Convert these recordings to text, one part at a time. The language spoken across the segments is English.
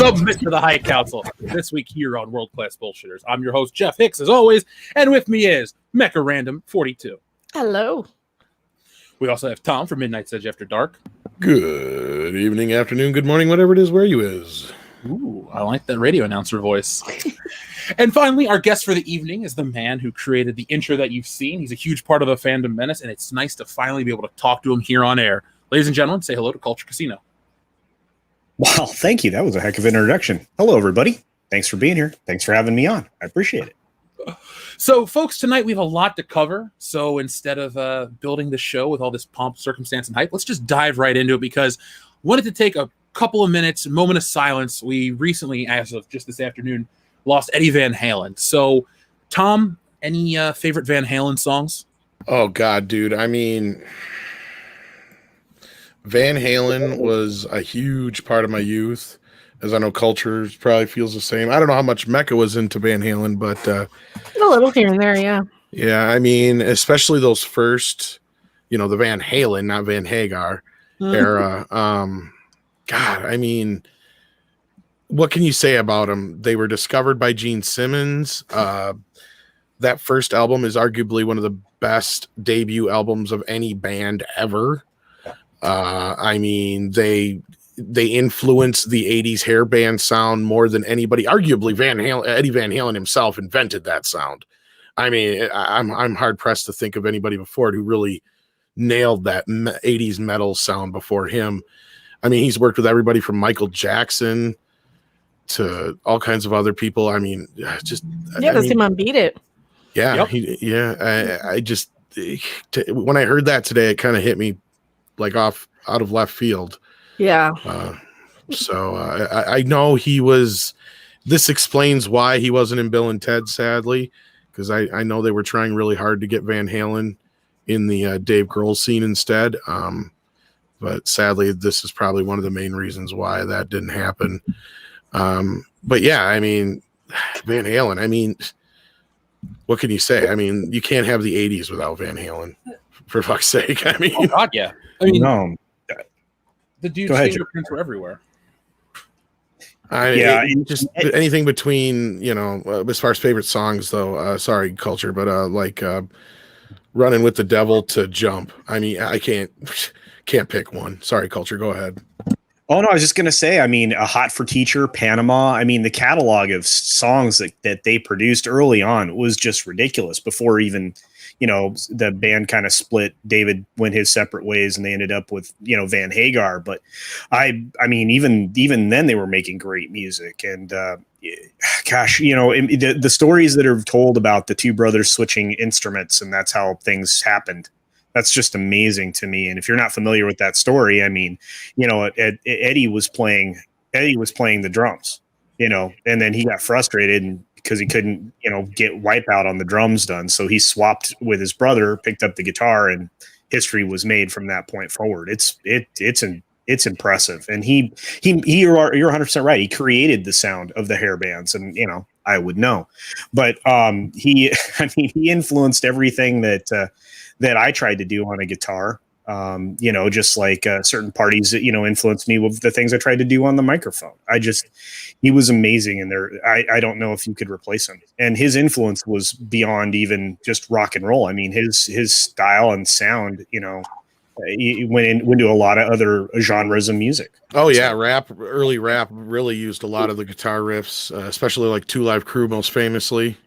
Submit to the High Council. This week here on World Class Bullshitters. I'm your host, Jeff Hicks, as always, and with me is Mecha Random 42. Hello. We also have Tom from Midnight's Edge After Dark. Good evening, afternoon, good morning, whatever it is, where you is. Ooh, I like that radio announcer voice. And finally, our guest for the evening is the man who created the intro that you've seen. He's a huge part of the Fandom Menace, and it's nice to finally be able to talk to him here on air. Ladies and gentlemen, say hello to Culture Casino. Wow, thank you. That was a heck of an introduction. Hello, everybody. Thanks for being here. Thanks for having me on. I appreciate it. So, folks, tonight we have a lot to cover. So instead of building the show with all this pomp, circumstance, and hype, let's just dive right into it because I wanted to take a couple of minutes, moment of silence. We recently, as of just this afternoon, lost Eddie Van Halen. So, Tom, any favorite Van Halen songs? Oh, God, dude. I mean, Van Halen was a huge part of my youth, as I know Culture probably feels the same. I don't know how much Mecca was into Van Halen, but a little here and there, yeah. Yeah, I mean, especially those first, the Van Halen, not Van Hagar era. God, I mean, what can you say about them? They were discovered by Gene Simmons. That first album is arguably one of the best debut albums of any band ever. I mean, they influenced the 80s hair band sound more than anybody. Arguably, Eddie Van Halen himself invented that sound. I mean, I'm hard pressed to think of anybody before it who really nailed that 80s metal sound before him. I mean, he's worked with everybody from Michael Jackson to all kinds of other people. I mean, Let's him on Beat It. Yeah, when I heard that today, it kind of hit me like out of left field. Yeah. So I know this explains why he wasn't in Bill and Ted, sadly, because I know they were trying really hard to get Van Halen in the Dave Grohl scene instead. But sadly, this is probably one of the main reasons why that didn't happen. But yeah, I mean, Van Halen, I mean, what can you say? I mean, you can't have the 80s without Van Halen, for fuck's sake. I mean, oh, God, yeah. I mean, No. the dude's fingerprints were everywhere. Just anything between, as far as favorite songs, though, sorry, Culture, but Running with the Devil to Jump. I mean, I can't pick one. Sorry, Culture, go ahead. Oh, no, I was just going to say, I mean, A Hot for Teacher, Panama. I mean, the catalog of songs that they produced early on was just ridiculous before even, the band kind of split. David went his separate ways and they ended up with, Van Hagar. But I mean, even then they were making great music. And gosh, the stories that are told about the two brothers switching instruments and that's how things happened. That's just amazing to me. And if you're not familiar with that story, I mean, Eddie was playing the drums, and then he got frustrated and because he couldn't, get Wipeout on the drums done. So he swapped with his brother, picked up the guitar, and history was made from that point forward. It's impressive. And you're 100% right. He created the sound of the hair bands and, I would know, but he influenced everything that I tried to do on a guitar, just like certain parties that, influenced me with the things I tried to do on the microphone. He was amazing. And I don't know if you could replace him. And his influence was beyond even just rock and roll. I mean, his style and sound, he went into a lot of other genres of music. Oh yeah. Early rap really used a lot of the guitar riffs, especially like Two Live Crew, most famously.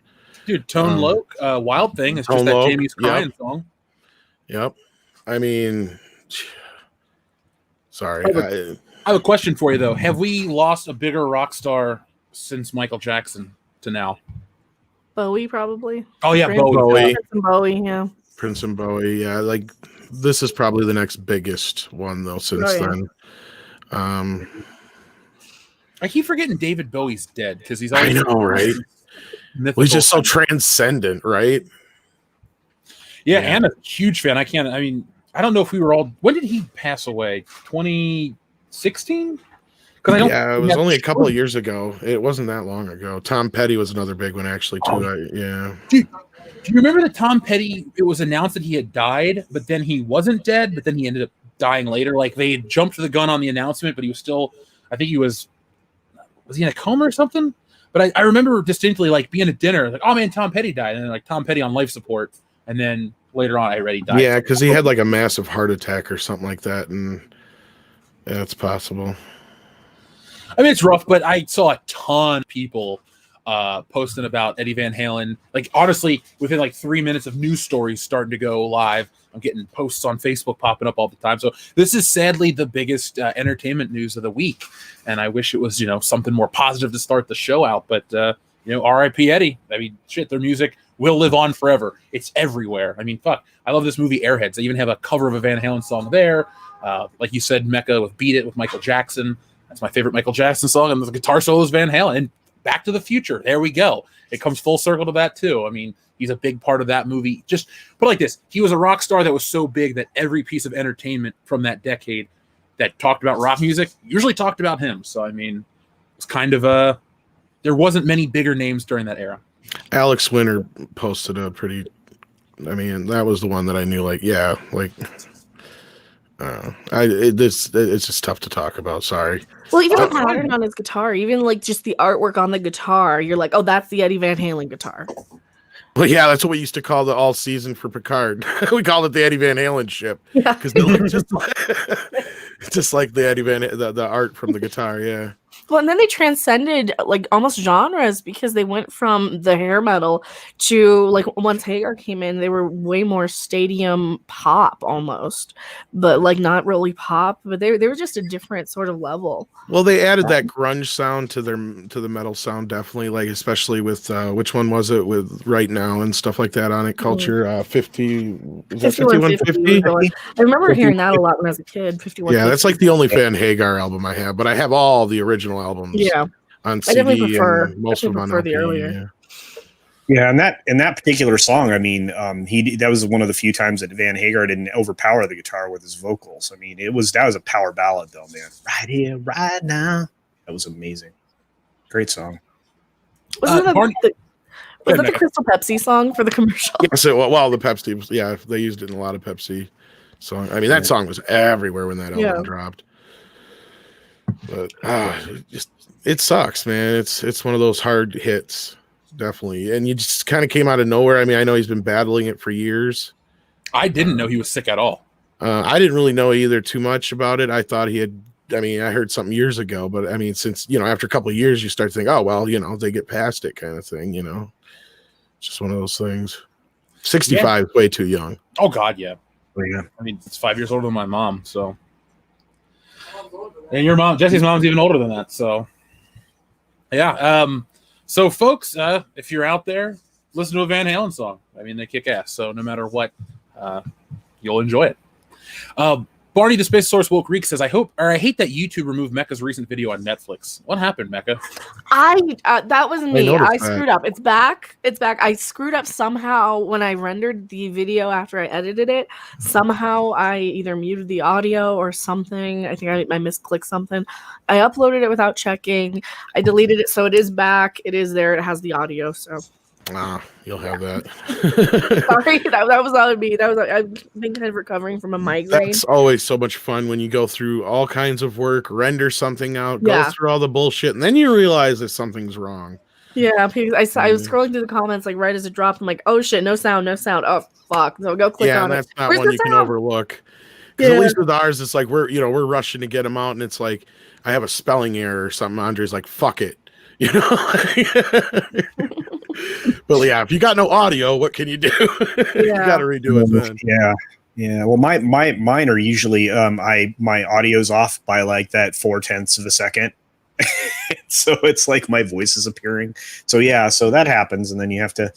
Dude, Tone Loc, Wild Thing is just that Jamie's Crying song. Yep. I mean, sorry. I have a question for you, though. Have we lost a bigger rock star since Michael Jackson to now? Bowie, probably. Oh, yeah, Bowie. Prince and Bowie, yeah. Prince and Bowie, yeah. Like, this is probably the next biggest one, though, since then. I keep forgetting David Bowie's dead, because he's always... I know, right? Well, he's just so transcendent, right? Yeah, and a huge fan. I don't know if we were all... When did he pass away? 2016? Yeah, it was only a couple of years ago. It wasn't that long ago. Tom Petty was another big one, actually, too. Yeah. Dude, do you remember that Tom Petty, it was announced that he had died, but then he wasn't dead, but then he ended up dying later? Like, they jumped the gun on the announcement, but he was still... I think he was was he in a coma or something? But I remember distinctly like being at dinner, like, oh man, Tom Petty died, and then like Tom Petty on life support, and then later on I read he died. Yeah, because he had like a massive heart attack or something like that, and yeah, it's possible. I mean, it's rough, but I saw a ton of people posting about Eddie Van Halen. Like, honestly, within like 3 minutes of news stories starting to go live, I'm getting posts on Facebook popping up all the time. So this is sadly the biggest entertainment news of the week. And I wish it was, something more positive to start the show out. But, R.I.P. Eddie. I mean, shit, their music will live on forever. It's everywhere. I mean, fuck. I love this movie Airheads. They even have a cover of a Van Halen song there. Like you said, Mecca with Beat It with Michael Jackson. That's my favorite Michael Jackson song. And the guitar solo is Van Halen. And Back to the Future. There we go. It comes full circle to that too. I mean, he's a big part of that movie. Just put it like this. He was a rock star that was so big that every piece of entertainment from that decade that talked about rock music usually talked about him. So, I mean, it's kind of there wasn't many bigger names during that era. Alex Winter posted a pretty, that was the one that I knew, it's just tough to talk about. Sorry. Well, even the pattern on his guitar, even like just the artwork on the guitar, you're like, oh, that's the Eddie Van Halen guitar. Well, yeah, that's what we used to call the all season for Picard. We called it the Eddie Van Halen ship because they look just like the Eddie Van the art from the guitar. Yeah. Well, and then they transcended like almost genres because they went from the hair metal to like once Hagar came in, they were way more stadium pop almost, but like not really pop, but they were just a different sort of level. Well, they added that grunge sound to the metal sound, definitely, like especially with which one was it with Right Now and stuff like that on it. Culture 5150. I remember hearing that a lot when I was a kid. 5150. Yeah, that's like the only Van Hagar album I have, but I have all the original albums. Yeah, on CD. I definitely prefer, most of them on the earlier. Yeah, and that particular song, I mean, that was one of the few times that Van Hagar didn't overpower the guitar with his vocals. I mean, that was a power ballad though, man. Right here, right now. That was amazing. Great song. Was that the Crystal Pepsi song for the commercial? Yes, the Pepsi. Yeah, they used it in a lot of Pepsi songs. I mean, that song was everywhere when that album dropped. But it sucks, man. It's one of those hard hits, definitely. And you just kind of came out of nowhere. I mean, I know he's been battling it for years. I didn't know he was sick at all. I didn't really know either too much about it. I thought he had. I mean, I heard something years ago, but I mean, since after a couple of years, you start to think, oh well, they get past it, kind of thing. It's just one of those things. 65 is way too young. Oh God, yeah. Oh, yeah. I mean, it's 5 years older than my mom, so. And your mom, Jesse's mom's even older than that. So, yeah. So, folks, if you're out there, listen to a Van Halen song. I mean, they kick ass. So, no matter what, you'll enjoy it. Barney the Space Source Woke Reek says, I hate that YouTube removed Mecca's recent video on Netflix. What happened, Mecca? That was me. I screwed up. It's back. I screwed up somehow when I rendered the video after I edited it. Somehow I either muted the audio or something. I think I misclicked something. I uploaded it without checking. I deleted it, so it is back. It is there. It has the audio, so. You'll have that. Sorry, that was all me. I've been kind of recovering from a migraine. That's always so much fun when you go through all kinds of work, render something out, go through all the bullshit, and then you realize that something's wrong. Yeah, because I was scrolling through the comments like right as it dropped. I'm like, oh shit, no sound. Oh fuck. So go click on it. That's not one you can overlook. Because at least with ours, it's like we're rushing to get them out, and it's like I have a spelling error or something. Andre's like, fuck it, But yeah, if you got no audio, what can you do? You got to redo it then. Yeah. Well, mine are usually my audio's off by like that 0.4 of a second, so it's like my voice is appearing. So so that happens, and then you have to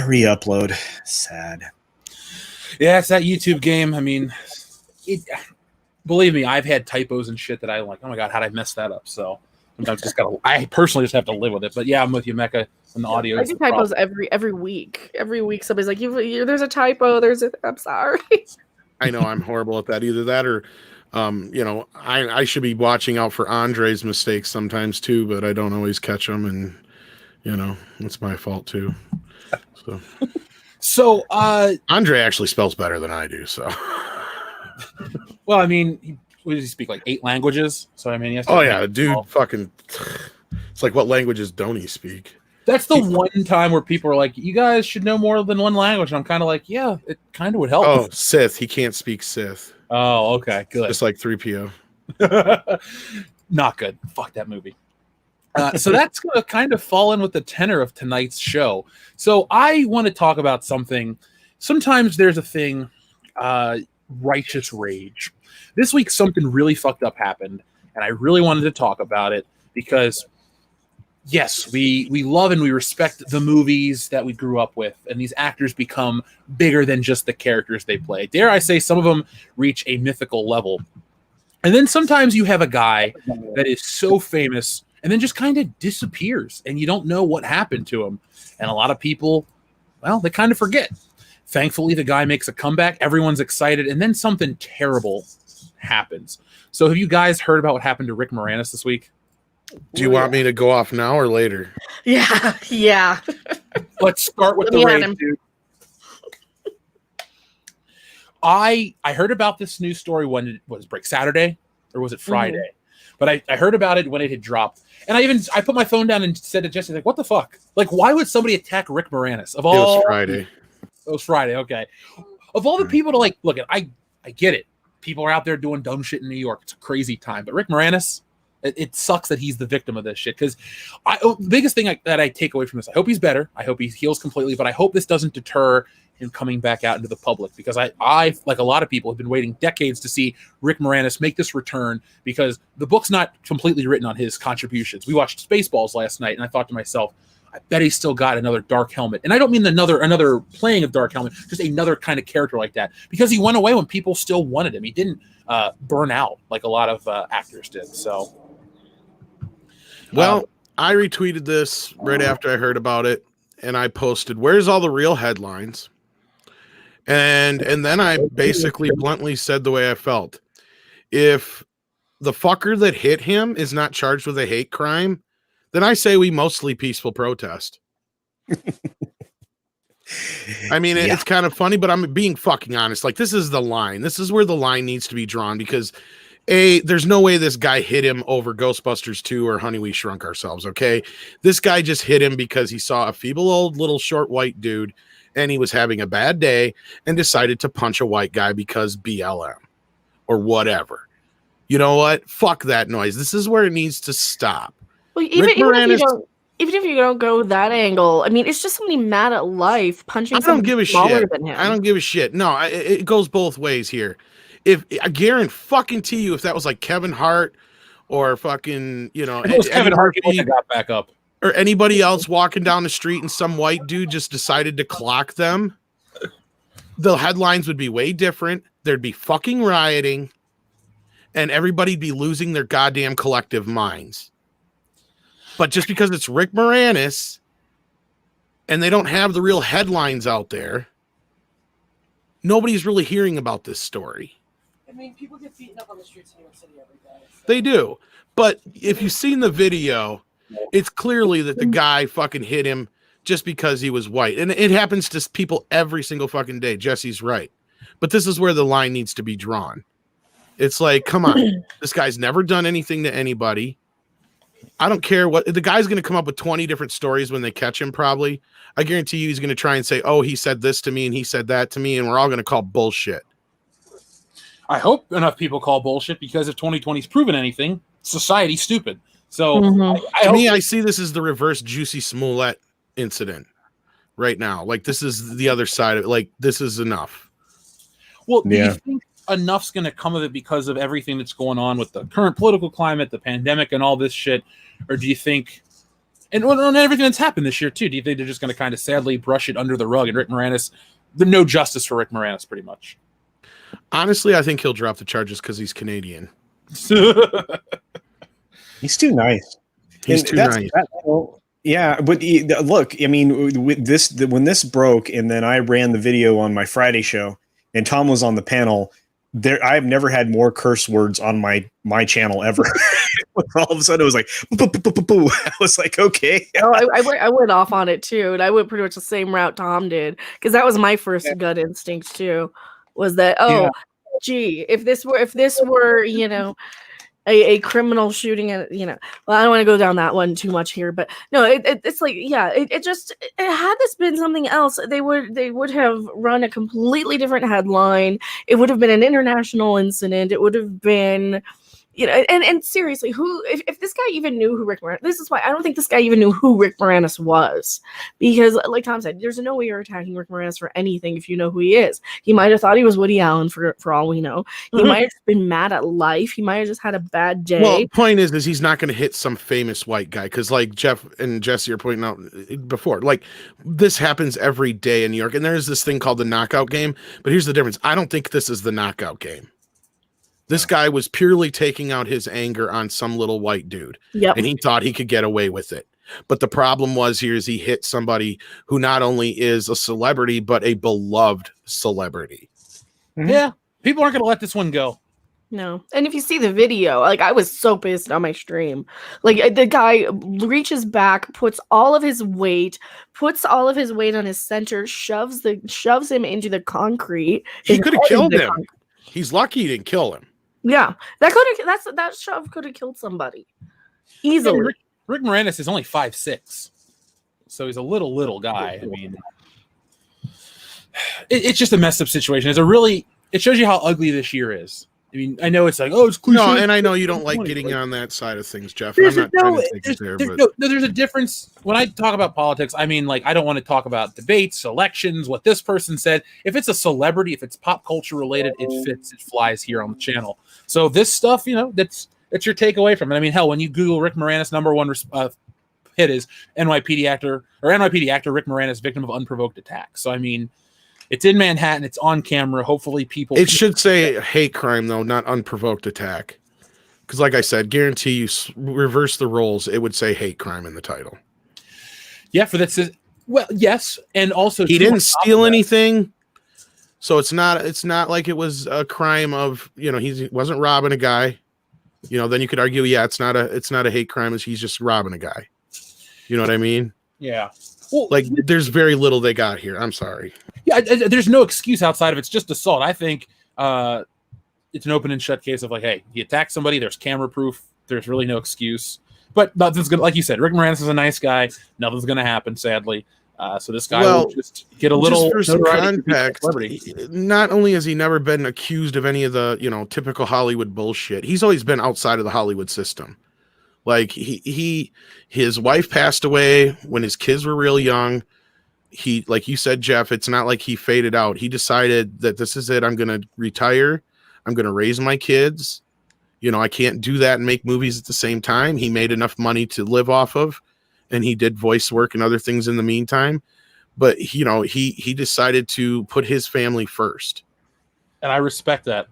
re-upload. Sad. Yeah, it's that YouTube game. I mean, believe me, I've had typos and shit that I'm like, oh my god, how'd I mess that up? So. Sometimes I personally just have to live with it. But yeah, I'm with you, Mecca. And the audio. I do typos every week. Every week, somebody's like, "There's a typo." I'm sorry. I know I'm horrible at that. Either that, or I should be watching out for Andre's mistakes sometimes too, but I don't always catch them, and it's my fault too. So, Andre actually spells better than I do. So, well, I mean. what does he speak, like 8 languages? So I mean, he has to oh yeah, dude, fucking. It's like, what languages don't he speak? That's the one time where people are like, you guys should know more than one language. And I'm kind of like, yeah, it kind of would help. Oh, Sith. He can't speak Sith. Oh, okay, good. Just like 3PO. Not good. Fuck that movie. So that's going to kind of fall in with the tenor of tonight's show. So I want to talk about something. Sometimes there's a thing, righteous rage. This week, something really fucked up happened, and I really wanted to talk about it because, yes, we love and we respect the movies that we grew up with, and these actors become bigger than just the characters they play. Dare I say, some of them reach a mythical level. And then sometimes you have a guy that is so famous and then just kind of disappears, and you don't know what happened to him. And a lot of people, well, they kind of forget. Thankfully, the guy makes a comeback. Everyone's excited, and then something terrible happens. So have you guys heard about what happened to Rick Moranis this week? Do you want me to go off now or later? Yeah. Let's start with the rage, dude. I heard about this news story when it was break Saturday, or was it Friday? Mm-hmm. But I heard about it when it had dropped. And I put my phone down and said to Jesse, like, what the fuck? Like, why would somebody attack Rick Moranis? Of all, it was Friday. It was Friday, okay. Of all the people to, like, look, I get it. People are out there doing dumb shit in New York. It's a crazy time. But Rick Moranis, it sucks that he's the victim of this shit. Because the biggest thing that I take away from this, I hope he's better. I hope he heals completely. But I hope this doesn't deter him coming back out into the public. Because I like a lot of people, have been waiting decades to see Rick Moranis make this return. Because the book's not completely written on his contributions. We watched Spaceballs last night, and I thought to myself, I bet he's still got another Dark Helmet. And I don't mean another playing of Dark Helmet, just another kind of character like that. Because he went away when people still wanted him. He didn't burn out like a lot of actors did. So, well, I retweeted this right after I heard about it, and I posted, "Where's all the real headlines?" And then I basically bluntly said the way I felt. If the fucker that hit him is not charged with a hate crime, then I say we mostly peaceful protest. I mean, it's kind of funny, but I'm being fucking honest. Like, this is the line. This is where the line needs to be drawn because, there's no way this guy hit him over Ghostbusters 2 or Honey, We Shrunk Ourselves, okay? This guy just hit him because he saw a feeble old little short white dude and he was having a bad day and decided to punch a white guy because BLM or whatever. You know what? Fuck that noise. This is where it needs to stop. Well, even if you don't go that angle, I mean, it's just somebody mad at life punching someone smaller than him. I don't give a shit. No, it goes both ways here. If I guarantee you, if that was like Kevin Hart or fucking, Kevin Hart got back up, or anybody else walking down the street and some white dude just decided to clock them, the headlines would be way different. There'd be fucking rioting, and everybody'd be losing their goddamn collective minds. But just because it's Rick Moranis and they don't have the real headlines out there, nobody's really hearing about this story. I mean, people get beaten up on the streets of New York City every day. So. They do. But if you've seen the video, it's clearly that the guy fucking hit him just because he was white. And it happens to people every single fucking day. Jesse's right. But this is where the line needs to be drawn. It's like, come on. This guy's never done anything to anybody. I don't care what the guy's going to come up with 20 different stories when they catch him. Probably. I guarantee you he's going to try and say, oh, he said this to me and he said that to me. And we're all going to call bullshit. I hope enough people call bullshit because if 2020's proven anything, society's stupid. So I see this as the reverse Juicy Smollett incident right now. Like, this is the other side of it. Like, this is enough. Well, do you think enough's going to come of it because of everything that's going on with the current political climate, the pandemic, and all this shit? Or do you think, and everything that's happened this year too, do you think they're just going to kind of sadly brush it under the rug and Rick Moranis, no justice for Rick Moranis pretty much? Honestly, I think he'll drop the charges because he's Canadian. He's too nice. He's too nice. Yeah, but look, I mean, when this broke, and then I ran the video on my Friday show, and Tom was on the panel. I've never had more curse words on my channel ever. All of a sudden, it was like, boo. I was like, okay. I went off on it too, and I went pretty much the same route Tom did because that was my first gut instinct too. Was that gee, if this were, a criminal shooting at, well, I don't want to go down that one too much here, but no, it's like, yeah, it just, had this been something else, they would have run a completely different headline. It would have been an international incident. It would have been, and seriously, if this guy even knew who Rick Moranis, this is why I don't think this guy even knew who Rick Moranis was, because like Tom said, there's no way you're attacking Rick Moranis for anything if you know who he is. He might have thought he was Woody Allen for all we know. He might have been mad at life. He might have just had a bad day. Well, the point is he's not going to hit some famous white guy, because like Jeff and Jesse are pointing out before, like this happens every day in New York, and there's this thing called the knockout game. But here's the difference: I don't think this is the knockout game. This guy was purely taking out his anger on some little white dude. Yep. And he thought he could get away with it. But the problem was here is he hit somebody who not only is a celebrity, but a beloved celebrity. Yeah. People aren't going to let this one go. No. And if you see the video, like I was so pissed on my stream. Like the guy reaches back, puts all of his weight on his center, shoves him into the concrete. He could have killed him. He's lucky he didn't kill him. Yeah, that shove could have killed somebody easily. Rick Moranis is only 5'6", so he's a little guy. I mean, it's just a messed up situation. It shows you how ugly this year is. I mean, I know it's like, oh, it's cliche. No, and I know you don't like getting on that side of things, Jeff. I'm not trying to take you there, but there's a difference. When I talk about politics, I mean, like, I don't want to talk about debates, elections, what this person said. If it's a celebrity, if it's pop culture related, it fits, it flies here on the channel. So this stuff, that's your takeaway from it. I mean, hell, when you Google Rick Moranis, number one hit is NYPD actor Rick Moranis victim of unprovoked attack. So I mean, it's in Manhattan. It's on camera. Hopefully people... It should say hate crime, though, not unprovoked attack. Because like I said, guarantee you reverse the roles, it would say hate crime in the title. Yeah, for that... Well, yes. And also... He didn't steal anything. So it's not like it was a crime of... he wasn't robbing a guy. Then you could argue, yeah, it's not a hate crime. He's just robbing a guy. You know what I mean? Yeah. Well, like, there's very little they got here. I'm sorry. Yeah, there's no excuse outside of it's just assault. I think it's an open and shut case of like, hey, he attacked somebody. There's camera proof. There's really no excuse. But nothing's gonna, like you said, Rick Moranis is a nice guy. Nothing's gonna happen, sadly. So this guy will just get a little. Just for some context, not only has he never been accused of any of the typical Hollywood bullshit, he's always been outside of the Hollywood system. Like his wife passed away when his kids were real young. He, like you said, Jeff, it's not like he faded out. He decided that this is it. I'm going to retire. I'm going to raise my kids. I can't do that and make movies at the same time. He made enough money to live off of, and he did voice work and other things in the meantime. But, he decided to put his family first. And I respect that.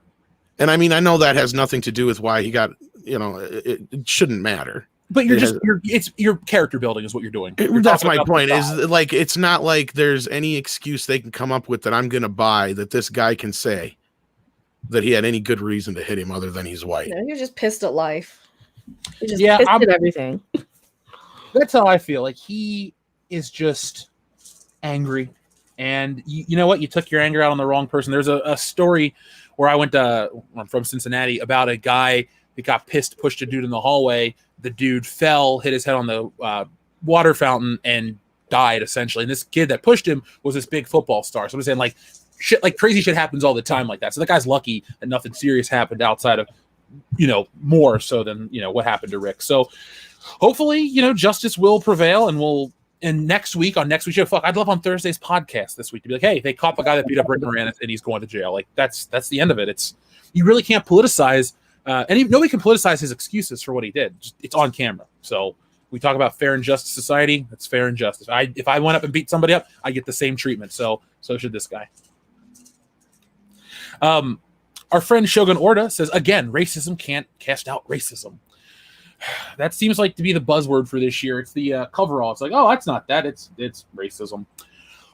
And I mean, I know that has nothing to do with why he got, it shouldn't matter. But it's your character building is what you're doing. That's my point. Is like, it's not like there's any excuse they can come up with that I'm going to buy that this guy can say that he had any good reason to hit him other than he's white. No, you're just pissed at life. You're just pissed at everything. That's how I feel. Like, he is just angry, and you know what? You took your anger out on the wrong person. There's a story where I'm from Cincinnati, about a guy that got pissed, pushed a dude in the hallway. The dude fell, hit his head on the water fountain, and died, essentially. And this kid that pushed him was this big football star. So I'm saying, like, shit, like crazy shit happens all the time like that. So the guy's lucky that nothing serious happened outside of, more so than, what happened to Rick. So hopefully, justice will prevail, and next week on next week's show, I'd love on Thursday's podcast this week to be like, hey, they caught the guy that beat up Rick Moranis and he's going to jail. Like, that's the end of it. You really can't politicize. Nobody can politicize his excuses for what he did. It's on camera. So we talk about fair and just society. That's fair and just. If I went up and beat somebody up, I get the same treatment. So should this guy. Our friend Shogun Orda says, again, racism can't cast out racism. That seems like to be the buzzword for this year. It's the coverall. It's like, oh, that's not that. It's racism.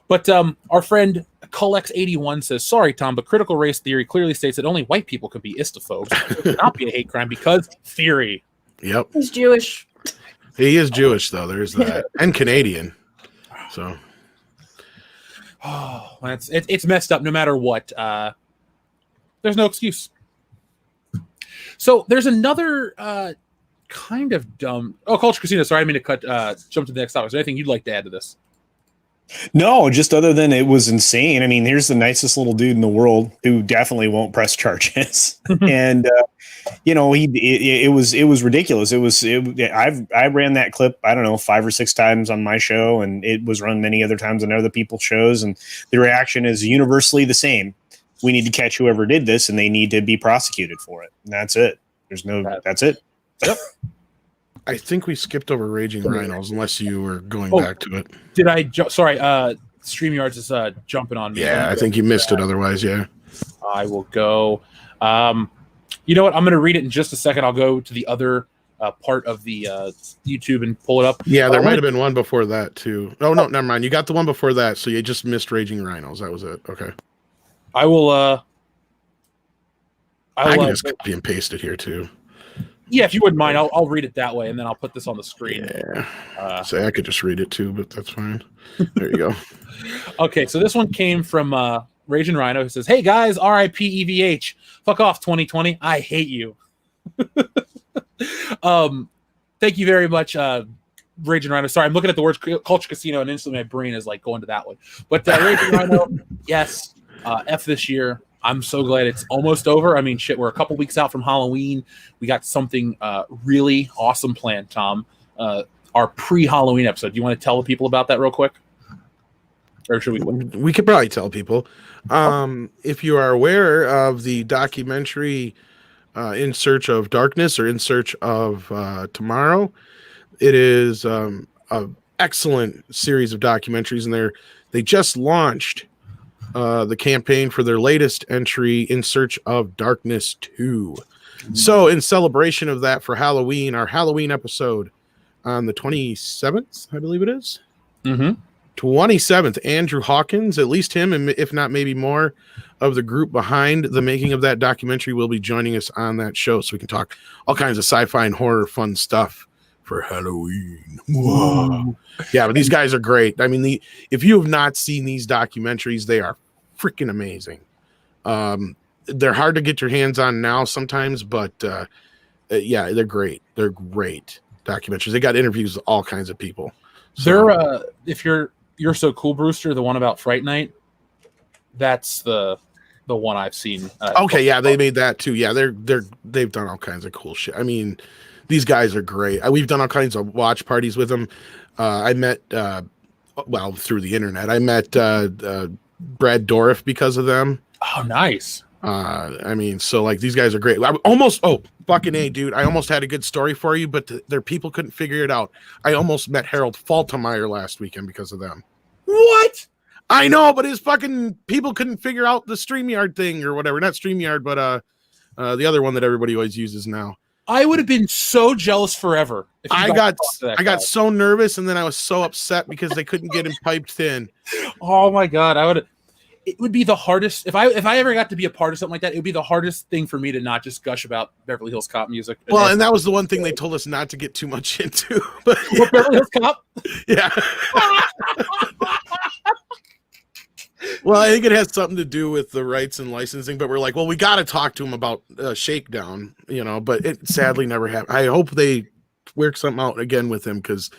But our friend Colex81 says, sorry, Tom, but critical race theory clearly states that only white people can be istophobes. It cannot be a hate crime because theory. Yep. He's Jewish. He is Jewish, though. There's that. And Canadian. So. Oh, it's messed up no matter what. there's no excuse. So there's another kind of dumb. Oh, Culture Casino. Sorry, I didn't mean to jump to the next topic. Is there anything you'd like to add to this? No, just other than it was insane. I mean, here's the nicest little dude in the world who definitely won't press charges, and it was ridiculous. I ran that clip, I don't know, 5 or 6 times on my show, and it was run many other times on other people's shows, and the reaction is universally the same. We need to catch whoever did this, and they need to be prosecuted for it. And that's it. That's it. Yep. I think we skipped over Raging Rhinos, unless you were going back to it. Did I? Sorry, StreamYards is jumping on me. Yeah, I think you missed it otherwise, yeah. I will go. You know what? I'm going to read it in just a second. I'll go to the other part of the YouTube and pull it up. Yeah, there might have been one before that, too. Oh, no, never mind. You got the one before that, so you just missed Raging Rhinos. That was it. Okay. I will... I can just copy and paste it here, too. Yeah, if you wouldn't mind, I'll read it that way, and then I'll put this on the screen. Yeah. I could just read it too, but that's fine. There you go. Okay, so this one came from Raging Rhino, who says, "Hey guys, RIP EVH. Fuck off 2020. I hate you." Thank you very much, Raging Rhino. Sorry, I'm looking at the words Culture Casino, and instantly my brain is like going to that one. But Raging Rhino, yes, F this year. I'm so glad it's almost over. I mean, shit, we're a couple weeks out from Halloween. We got something really awesome planned, Tom. Our pre-Halloween episode. Do you want to tell the people about that real quick? Or should we? We could probably tell people. If you are aware of the documentary In Search of Darkness or In Search of Tomorrow, it is an excellent series of documentaries, and they just launched the campaign for their latest entry, In Search of Darkness 2. So in celebration of that, for Halloween, our Halloween episode on the 27th, I believe it is. 27th, Andrew Hawkins, at least him, and if not maybe more of the group behind the making of that documentary, will be joining us on that show, so we can talk all kinds of sci-fi and horror fun stuff for Halloween. Whoa. Yeah, but these guys are great. I mean, if you have not seen these documentaries, they are freaking amazing. They're hard to get your hands on now sometimes, but yeah, they're great. They're great documentaries. They got interviews with all kinds of people. So, they're if you're so cool, Brewster, the one about Fright Night, that's the one I've seen. Okay, yeah, they made that too. Yeah, they've done all kinds of cool shit. I mean, these guys are great. We've done all kinds of watch parties with them. I met through the internet. I met Brad Dourif because of them. Oh, nice. I mean, so like these guys are great. Fucking A, dude. I almost had a good story for you, but their people couldn't figure it out. I almost met Harold Faltermeyer last weekend because of them. What? I know, but his fucking people couldn't figure out the StreamYard thing or whatever. Not StreamYard, but the other one that everybody always uses now. I would have been so jealous forever. If I got so nervous, and then I was so upset because they couldn't get him piped in. Oh my god, it would be the hardest if I ever got to be a part of something like that. It would be the hardest thing for me to not just gush about Beverly Hills Cop music. Well, and that was the one thing they told us not to get too much into. But what, Beverly Hills Cop? Yeah. Well, I think it has something to do with the rights and licensing, but we're like, well, we got to talk to him about Shakedown, but it sadly never happened. I hope they work something out again with him, because,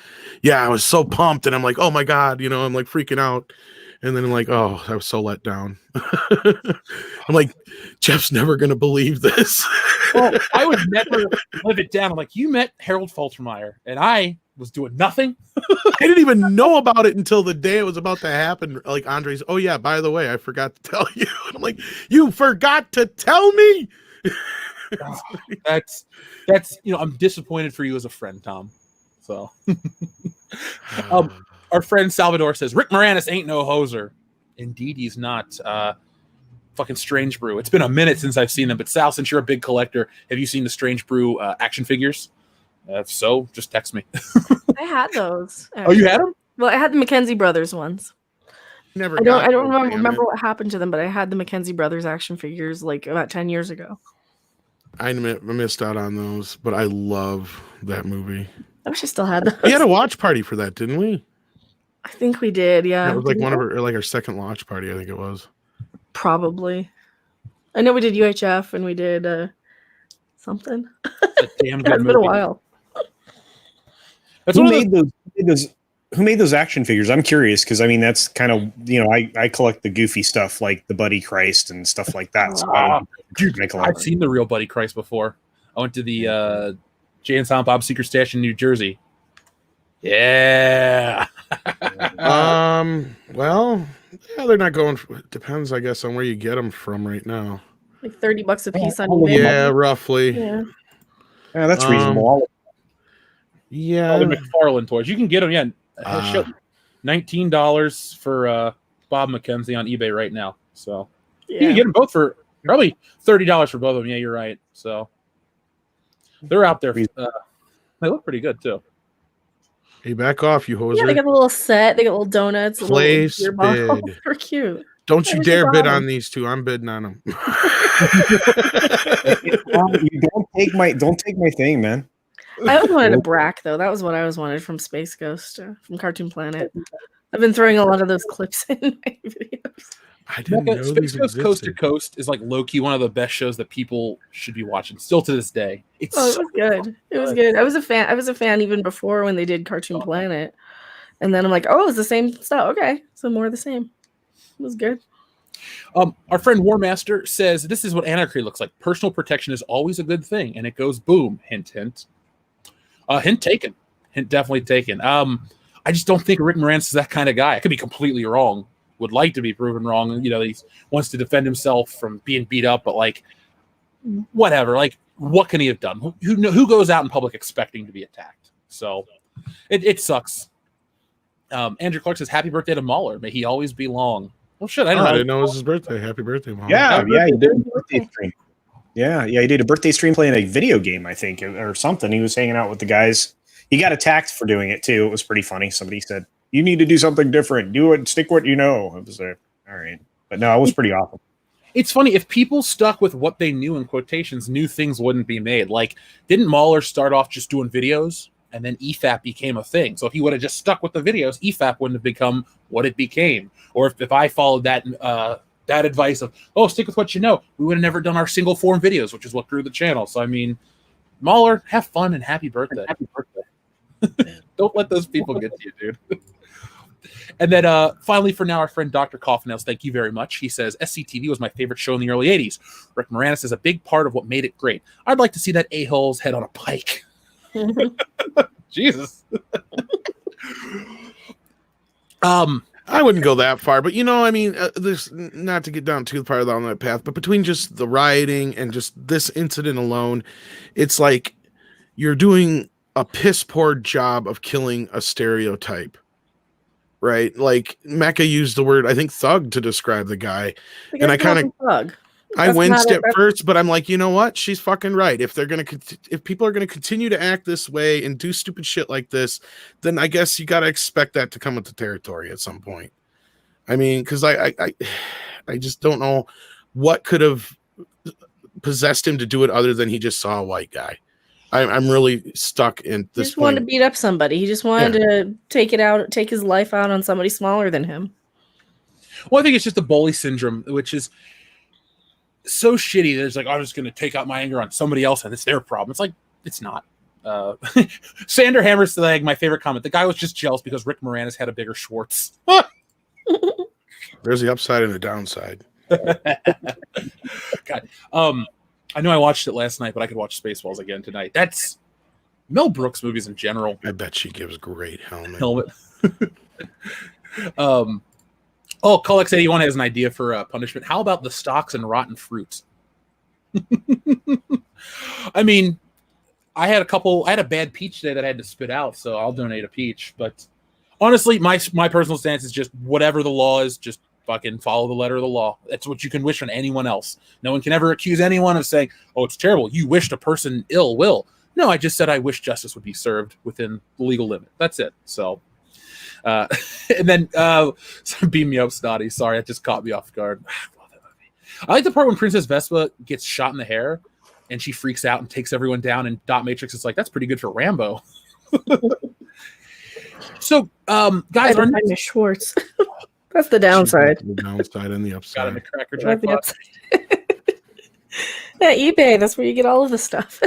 yeah, I was so pumped, and I'm like, oh my God, I'm like freaking out. And then I'm like, oh, I was so let down. I'm like, Jeff's never going to believe this. Well, I would never live it down. I'm like, you met Harold Faltermeyer, and I was doing nothing. I didn't even know about it until the day it was about to happen. Like Andre's, oh yeah, by the way, I forgot to tell you. And I'm like, you forgot to tell me? That's I'm disappointed for you as a friend, Tom. So our friend Salvador says Rick Moranis ain't no hoser. Indeed, he's not. Fucking Strange Brew. It's been a minute since I've seen them, but Sal, since you're a big collector, have you seen the Strange Brew action figures? If so, just text me. I had those. Oh, you had them? Well, I had the McKenzie Brothers ones. I don't remember what happened to them, but I had the McKenzie Brothers action figures like about 10 years ago. I missed out on those, but I love that movie. I wish I still had those. We had a watch party for that, didn't we? I think we did, yeah. It was like our second watch party, I think it was. Probably. I know we did UHF and we did something. A damn good It's been a while. That's Who made those action figures? I'm curious because I mean that's kind of I collect the goofy stuff like the Buddy Christ and stuff like that. So I've seen the real Buddy Christ before. I went to the Jay and Silent Bob Secret Stash in New Jersey. Yeah. Well, yeah, they're not going. Depends, I guess, on where you get them from right now. Like $30 a piece on eBay. Yeah, roughly. Yeah, that's reasonable. Yeah, all the McFarlane toys. You can get them. Yeah, $19 for Bob McKenzie on eBay right now. So you can get them both for probably $30 for both of them. Yeah, you're right. So they're out there. They look pretty good too. Hey, back off, you hoser. Yeah, they got a little set. They got little donuts. Place bid. They're cute. Don't you dare bid on these two. I'm bidding on them. You don't take my thing, man. I always wanted a Brack though. That was what I always wanted from Space Ghost, from Cartoon Planet. I've been throwing a lot of those clips in my videos. I didn't know Space Ghost Coast to Coast is like low-key one of the best shows that people should be watching still to this day. It was good. It was good. I was a fan even before when they did Cartoon Planet. And then I'm like, oh, it's the same stuff. Okay. So more of the same. It was good. Our friend Warmaster says this is what anarchy looks like. Personal protection is always a good thing, and it goes boom. Hint, hint. Hint taken. Hint definitely taken. I just don't think Rick Moranis is that kind of guy. I could be completely wrong. Would like to be proven wrong. He wants to defend himself from being beat up, but like, whatever. Like, what can he have done? Who goes out in public expecting to be attacked? So, it sucks. Andrew Clark says, "Happy birthday to Mahler. May he always be long." Oh shit! I didn't know it was his birthday. Happy birthday, Mahler. Yeah, he did a birthday stream. Yeah, he did a birthday stream playing a video game, I think, or something. He was hanging out with the guys. He got attacked for doing it too. It was pretty funny. Somebody said, "You need to do something different. Do it. Stick what you know." I was like, all right, but no, it was pretty awful. It's funny if people stuck with what they knew in quotations, new things wouldn't be made. Like, didn't Mahler start off just doing videos, and then EFAP became a thing? So if he would have just stuck with the videos, EFAP wouldn't have become what it became. Or if I followed that advice of, stick with what you know, we would have never done our single form videos, which is what grew the channel. So I mean, Mahler, have fun and happy birthday. Happy birthday. Don't let those people get to you, dude. And then finally, for now, our friend Dr. Coffinails, thank you very much. He says, SCTV was my favorite show in the early 80s. Rick Moranis is a big part of what made it great. I'd like to see that a-hole's head on a pike. Jesus. I wouldn't go that far, but there's not to get down too far down that path, but between just the rioting and just this incident alone, it's like you're doing a piss poor job of killing a stereotype, right? Like Mecca used the word, I think, thug to describe the guy, and I kind of thug. I winced at first, but I'm like, you know what? She's fucking right. If people are gonna continue to act this way and do stupid shit like this, then I guess you gotta expect that to come with the territory at some point. I mean, because I just don't know what could have possessed him to do it other than he just saw a white guy. I'm really stuck in this. He just wanted to beat up somebody. He just wanted to take his life out on somebody smaller than him. Well, I think it's just the bully syndrome, which is so shitty that it's like, I'm just going to take out my anger on somebody else and it's their problem. It's like, it's not. Sander Hammerslag, my favorite comment. The guy was just jealous because Rick Moranis had a bigger Schwartz. There's the upside and the downside. God. I know I watched it last night, but I could watch Spaceballs again tonight. That's Mel Brooks movies in general. I bet she gives great helmet. Colex81 has an idea for punishment. How about the stocks and rotten fruits? I mean, I had a bad peach today that I had to spit out, so I'll donate a peach. But honestly, my personal stance is just whatever the law is, just fucking follow the letter of the law. That's what you can wish on anyone else. No one can ever accuse anyone of saying, oh, it's terrible. You wished a person ill will. No, I just said I wish justice would be served within the legal limit. That's it. So, and then beam me up, Snotty. Sorry, that just caught me off guard. I like the part when Princess Vespa gets shot in the hair and she freaks out and takes everyone down, and Dot Matrix is like, that's pretty good for Rambo. So, guys, our Schwartz. That's the downside. The downside and the upside. Got in the cracker jackpot. Yeah, eBay. That's where you get all of the stuff.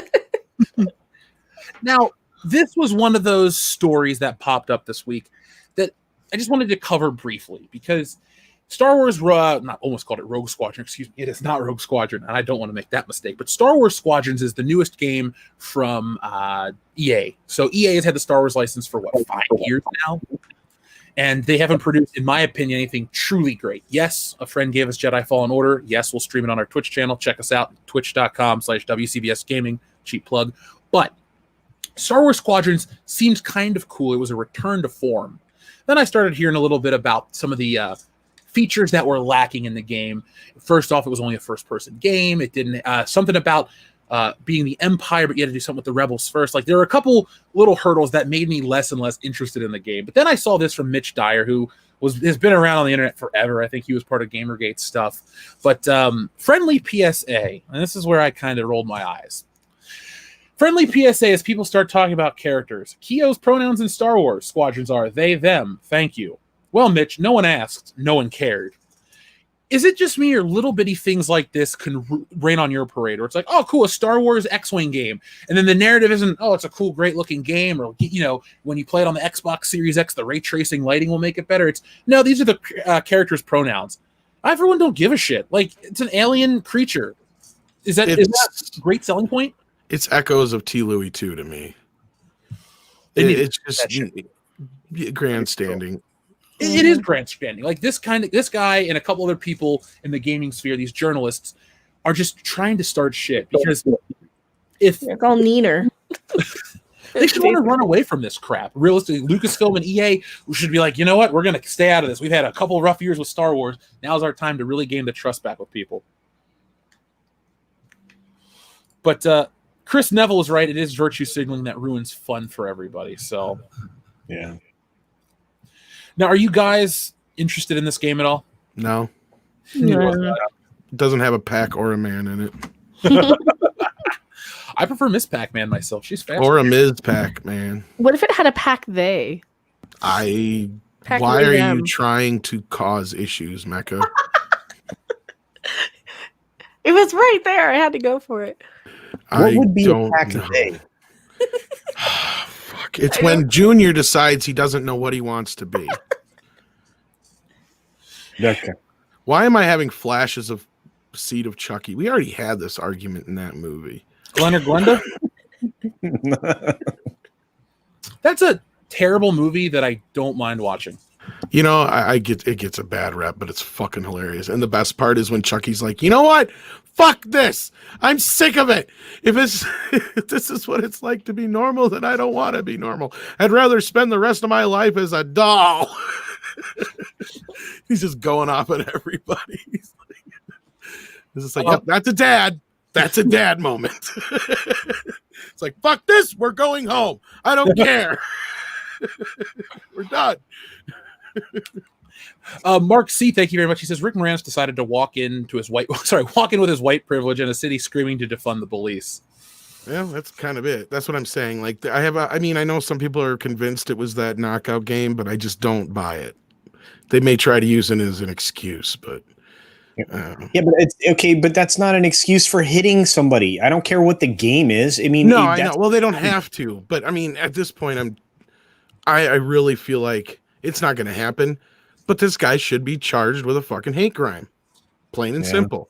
Now, this was one of those stories that popped up this week that I just wanted to cover briefly because Star Wars, almost called it Rogue Squadron, excuse me. It is not Rogue Squadron, and I don't want to make that mistake. But Star Wars Squadrons is the newest game from EA. So EA has had the Star Wars license for, 5 years now? And they haven't produced, in my opinion, anything truly great. Yes, a friend gave us Jedi Fallen Order. Yes, we'll stream it on our Twitch channel. Check us out, twitch.com/WCBS Gaming, cheap plug. But Star Wars Squadrons seems kind of cool. It was a return to form. Then I started hearing a little bit about some of the features that were lacking in the game. First off, it was only a first-person game. It didn't something about being the Empire, but you had to do something with the Rebels first. Like there were a couple little hurdles that made me less and less interested in the game. But then I saw this from Mitch Dyer, who has been around on the internet forever. I think he was part of Gamergate stuff. But friendly PSA, and this is where I kind of rolled my eyes. Friendly PSA as people start talking about characters. Keo's pronouns in Star Wars Squadrons are they, them. Thank you. Well, Mitch, no one asked. No one cared. Is it just me or little bitty things like this can rain on your parade? Or it's like, oh, cool, a Star Wars X-Wing game. And then the narrative isn't, oh, it's a cool, great looking game. Or, when you play it on the Xbox Series X, the ray tracing lighting will make it better. It's, no, these are the characters' pronouns. I, for one, don't give a shit. Like, it's an alien creature. Is that a great selling point? It's echoes of T. Louis 2 to me. It's just grandstanding. It is grandstanding. Like this guy and a couple other people in the gaming sphere, these journalists, are just trying to start shit because if they're all meaner. They should want to run away from this crap. Realistically, Lucasfilm and EA should be like, you know what? We're going to stay out of this. We've had a couple rough years with Star Wars. Now's our time to really gain the trust back with people. But Chris Neville is right. It is virtue signaling that ruins fun for everybody. So, yeah. Now, are you guys interested in this game at all? No. No. It doesn't have a Pac or a man in it. I prefer Miss Pac-Man myself. She's fast. Or a Ms. Pac-Man. What if it had a Pac they? Why are you trying to cause issues, Mecca? It was right there. I had to go for it. What would be a Pac they? Fuck. It's when Junior decides he doesn't know what he wants to be. Okay. Why am I having flashes of Seed of Chucky? We already had this argument in that movie. Glenn or Glenda? That's a terrible movie that I don't mind watching. You know, it gets a bad rep, but it's fucking hilarious. And the best part is when Chucky's like, you know what? Fuck this. I'm sick of it. If this is what it's like to be normal, then I don't want to be normal. I'd rather spend the rest of my life as a doll. He's just going off at everybody. He's like, yep, that's a dad. That's a dad moment. It's like, fuck this. We're going home. I don't care. We're done. Mark C, thank you very much. He says Rick Moranis decided to walk in with his white privilege in a city screaming to defund the police. Yeah, that's kind of it. That's what I'm saying. Like, I know some people are convinced it was that knockout game, but I just don't buy it. They may try to use it as an excuse, but yeah, but it's okay. But that's not an excuse for hitting somebody. I don't care what the game is. I mean, no, I know. Well, they don't have to, but I mean, at this point, I really feel like it's not going to happen. But this guy should be charged with a fucking hate crime, plain and simple.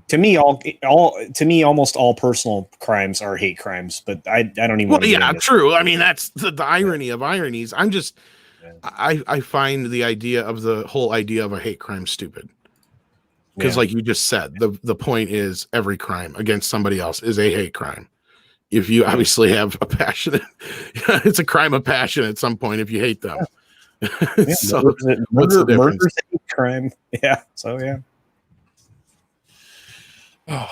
To me, almost all personal crimes are hate crimes. But I don't even. Well, yeah, true. I mean, that's the irony of ironies. I'm just, I find the whole idea of a hate crime stupid. Because, like you just said, the point is every crime against somebody else is a hate crime. If you obviously have a passionate, it's a crime of passion at some point if you hate them. Yeah, so what's the difference? Murder's a hate crime. Yeah. So yeah. Oh.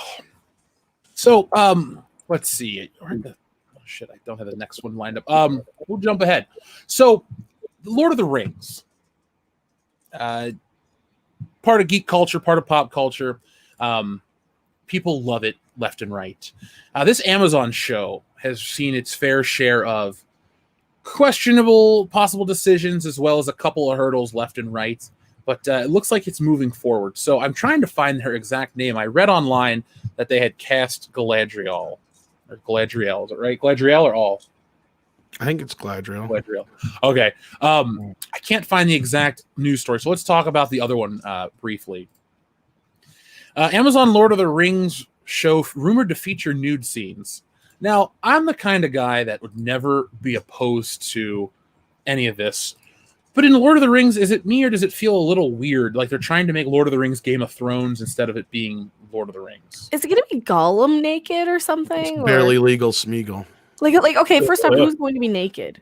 So let's see. Shit, I don't have the next one lined up. We'll jump ahead. So, Lord of the Rings. Part of geek culture, part of pop culture. People love it left and right. This Amazon show has seen its fair share of questionable possible decisions, as well as a couple of hurdles left and right. but it looks like it's moving forward. So I'm trying to find her exact name. I read online that they had cast Galadriel. Or Galadriel, is it right? Galadriel or all? I think it's Galadriel. Galadriel. Okay. I can't find the exact news story, so let's talk about the other one briefly. Amazon Lord of the Rings show rumored to feature nude scenes. Now, I'm the kind of guy that would never be opposed to any of this. But in Lord of the Rings, is it me or does it feel a little weird? Like they're trying to make Lord of the Rings Game of Thrones instead of it being Lord of the Rings. Is it going to be Gollum naked or something? It's barely legal Smeagol. Like, okay, first off, who's going to be naked?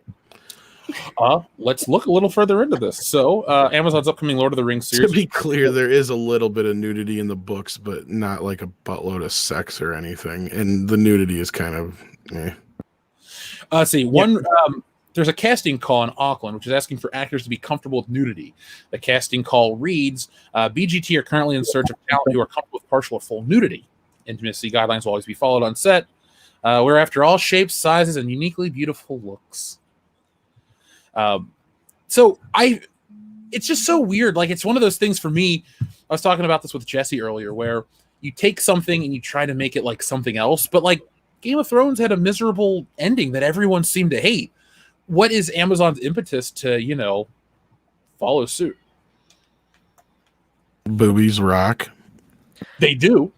Let's look a little further into this. So, Amazon's upcoming Lord of the Rings series. To be clear, there is a little bit of nudity in the books, but not like a buttload of sex or anything. And the nudity is kind of, there's a casting call in Auckland, which is asking for actors to be comfortable with nudity. The casting call reads, BGT are currently in search of talent who are comfortable with partial or full nudity. Intimacy guidelines will always be followed on set. We're after all shapes, sizes, and uniquely beautiful looks. It's just so weird. Like, it's one of those things for me. I was talking about this with Jesse earlier, where you take something and you try to make it like something else. But like Game of Thrones had a miserable ending that everyone seemed to hate. What is Amazon's impetus to, follow suit? Boobies rock. They do.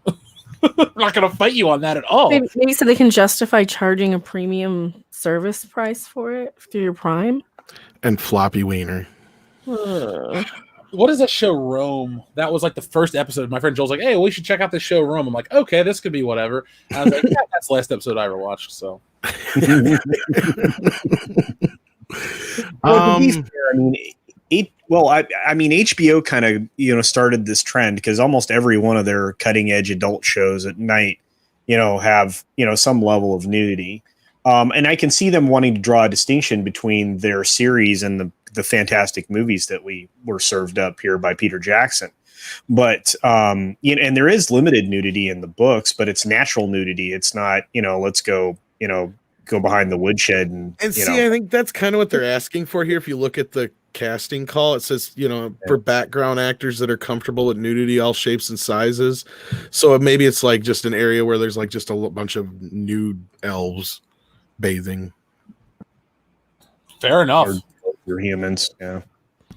I'm not going to fight you on that at all. Maybe so they can justify charging a premium service price for it through your Prime. And floppy wiener. What is that show, Rome? That was like the first episode. My friend Joel's like, hey, we should check out this show, Rome. I'm like, okay, this could be whatever. And I was like, yeah, that's the last episode I ever watched, so. Well, to be fair, HBO kind of started this trend because almost every one of their cutting edge adult shows at night, have some level of nudity, and I can see them wanting to draw a distinction between their series and the fantastic movies that we were served up here by Peter Jackson. But and there is limited nudity in the books, but it's natural nudity. It's not let's go go behind the woodshed and see, I think that's kind of what they're asking for here. If you look at the casting call, it says for background actors that are comfortable with nudity, all shapes and sizes. So maybe it's like just an area where there's like just a bunch of nude elves bathing. Fair enough. Or humans. Yeah.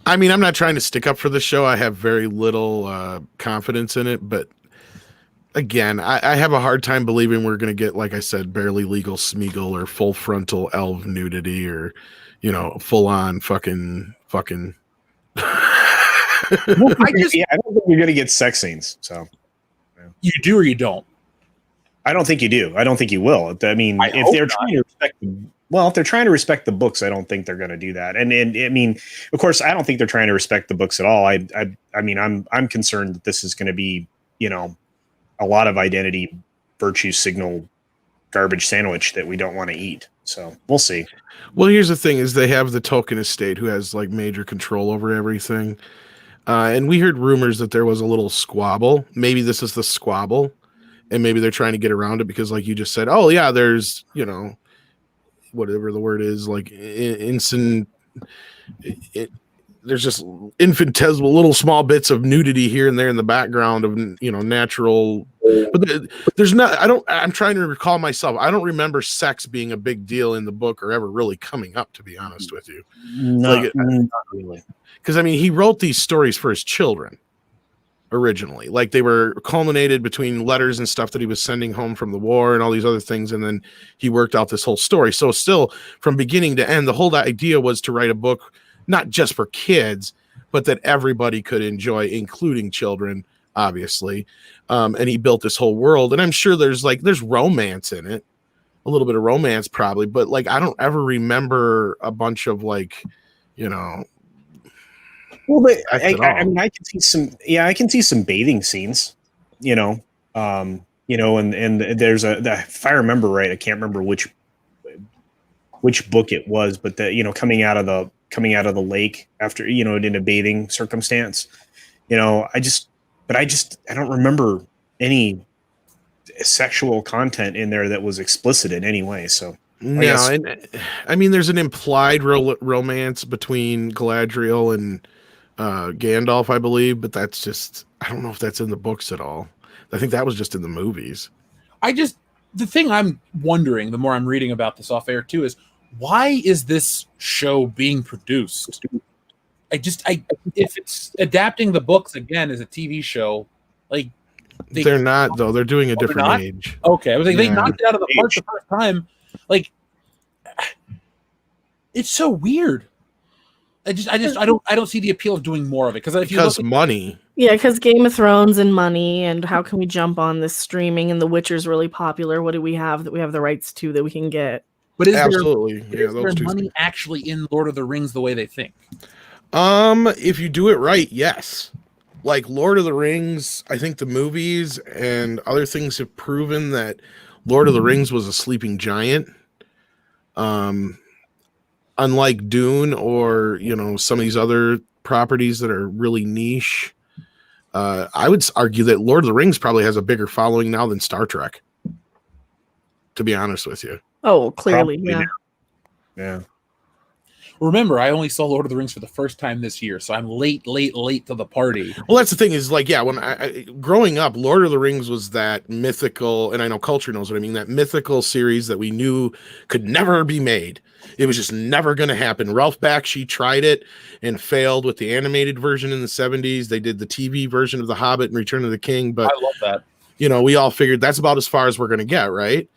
I mean, I'm not trying to stick up for the show. I have very little confidence in it, but again, I have a hard time believing we're going to get, like I said, barely legal Smeagol or full frontal elf nudity or, full on fucking. I don't think you're going to get sex scenes. So you do or you don't? I don't think you do. I don't think you will. I mean, if they're trying to respect the books, I don't think they're going to do that. And I mean, of course, I don't think they're trying to respect the books at all. I mean, I'm concerned that this is going to be, a lot of identity virtue signal garbage sandwich that we don't want to eat. So we'll see. Well, here's the thing is they have the Tolkien estate who has like major control over everything. And we heard rumors that there was a little squabble. Maybe this is the squabble and maybe they're trying to get around it because like you just said, oh yeah, there's, whatever the word is, like there's just infinitesimal little small bits of nudity here and there in the background of natural, but there's not. I'm trying to recall myself. I don't remember sex being a big deal in the book or ever really coming up, to be honest with you. Not really. Because I mean, he wrote these stories for his children originally, like they were culminated between letters and stuff that he was sending home from the war and all these other things, and then he worked out this whole story. So still, from beginning to end, the whole idea was to write a book not just for kids, but that everybody could enjoy, including children, obviously. And he built this whole world. And I'm sure there's romance in it, a little bit of romance probably, but like, I don't ever remember a bunch of like, well, but I mean, I can see some bathing scenes, and there's if I remember right, I can't remember which book it was, but coming out of the lake after, in a bathing circumstance, I don't remember any sexual content in there that was explicit in any way. So I mean, there's an implied romance between Galadriel and Gandalf, I believe, but that's just, I don't know if that's in the books at all. I think that was just in the movies. The thing I'm wondering, the more I'm reading about this off air too, is why is this show being produced? If it's adapting the books again as a TV show, like they're not though. They're doing a different age. Okay, I was like, they knocked it out of the park the first time. Like, it's so weird. I don't see the appeal of doing more of it because money. Yeah, because Game of Thrones and money, and how can we jump on this streaming? And The Witcher's really popular. What do we have that we have the rights to that we can get? But is there money actually in Lord of the Rings the way they think? If you do it right, yes. Like Lord of the Rings, I think the movies and other things have proven that Lord of the Rings was a sleeping giant. Unlike Dune or, some of these other properties that are really niche, I would argue that Lord of the Rings probably has a bigger following now than Star Trek, to be honest with you. Oh, clearly, yeah. Yeah. Remember, I only saw Lord of the Rings for the first time this year, so I'm late to the party. Well, that's the thing is, like, yeah, when I growing up, Lord of the Rings was that mythical, and I know culture knows what I mean, that mythical series that we knew could never be made. It was just never going to happen. Ralph Bakshi tried it and failed with the animated version in the 70s. They did the TV version of The Hobbit and Return of the King, but I love that. We all figured that's about as far as we're going to get, right?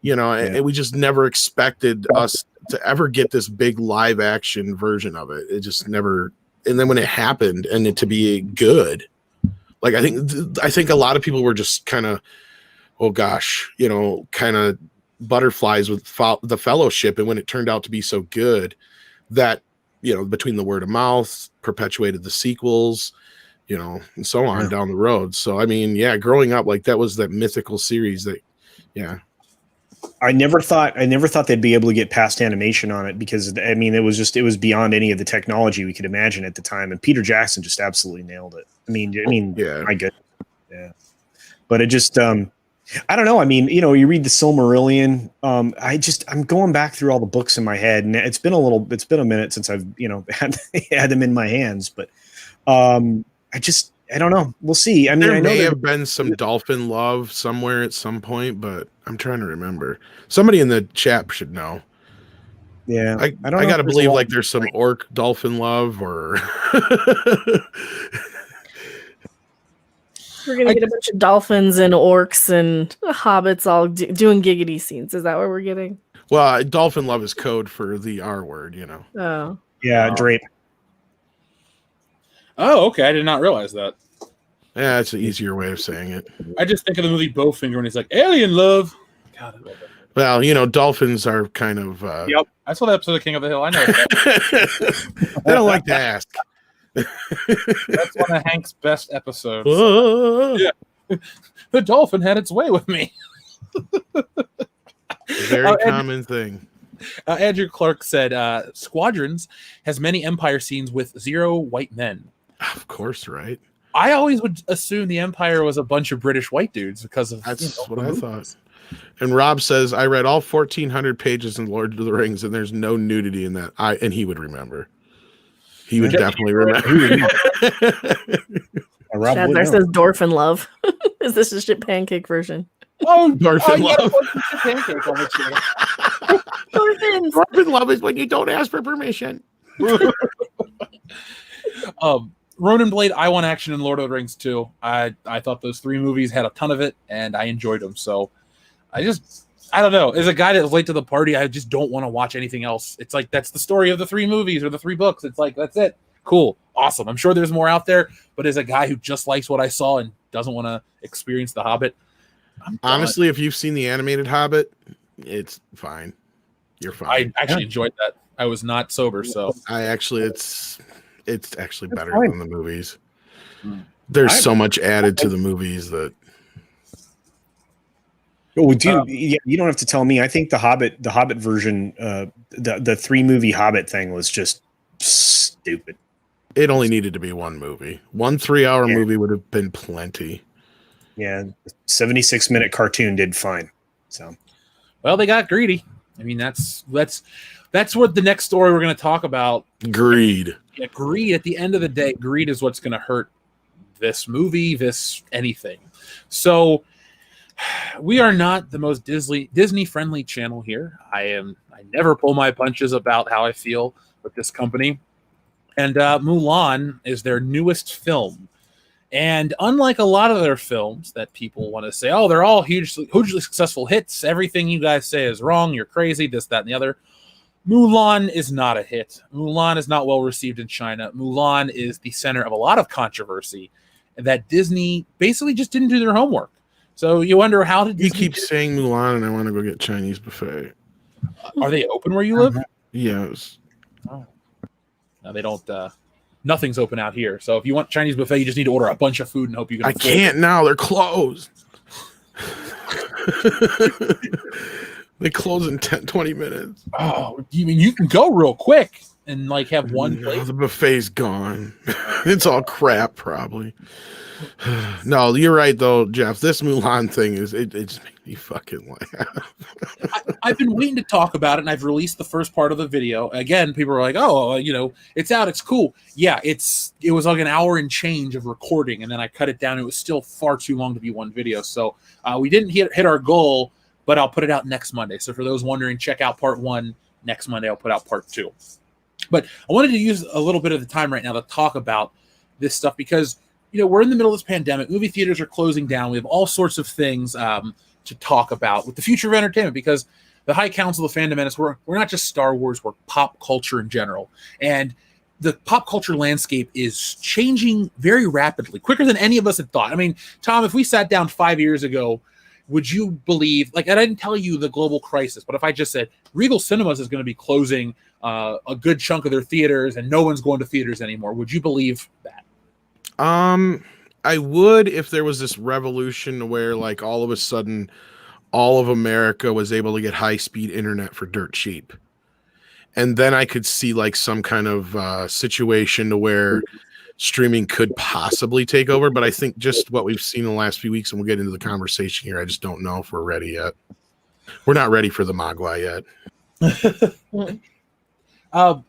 And we just never expected us to ever get this big live action version of it. It just never. And then when it happened and it to be good, like I think a lot of people were just kind of, oh gosh, kind of butterflies with the Fellowship. And when it turned out to be so good that, between the word of mouth perpetuated the sequels, and so on down the road. So, I mean, yeah, growing up, like that was that mythical series that, yeah. I never thought they'd be able to get past animation on it because I mean it was beyond any of the technology we could imagine at the time, and Peter Jackson just absolutely nailed it. I mean, yeah, my goodness, yeah. But it just, I don't know. I mean, you read the Silmarillion. I'm going back through all the books in my head, and it's been a minute since I've had them in my hands, but I don't know. We'll see. I mean, there may have been some dolphin love somewhere at some point, but I'm trying to remember. Somebody in the chat should know. Yeah, I gotta believe like there's some orc dolphin love, or we're gonna get a bunch of dolphins and orcs and hobbits all doing giggity scenes. Is that what we're getting? Well, dolphin love is code for the R word, Oh, yeah, drape. Oh, okay. I did not realize that. Yeah, it's an easier way of saying it. I just think of the movie Bowfinger when he's like, alien love. God, I love it. Well, dolphins are kind of... Yep. I saw that episode of King of the Hill. I know that. They don't like to ask. That's one of Hank's best episodes. Yeah. The dolphin had its way with me. Very common thing. Andrew Clark said, Squadrons has many Empire scenes with 0 white men. Of course, right? I always would assume the Empire was a bunch of British white dudes because of that's what I thought. And Rob says, I read all 1,400 pages in Lord of the Rings, and there's no nudity in that. And he would remember. He would definitely remember. Shadler says Dorfin love. Is this a shit pancake version? Oh, Dorfin love. Pancake on the channel. Dorfin love is when you don't ask for permission. Ronin Blade, I Want Action, and Lord of the Rings too. I thought those 3 movies had a ton of it, and I enjoyed them. So I don't know. As a guy that's late to the party, I just don't want to watch anything else. It's like that's the story of the 3 movies or the 3 books. It's like that's it. Cool, awesome. I'm sure there's more out there, but as a guy who just likes what I saw and doesn't want to experience The Hobbit, honestly, if you've seen the animated Hobbit, it's fine. You're fine. I actually enjoyed that. I was not sober, so it's actually better than the movies. There's so much added to the movies that. Oh, dude, you don't have to tell me. I think the Hobbit version, the 3 movie Hobbit thing was just stupid. It only needed to be 1 movie. 1 3-hour movie would have been plenty. Yeah, 76-minute cartoon did fine. So, well, they got greedy. I mean, that's what the next story we're going to talk about. Greed. Yeah, greed. At the end of the day, greed is what's going to hurt this movie, this anything. So we are not the most Disney friendly channel here. I never pull my punches about how I feel with this company. And Mulan is their newest film. And unlike a lot of their films that people want to say, oh, they're all hugely successful hits, everything you guys say is wrong, you're crazy, this, that, and the other, Mulan is not a hit. Mulan is not well received in China. Mulan is the center of a lot of controversy that Disney basically just didn't do their homework. So you wonder, how did Disney... You keep saying Mulan, and I want to go get Chinese buffet. Are they open where you live? Yes. Oh. No, they don't... Nothing's open out here. So if you want Chinese buffet, you just need to order a bunch of food and hope you can. I can't now. They're closed. They close in 10, 20 minutes. Oh, you mean you can go real quick and like have one plate? The buffet's gone. It's all crap, probably. No, you're right though, Jeff. This Mulan thing it just made me fucking laugh. I've been waiting to talk about it, and I've released the first part of the video. Again, people are like, "Oh, it's out, it's cool." Yeah, it was like an hour and change of recording, and then I cut it down. It was still far too long to be one video, so we didn't hit our goal. But I'll put it out next Monday. So for those wondering, check out part 1 next Monday. I'll put out part 2. But I wanted to use a little bit of the time right now to talk about this stuff because we're in the middle of this pandemic. Movie theaters are closing down. We have all sorts of things to talk about with the future of entertainment because the High Council of Fandom Menace, we're not just Star Wars, we're pop culture in general. And the pop culture landscape is changing very rapidly, quicker than any of us had thought. I mean, Tom, if we sat down 5 years ago, would you believe, like, I didn't tell you the global crisis, but if I just said Regal Cinemas is going to be closing a good chunk of their theaters and no one's going to theaters anymore, would you believe that? I would if there was this revolution where, like, all of a sudden all of America was able to get high-speed internet for dirt cheap. And then I could see, like, some kind of situation to where streaming could possibly take over. But I think just what we've seen in the last few weeks, and we'll get into the conversation here, I just don't know if we're ready yet. We're not ready for the Mogwai yet.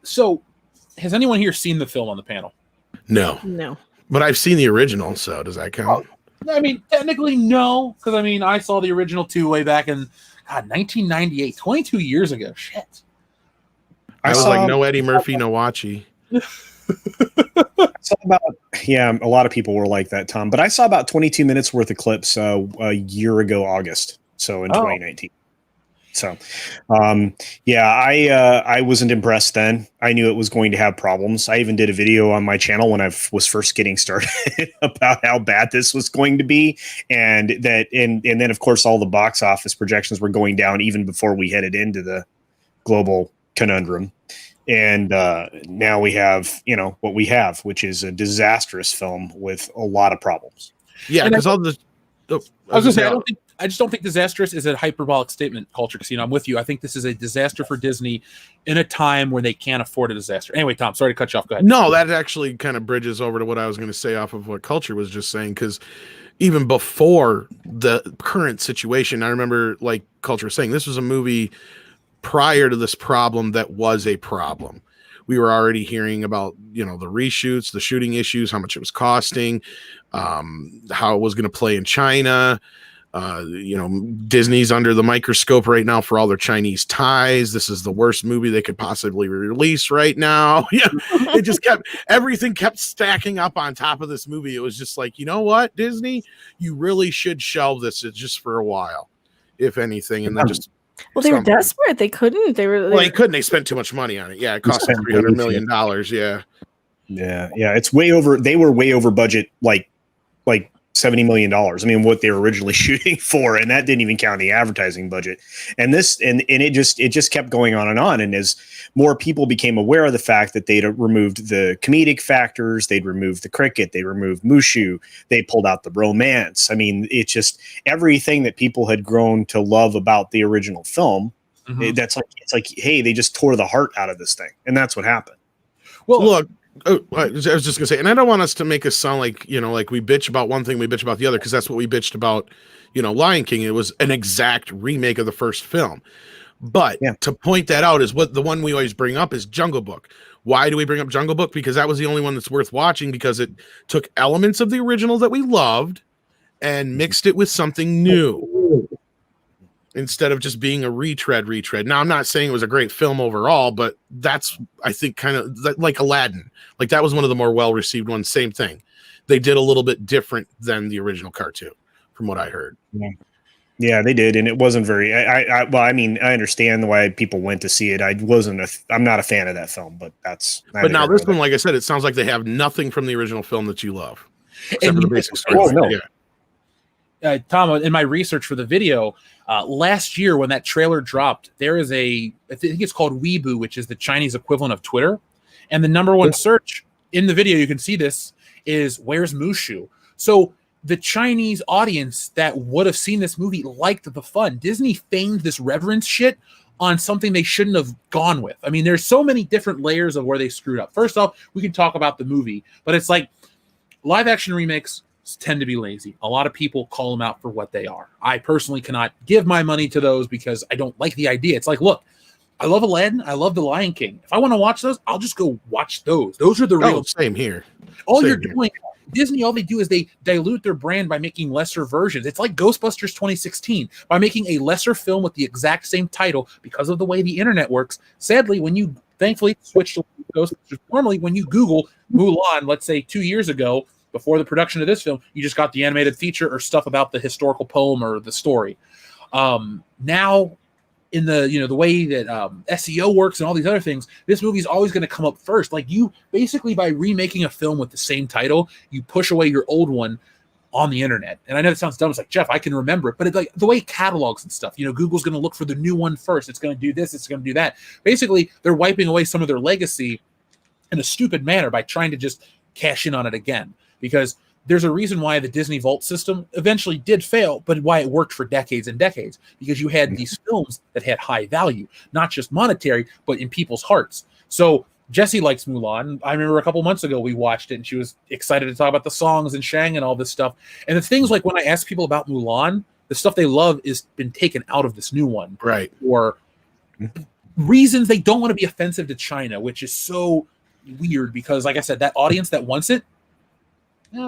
So has anyone here seen the film on the panel? No. But I've seen the original, so does that count? I mean, technically no, because I saw the original too way back in 1998, 22 years ago. Shit. I was like, no Eddie Murphy, no Watchy. A lot of people were like that, Tom. But I saw about 22 minutes worth of clips a year ago, August. So in 2019. So, I wasn't impressed then. I knew it was going to have problems. I even did a video on my channel when I was first getting started about how bad this was going to be. And then of course, all the box office projections were going down even before we headed into the global conundrum. And now we have, what we have, which is a disastrous film with a lot of problems. Yeah, because all the... I was going to say, I just don't think disastrous is a hyperbolic statement, Culture Casino. I'm with you. I think this is a disaster for Disney in a time when they can't afford a disaster. Anyway, Tom, sorry to cut you off. Go ahead. No, that actually kind of bridges over to what I was going to say off of what Culture was just saying, because even before the current situation, I remember, like Culture was saying, this was a movie prior to this problem that was a problem. We were already hearing about, the reshoots, the shooting issues, how much it was costing, how it was going to play in China. Disney's under the microscope right now for all their Chinese ties. This is the worst movie they could possibly release right now. Yeah, it just everything kept stacking up on top of this movie. It was just like, you know what, Disney, you really should shelve this just for a while, if anything. And then just... Well, they were desperate. They couldn't. They couldn't. They spent too much money on it. Yeah, it cost them $300 million. Yeah. Yeah. It's way over. They were way over budget, like $70 million. I mean, what they were originally shooting for, and that didn't even count the advertising budget. And it just kept going on. And as more people became aware of the fact that they'd removed the comedic factors, they'd removed the cricket, they removed Mushu, they pulled out the romance. I mean, it's just everything that people had grown to love about the original film. Mm-hmm. It's like, hey, they just tore the heart out of this thing, and that's what happened. Well, look. I was just gonna say, and I don't want us to make us sound like, like we bitch about one thing, we bitch about the other, because that's what we bitched about, Lion King. It was an exact remake of the first film. But to point that out is what the one we always bring up is Jungle Book. Why do we bring up Jungle Book? Because that was the only one that's worth watching, because it took elements of the original that we loved and mixed it with something new instead of just being a retread. Now, I'm not saying it was a great film overall, but that's, I think, kind of like Aladdin. Like, that was one of the more well-received ones. Same thing. They did a little bit different than the original cartoon, from what I heard. Yeah, they did, and it wasn't very. Well, I mean, I understand why people went to see it. I'm not a fan of that film, but that's. But now this one, like I said, it sounds like they have nothing from the original film that you love, except for the basic story. Oh, no. Yeah. Tom, in my research for the video, last year when that trailer dropped, there is I think it's called Weibo, which is the Chinese equivalent of Twitter, and the number one search in the video, you can see this, is "Where's Mushu?" So the Chinese audience that would have seen this movie liked the fun. Disney feigned this reverence shit on something they shouldn't have gone with. I mean, there's so many different layers of where they screwed up. First off, we can talk about the movie, but it's like live action remakes tend to be lazy. A lot of people call them out for what they are. I personally cannot give my money to those because I don't like the idea. It's like, look, I love Aladdin. I love The Lion King. If I want to watch those, I'll just go watch those. Those are the real. Same here. All Same you're here. doing, Disney, all they do is they dilute their brand by making lesser versions. It's like Ghostbusters 2016 by making a lesser film with the exact same title because of the way the internet works. Sadly, when you thankfully switched to Ghostbusters, normally when you Google Mulan, let's say 2 years ago, before the production of this film, you just got the animated feature or stuff about the historical poem or the story. Now, in the way that SEO works and all these other things, this movie is always going to come up first. Like, you basically, by remaking a film with the same title, you push away your old one on the internet. And I know it sounds dumb. It's like, Jeff, I can remember it, but it's like the way catalogs and stuff, Google's going to look for the new one first. It's going to do this. It's going to do that. Basically, they're wiping away some of their legacy in a stupid manner by trying to just cash in on it again. Because there's a reason why the Disney Vault system eventually did fail, but why it worked for decades and decades, because you had these films that had high value, not just monetary, but in people's hearts. So Jessie likes Mulan. I remember a couple months ago we watched it, and she was excited to talk about the songs and Shang and all this stuff. And the things like when I ask people about Mulan, the stuff they love is been taken out of this new one, Right? Or reasons they don't want to be offensive to China, which is so weird because, like I said, that audience that wants it,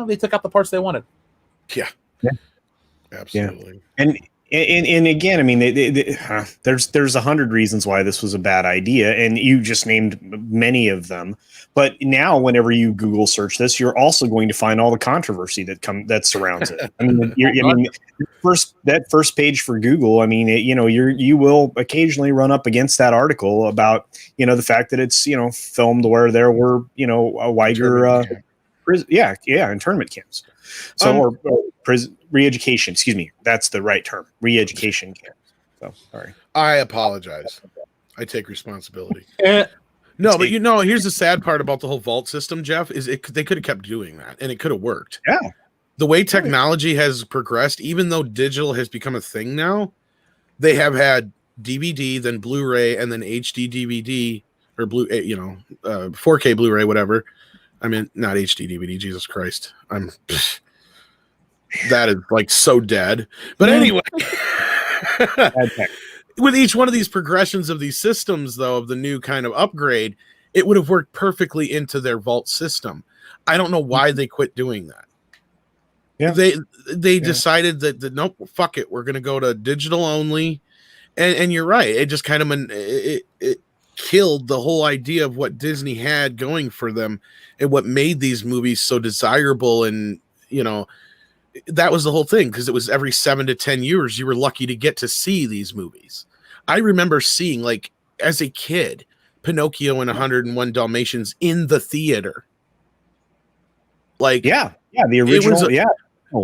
they took out the parts they wanted. Yeah. Absolutely. Yeah. And again, I mean, there's 100 reasons why this was a bad idea, and you just named many of them. But now, whenever you Google search this, you're also going to find all the controversy that surrounds it. I mean, that first page for Google. I mean, you will occasionally run up against that article about the fact that it's filmed where there were a wider internment camps. So re-education, excuse me, that's the right term. Re-education camps. So sorry. I apologize. I take responsibility. No, but here's the sad part about the whole vault system, Jeff, is they could have kept doing that and it could have worked. Yeah. The way technology has progressed, even though digital has become a thing now, they have had DVD, then Blu-ray, and then HD DVD or 4K Blu-ray, whatever. I mean, not HD DVD, Jesus Christ. That is like so dead. But anyway, with each one of these progressions of these systems, though, of the new kind of upgrade, it would have worked perfectly into their vault system. I don't know why they quit doing that. Yeah. They decided that nope, fuck it. We're going to go to digital only. And you're right. It just kind of it killed the whole idea of what Disney had going for them and what made these movies so desirable. And, that was the whole thing, because it was every 7 to 10 years you were lucky to get to see these movies. I remember seeing, like, as a kid, Pinocchio and 101 Dalmatians in the theater. Like, the original,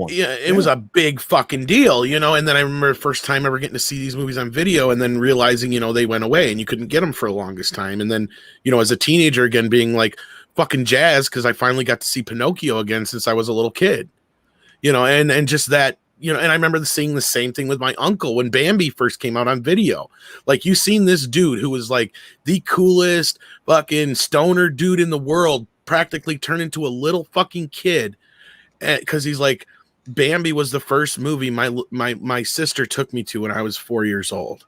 it was a big fucking deal, and then I remember the first time ever getting to see these movies on video and then realizing, they went away and you couldn't get them for the longest time. And then, as a teenager again, being like fucking jazzed because I finally got to see Pinocchio again since I was a little kid, and just that, and I remember seeing the same thing with my uncle when Bambi first came out on video. Like, you seen this dude who was like the coolest fucking stoner dude in the world practically turn into a little fucking kid because he's like, Bambi was the first movie my sister took me to when I was 4 years old.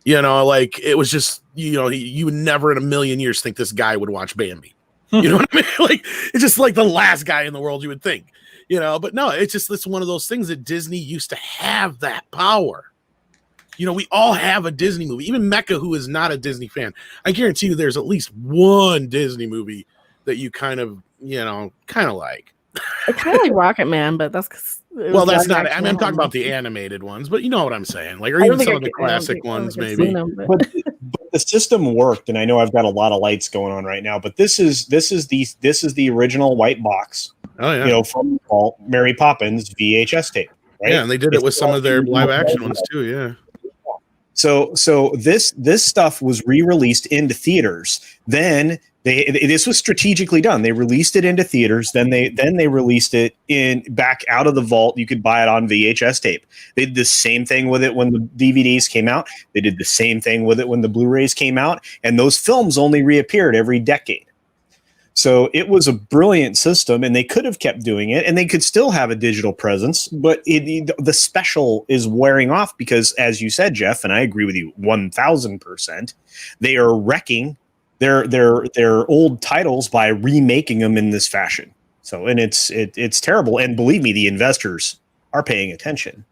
You know, like it was just, you know, you would never in a million years think this guy would watch Bambi. You know what I mean? Like it's just like the last guy in the world you would think, you know, but no, it's one of those things that Disney used to have that power. You know, we all have a Disney movie, even Mecca, who is not a Disney fan. I guarantee you there's at least one Disney movie that you kind of like. I kind of like Rocket Man, but that's well, that's not. I mean, I'm talking about the animated ones, but you know what I'm saying, like, or even some of the classic ones, maybe. But the system worked, and I know I've got a lot of lights going on right now, but this is the original white box. Oh yeah, you know, from Mary Poppins VHS tape, right? Yeah, and they did it with some of their live action ones too. Yeah. So this stuff was re-released into theaters. Then this was strategically done. They released it into theaters. Then they released it back out of the vault. You could buy it on VHS tape. They did the same thing with it when the DVDs came out. They did the same thing with it when the Blu-rays came out. And those films only reappeared every decade. So it was a brilliant system, and they could have kept doing it, and they could still have a digital presence, but the special is wearing off because, as you said, Jeff, and I agree with you 1,000%, they are wrecking their old titles by remaking them in this fashion. So, and it's terrible. And believe me, the investors are paying attention.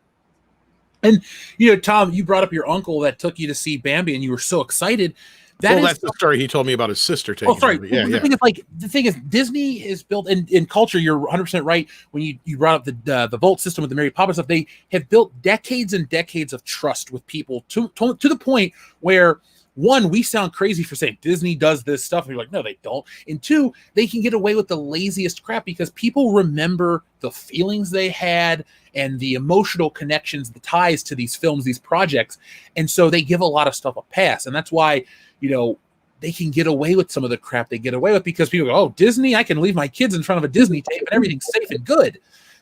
And, you know, Tom, you brought up your uncle that took you to see Bambi, and you were so excited. That's the story he told me about his sister taking. Oh, sorry. The thing is, Disney is built in culture. You're 100% right when you brought up the Volt system with the Mary Poppins stuff. They have built decades and decades of trust with people to the point where, one, we sound crazy for saying Disney does this stuff, and you're like, no, they don't. And two, they can get away with the laziest crap because people remember the feelings they had and the emotional connections, the ties to these films, these projects, and so they give a lot of stuff a pass, and that's why, you know, they can get away with some of the crap they get away with because people go, oh, Disney, I can leave my kids in front of a Disney tape and everything's safe and good.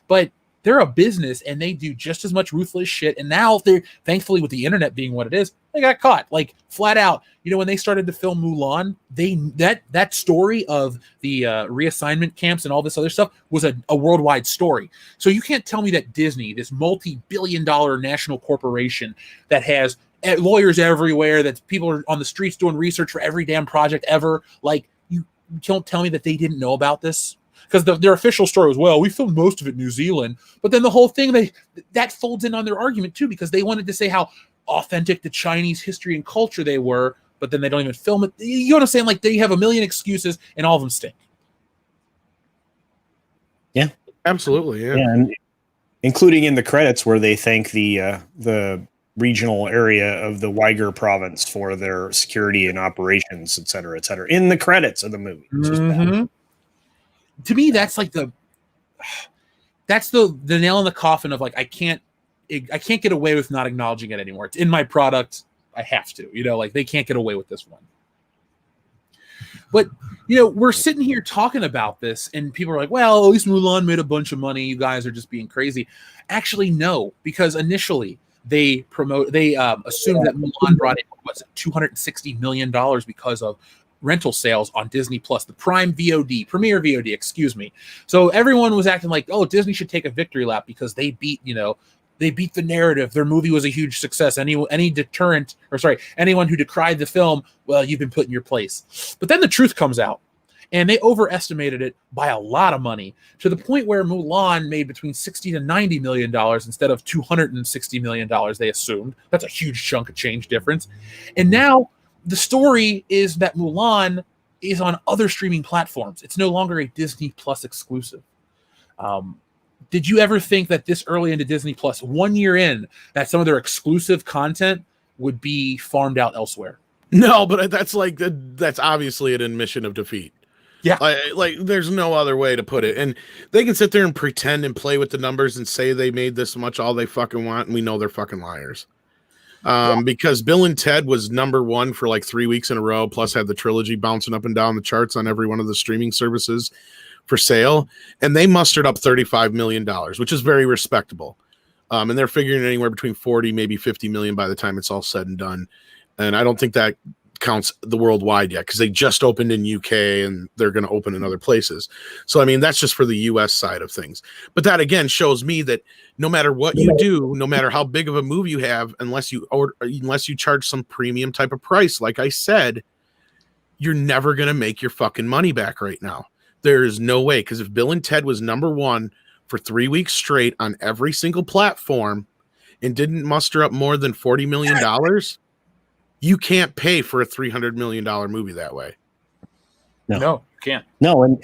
But they're a business and they do just as much ruthless shit. And now they're, thankfully, with the internet being what it is, they got caught, like flat out. You know, when they started to film Mulan, that story of the reassignment camps and all this other stuff was a worldwide story. So you can't tell me that Disney, this multi-billion-dollar national corporation that has lawyers everywhere, that people are on the streets doing research for every damn project ever, like, you don't tell me that they didn't know about this. Because their official story was, well, we filmed most of it in New Zealand, but then the whole thing, that folds in on their argument too, because they wanted to say how authentic to Chinese history and culture they were, but then they don't even film it. You know what I'm saying? Like, they have a million excuses and all of them stink. Yeah, absolutely. Yeah, and including in the credits where they thank the regional area of the Uyghur province for their security and operations, et cetera, in the credits of the movie. Mm-hmm. To me, that's like the nail in the coffin of, like, I can't get away with not acknowledging it anymore. It's in my product. I have to, you know, like, they can't get away with this one. But, you know, we're sitting here talking about this and people are like, well, at least Mulan made a bunch of money. You guys are just being crazy. Actually, no, because initially they assumed that Mulan brought in, $260 million because of rental sales on Disney Plus, the Premier VOD, excuse me. So everyone was acting like, oh, Disney should take a victory lap because they beat the narrative. Their movie was a huge success. Anyone who decried the film, well, you've been put in your place. But then the truth comes out, and they overestimated it by a lot of money, to the point where Mulan made between $60 to $90 million instead of $260 million they assumed. That's a huge chunk of change difference. And now the story is that Mulan is on other streaming platforms. It's no longer a Disney Plus exclusive. Did you ever think that this early into Disney Plus, 1 year in, that some of their exclusive content would be farmed out elsewhere? No, but that's obviously an admission of defeat. Yeah. Like there's no other way to put it. And they can sit there and pretend and play with the numbers and say they made this much all they fucking want, and we know they're fucking liars. Because Bill and Ted was #1 for like 3 weeks in a row, plus had the trilogy bouncing up and down the charts on every one of the streaming services for sale. And they mustered up $35 million, which is very respectable. And they're figuring anywhere between 40, maybe 50 million by the time it's all said and done. And I don't think that counts the worldwide yet, because they just opened in UK and they're going to open in other places. So I mean, that's just for the US side of things. But that again shows me that no matter what you do, no matter how big of a movie you have, unless you charge some premium type of price, like I said, you're never going to make your fucking money back right now. There is no way, because if Bill and Ted was number one for 3 weeks straight on every single platform and didn't muster up more than $40 million, you can't pay for a $300 million movie that way. No, you can't. No, and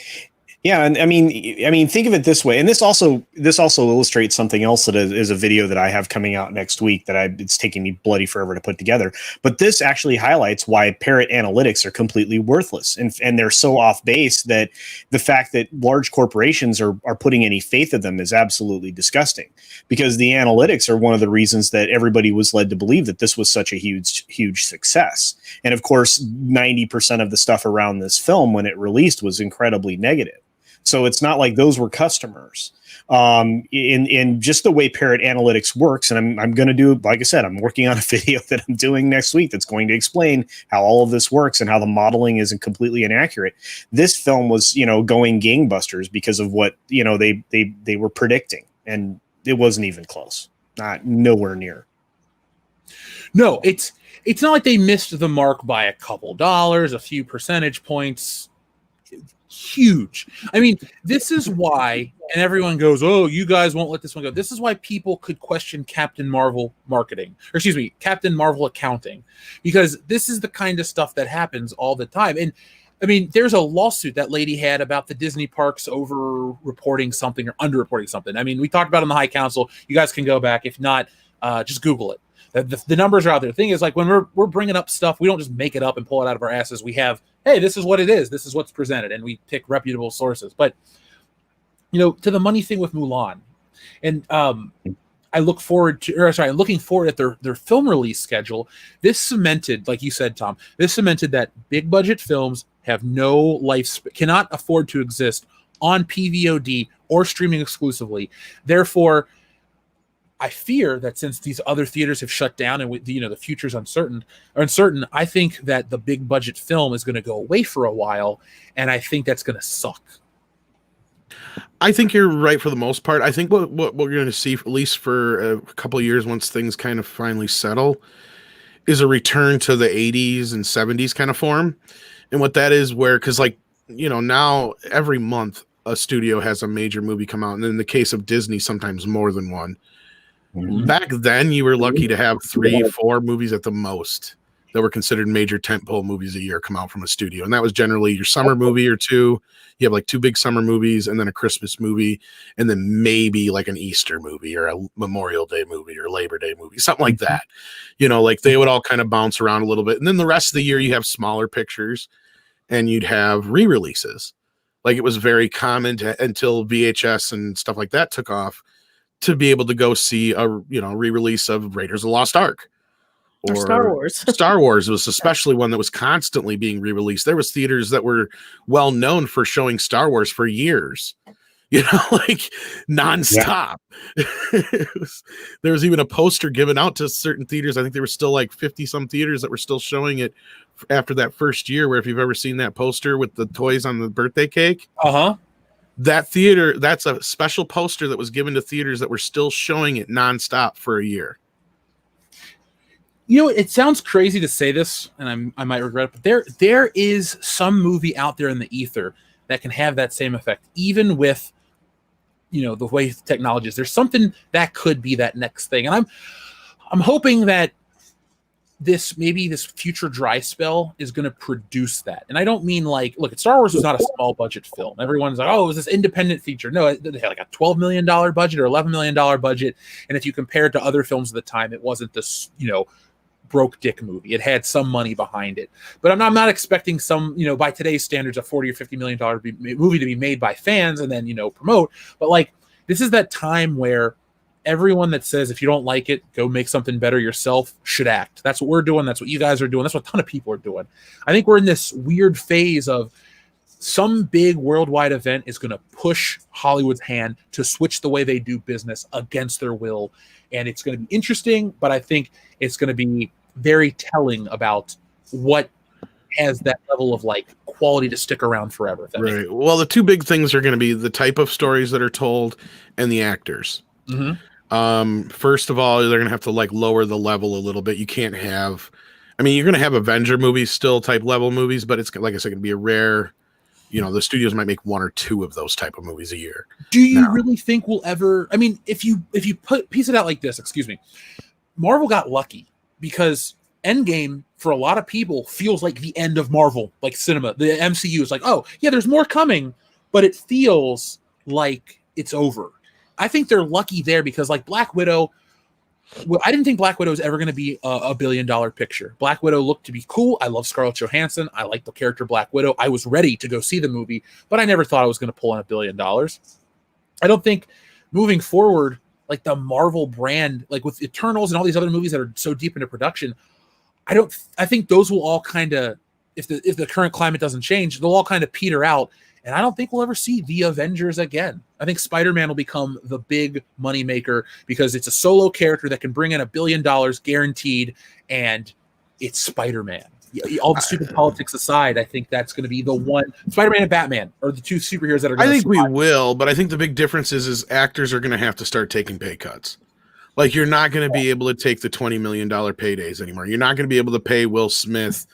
yeah, and I mean, think of it this way, and this also illustrates something else that is a video that I have coming out next week that it's taking me bloody forever to put together. But this actually highlights why parrot analytics are completely worthless, and they're so off base that the fact that large corporations are putting any faith in them is absolutely disgusting. Because the analytics are one of the reasons that everybody was led to believe that this was such a huge success. And of course, 90% of the stuff around this film when it released was incredibly negative. So it's not like those were customers. In just the way Parrot Analytics works, and I'm going to do, like I said, I'm working on a video that I'm doing next week that's going to explain how all of this works and how the modeling isn't completely inaccurate. This film was, going gangbusters because of what, they were predicting, and it wasn't even close. Nowhere near. No, it's not like they missed the mark by a couple dollars, a few percentage points. Huge. I mean, this is why, and everyone goes, oh, you guys won't let this one go. This is why people could question Captain Marvel marketing, or excuse me, Captain Marvel accounting, because this is the kind of stuff that happens all the time. And I mean, there's a lawsuit that lady had about the Disney parks over reporting something or under-reporting something. I mean, we talked about it on the High Council. You guys can go back. If not, just Google it. The numbers are out there. The thing is, like, when we're bringing up stuff, we don't just make it up and pull it out of our asses. We have, hey, this is what it is. This is what's presented, and we pick reputable sources. But to the money thing with Mulan, and I'm looking forward at their film release schedule. This cemented, like you said, Tom, that big budget films have no life, cannot afford to exist on PVOD or streaming exclusively. Therefore, I fear that since these other theaters have shut down and the future's uncertain, I think that the big budget film is going to go away for a while, and I think that's going to suck. I think you're right for the most part. I think what we're going to see, at least for a couple of years, once things kind of finally settle, is a return to the 80s and 70s kind of form. And what that is, because now every month a studio has a major movie come out, and in the case of Disney, sometimes more than one. Mm-hmm. Back then, you were lucky to have 3-4 movies at the most that were considered major tentpole movies a year come out from a studio. And that was generally your summer movie or two. You have like 2 big summer movies and then a Christmas movie, and then maybe like an Easter movie or a Memorial Day movie or Labor Day movie, something like that. Like they would all kind of bounce around a little bit. And then the rest of the year, you have smaller pictures and you'd have re-releases. Like it was very common until VHS and stuff like that took off, to be able to go see a re-release of Raiders of the Lost Ark or Star Wars. Star Wars was especially one that was constantly being re-released. There was theaters that were well known for showing Star Wars for years, like nonstop. Yeah. There was even a poster given out to certain theaters. I think there were still like 50 some theaters that were still showing it after that first year, where if you've ever seen that poster with the toys on the birthday cake. That theater, that's a special poster that was given to theaters that were still showing it nonstop for a year. It sounds crazy to say this, and I might regret it, but there is some movie out there in the ether that can have that same effect, even with, the way technology is. There's something that could be that next thing, and I'm hoping that this future dry spell is going to produce that. And I don't mean like, look, Star Wars was not a small budget film. Everyone's like, oh, it was this independent feature. No, they had like a $12 million budget or $11 million budget. And if you compare it to other films of the time, it wasn't this, broke dick movie. It had some money behind it. But I'm not expecting some, by today's standards, a $40 or $50 million movie to be made by fans and then, promote. But like, this is that time where everyone that says if you don't like it, go make something better yourself should act. That's what we're doing. That's what you guys are doing. That's what a ton of people are doing. I think we're in this weird phase of some big worldwide event is going to push Hollywood's hand to switch the way they do business against their will. And it's going to be interesting, but I think it's going to be very telling about what has that level of like quality to stick around forever. Right. Well, the two big things are going to be the type of stories that are told and the actors. First of all, they're going to have to like lower the level a little bit. You can't have, I mean, you're going to have Avenger movies still type level movies, but it's like I said, going to be a rare. The studios might make 1 or 2 of those type of movies a year. Do you really think we'll ever? I mean, if you piece it out like this, excuse me, Marvel got lucky because Endgame for a lot of people feels like the end of Marvel, like cinema. The MCU is like, oh yeah, there's more coming, but it feels like it's over. I think they're lucky there because like Black Widow. Well, I didn't think Black Widow was ever going to be a $1 billion picture. Black Widow looked to be cool. I love Scarlett Johansson. I like the character Black Widow. I was ready to go see the movie, but I never thought I was going to pull in $1 billion. I don't think moving forward, like the Marvel brand, like with Eternals and all these other movies that are so deep into production, I think those will all kind of, if the current climate doesn't change, they'll all kind of peter out. And I don't think we'll ever see the Avengers again. I think Spider-Man will become the big moneymaker because it's a solo character that can bring in $1 billion guaranteed, and it's Spider-Man. All the stupid politics aside, I think that's going to be the one. Spider-Man and Batman are the two superheroes that are going to we will, but I think the big difference is actors are going to have to start taking pay cuts. Like, you're not going to be able to take the $20 million paydays anymore. You're not going to be able to pay Will Smith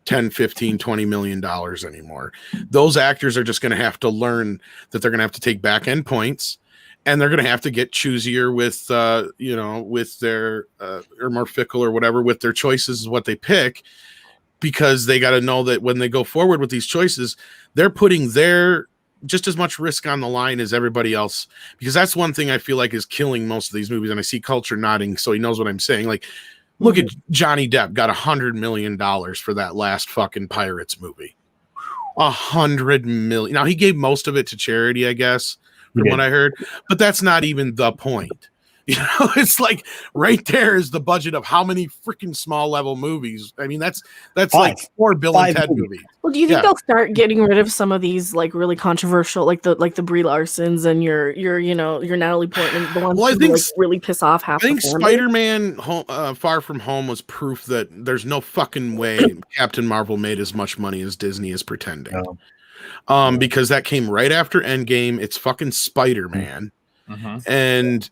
10, 15, $20 million anymore. Those actors are just going to have to learn that they're going to have to take back end points, and they're going to have to get choosier with, with their, or more fickle or whatever, with their choices is what they pick, because they got to know that when they go forward with these choices, they're putting their just as much risk on the line as everybody else, because that's one thing I feel like is killing most of these movies. And I see Culture nodding, so he knows what I'm saying. Like, look at Johnny Depp got $100 million for that last fucking Pirates movie. $100 million. Now, he gave most of it to charity, I guess, from what I heard, but that's not even the point. It's like right there is the budget of how many freaking small level movies. I mean, that's like 4 Bill and Ted movies. Well, do you think they'll start getting rid of some of these like really controversial, like the Brie Larsons and your Natalie Portman, the ones who like really piss off half? I think Spider-Man Far From Home was proof that there's no fucking way Captain Marvel made as much money as Disney is pretending. Because that came right after Endgame. It's fucking Spider-Man, and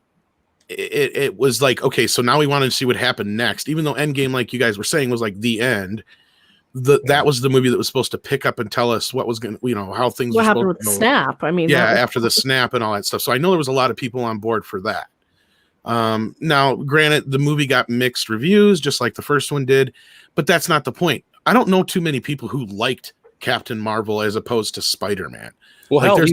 it was like, okay, so now we wanted to see what happened next, even though Endgame, like you guys were saying, was like the end. That was the movie that was supposed to pick up and tell us what was going to, how things what happened with the snap. I mean, after the snap and all that stuff. So I know there was a lot of people on board for that. Now, granted, the movie got mixed reviews, just like the first one did, but that's not the point. I don't know too many people who liked Captain Marvel as opposed to Spider-Man. Well, hell,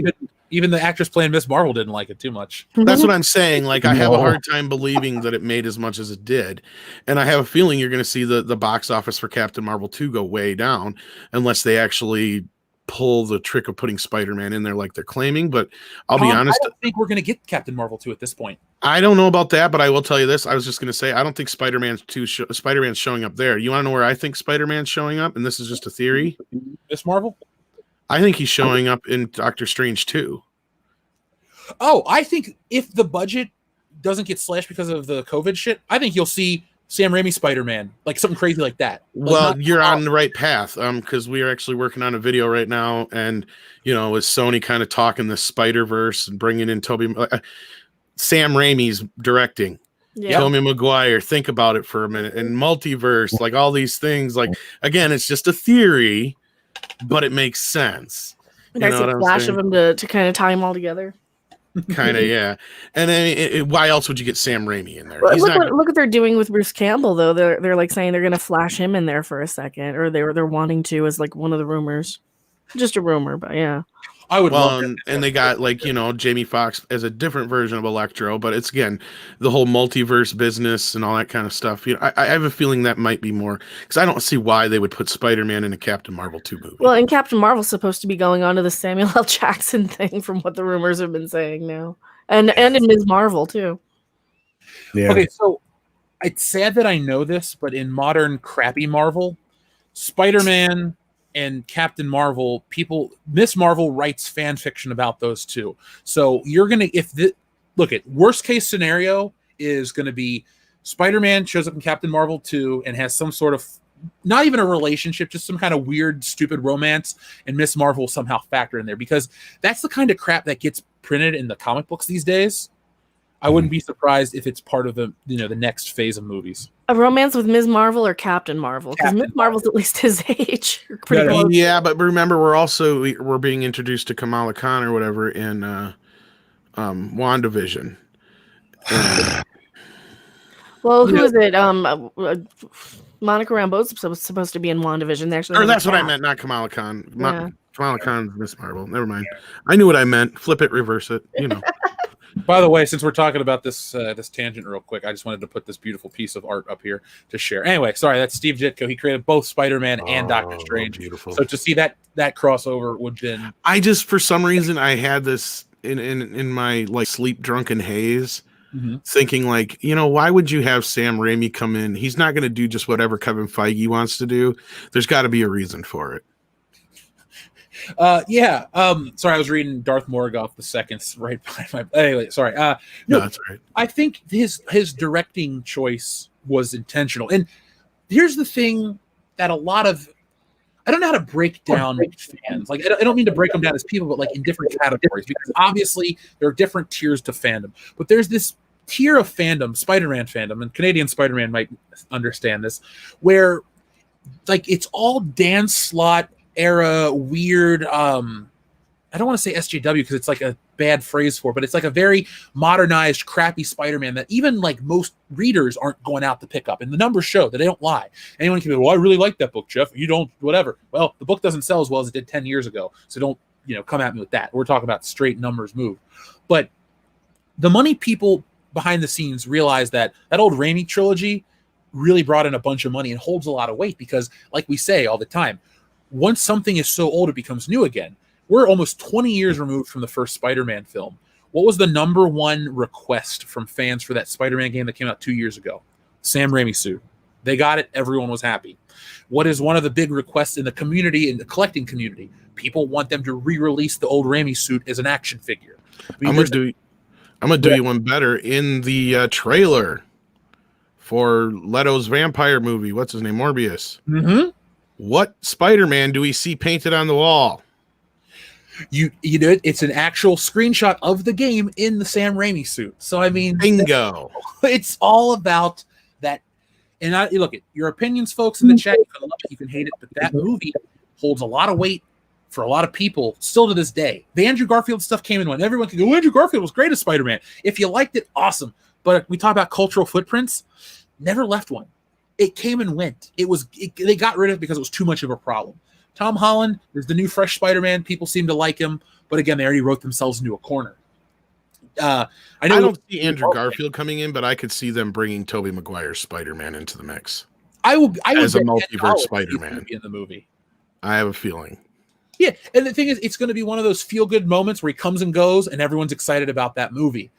even the actress playing Miss Marvel didn't like it too much. That's what I'm saying. Like, I have a hard time believing that it made as much as it did. And I have a feeling you're going to see the box office for Captain Marvel 2 go way down unless they actually pull the trick of putting Spider-Man in there like they're claiming. But I'll be honest, I don't think we're going to get Captain Marvel 2 at this point. I don't know about that, but I will tell you this. I was just going to say, I don't think Spider-Man's showing up there. You want to know where I think Spider-Man's showing up? And this is just a theory. Miss Marvel? I think he's showing up in Doctor Strange 2. Oh, I think if the budget doesn't get slashed because of the COVID shit, I think you'll see Sam Raimi Spider-Man, like something crazy like that. Well, you're on the right path, because we are actually working on a video right now, and with Sony kind of talking the Spider-Verse and bringing in Sam Raimi's directing. Yeah. Tobey Maguire, think about it for a minute, and multiverse, like all these things. Like, again, it's just a theory, but it makes sense. There's a flash of him to kind of tie them all together. Kind of, yeah. And then why else would you get Sam Raimi in there? Well, look what they're doing with Bruce Campbell, though. They're like saying they're going to flash him in there for a second, or they're wanting to, as like one of the rumors. Just a rumor, but yeah. I would love it. And they got Jamie Foxx as a different version of Electro, but it's again the whole multiverse business and all that kind of stuff. I have a feeling that might be more, because I don't see why they would put Spider-Man in a Captain Marvel 2 movie. Well, and Captain Marvel's supposed to be going on to the Samuel L. Jackson thing, from what the rumors have been saying now, and in Ms. Marvel too. Yeah. Okay, so it's sad that I know this, but in modern crappy Marvel, Spider-Man and Captain Marvel, Miss Marvel writes fan fiction about those two. So you're going to, look at worst case scenario is going to be Spider-Man shows up in Captain Marvel 2 and has some sort of not even a relationship, just some kind of weird, stupid romance, and Miss Marvel will somehow factor in there, because that's the kind of crap that gets printed in the comic books these days. I wouldn't be surprised if it's part of the the next phase of movies. A romance with Ms. Marvel or Captain Marvel? Because Ms. Marvel's at least his age. Yeah, but remember, we're being introduced to Kamala Khan or whatever in WandaVision. Well, who is it? Monica Rambeau's supposed to be in WandaVision. They actually, or that's what I meant, not Kamala Khan. Yeah. Kamala Khan's Miss Marvel. Never mind. I knew what I meant. Flip it, reverse it. By the way, since we're talking about this this tangent real quick, I just wanted to put this beautiful piece of art up here to share. Anyway, sorry, that's Steve Ditko. He created both Spider-Man and Doctor Strange. Beautiful. So to see that crossover would have been... I just, for some reason, I had this in my like sleep drunken haze, thinking like, why would you have Sam Raimi come in? He's not going to do just whatever Kevin Feige wants to do. There's got to be a reason for it. Sorry, I was reading Darth Morgoth II right by my... Anyway, sorry. No, that's all right. I think his directing choice was intentional. And here's the thing that a lot of... I don't know how to break down fans. Like, I don't mean to break them down as people, but like in different categories, because obviously there are different tiers to fandom. But there's this tier of fandom, Spider-Man fandom, and Canadian Spider-Man might understand this, where like it's all Dan Slott era weird. I don't want to say SJW because it's like a bad phrase for it, but it's like a very modernized, crappy Spider-Man that even like most readers aren't going out to pick up. And the numbers show that they don't lie. Anyone can be, well, I really like that book, Jeff. You don't, whatever. Well, the book doesn't sell as well as it did 10 years ago. So don't, come at me with that. We're talking about straight numbers move. But the money people behind the scenes realize that old Raimi trilogy really brought in a bunch of money and holds a lot of weight because, like we say all the time, once something is so old, it becomes new again. We're almost 20 years removed from the first Spider-Man film. What was the number one request from fans for that Spider-Man game that came out 2 years ago? Sam Raimi suit. They got it. Everyone was happy. What is one of the big requests in the community, in the collecting community? People want them to re-release the old Raimi suit as an action figure. I'm gonna do you one better. In the trailer for Leto's vampire movie, what's his name? Morbius. Mm-hmm. What Spider-Man do we see painted on the wall? You do it. It's an actual screenshot of the game in the Sam Raimi suit. So I mean, bingo. It's all about that. And look at your opinions, folks, in the chat. You can love it, you can hate it, but that movie holds a lot of weight for a lot of people still to this day. The Andrew Garfield stuff came and went. Everyone can go, Andrew Garfield was great as Spider-Man. If you liked it, awesome. But we talk about cultural footprints. Never left one. It came and went. They got rid of it because it was too much of a problem. Tom Holland is the new fresh Spider-Man. People seem to like him, but again, they already wrote themselves into a corner. I don't see Andrew Garfield coming in, but I could see them bringing Tobey Maguire's Spider-Man into the mix. I would as a multiverse Spider-Man in the movie. I have a feeling. Yeah, and the thing is, it's going to be one of those feel-good moments where he comes and goes, and everyone's excited about that movie.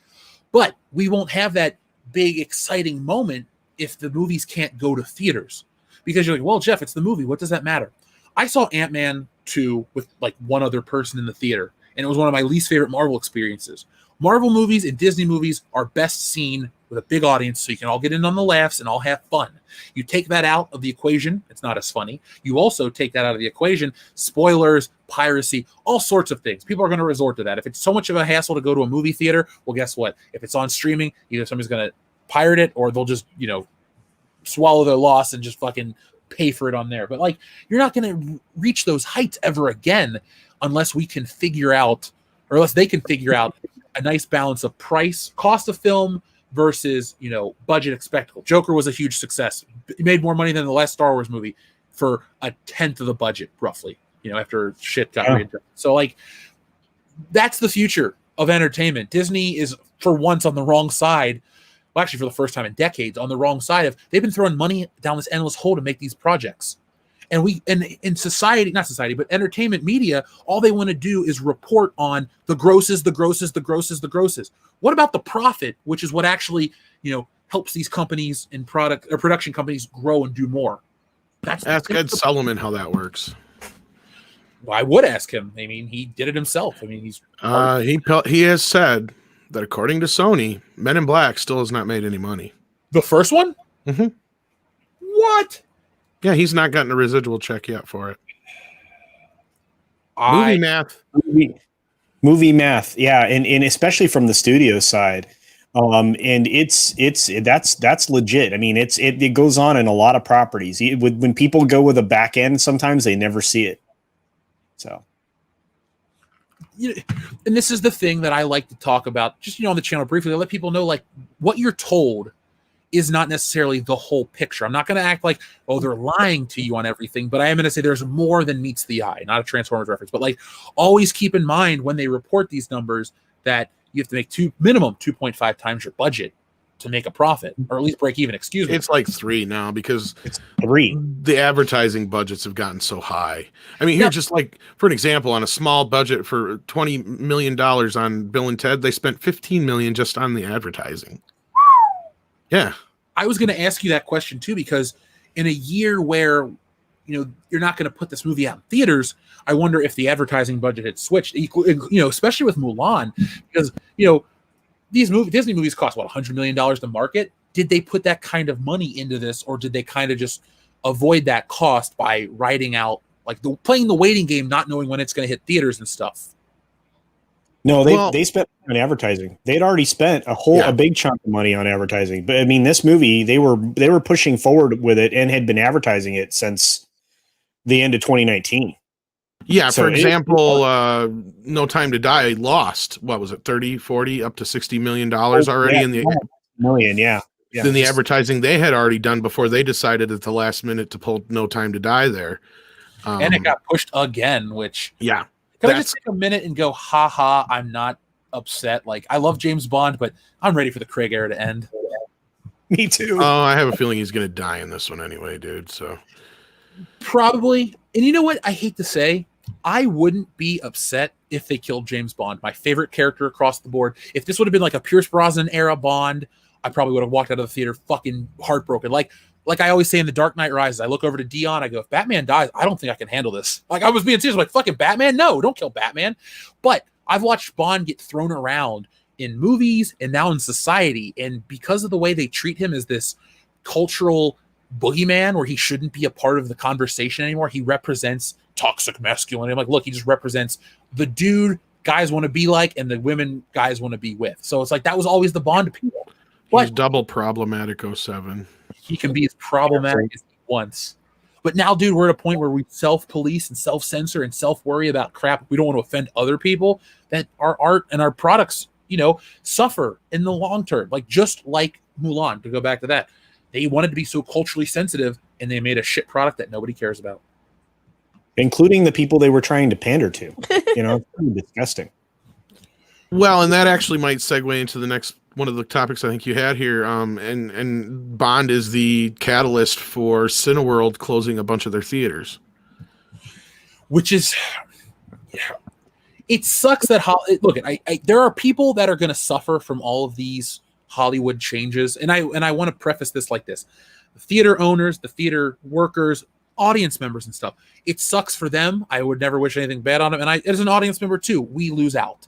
But we won't have that big, exciting moment if the movies can't go to theaters. Because you're like, well, Jeff, it's the movie. What does that matter? I saw Ant-Man 2 with like one other person in the theater, and it was one of my least favorite Marvel experiences. Marvel movies and Disney movies are best seen with a big audience so you can all get in on the laughs and all have fun. You take that out of the equation, it's not as funny. You also take that out of the equation, spoilers, piracy, all sorts of things. People are going to resort to that. If it's so much of a hassle to go to a movie theater, well, guess what? If it's on streaming, either somebody's going to pirate it or they'll just, swallow their loss and just fucking pay for it on there. But like, you're not going to reach those heights ever again unless we can figure out, or unless they can figure out a nice balance of price, cost of film versus, budget spectacle. Joker was a huge success. It made more money than the last Star Wars movie for a tenth of the budget, roughly, after shit got redone. So like, that's the future of entertainment. Disney is for once on the wrong side. Well, actually, for the first time in decades, on the wrong side of, they've been throwing money down this endless hole to make these projects. And in society, not society, but entertainment media, all they want to do is report on the grosses. What about the profit, which is what actually, helps these companies and production companies grow and do more? Ask Ed Solomon how that works. Well, I would ask him. I mean, he did it himself. I mean, he has said that according to Sony, Men in Black still has not made any money. The first one? Mm-hmm. What? Yeah, he's not gotten a residual check yet for it. I Movie math, yeah, and especially from the studio side, and that's legit. I mean, it goes on in a lot of properties. When people go with a back end, sometimes they never see it. So, and this is the thing that I like to talk about, just on the channel briefly. I let people know like what you're told is not necessarily the whole picture. I'm not going to act like, oh, they're lying to you on everything, but I am going to say there's more than meets the eye. Not a Transformers reference, but like always keep in mind when they report these numbers that you have to make minimum 2.5 times your budget to make a profit, or at least break even. Excuse me. It's like 3 now because it's 3. The advertising budgets have gotten so high. I mean, here, just like for an example, on a small budget for $20 million on Bill and Ted, they spent $15 million just on the advertising. Yeah. I was going to ask you that question too, because in a year where, you're not going to put this movie out in theaters, I wonder if the advertising budget had switched, especially with Mulan, because, Disney movies cost $100 million to market. Did they put that kind of money into this, or did they kind of just avoid that cost by writing out, like playing the waiting game, not knowing when it's going to hit theaters and stuff? No, they spent on advertising. They'd already spent a big chunk of money on advertising. But I mean, this movie, they were pushing forward with it and had been advertising it since the end of 2019. Yeah, so for example, No Time to Die lost, what was it, 30, 40, up to $60 million already in the million, yeah. Then the advertising they had already done before they decided at the last minute to pull No Time to Die there. And it got pushed again, which Can I just take a minute and go, ha, I'm not upset. Like, I love James Bond, but I'm ready for the Craig era to end. Me too. Oh, I have a feeling he's going to die in this one anyway, dude. So probably. And you know what? I hate to say, I wouldn't be upset if they killed James Bond, my favorite character across the board. If this would have been like a Pierce Brosnan era Bond, I probably would have walked out of the theater fucking heartbroken. Like I always say in The Dark Knight Rises, I look over to Dion, I go, if Batman dies, I don't think I can handle this. Like, I was being serious, like, fucking Batman? No, don't kill Batman. But I've watched Bond get thrown around in movies and now in society, and because of the way they treat him as this cultural boogeyman where he shouldn't be a part of the conversation anymore, he represents toxic masculinity. I'm like, look, he just represents the dude guys want to be like and the women guys want to be with. So it's like, that was always the Bond appeal. He's double problematic 07. He can be as problematic as he wants. But now, dude, we're at a point where we self-police and self-censor and self-worry about crap. We don't want to offend other people, that our art and our products, suffer in the long term. Like, just like Mulan, to go back to that. They wanted to be so culturally sensitive, and they made a shit product that nobody cares about. Including the people they were trying to pander to. It's pretty disgusting. Well, and that actually might segue into the next one of the topics I think you had here, and Bond is the catalyst for Cineworld closing a bunch of their theaters. Which is, it sucks that, look, there are people that are going to suffer from all of these Hollywood changes, and I want to preface this like this. The theater owners, the theater workers, audience members and stuff, it sucks for them. I would never wish anything bad on them, and as an audience member too, we lose out.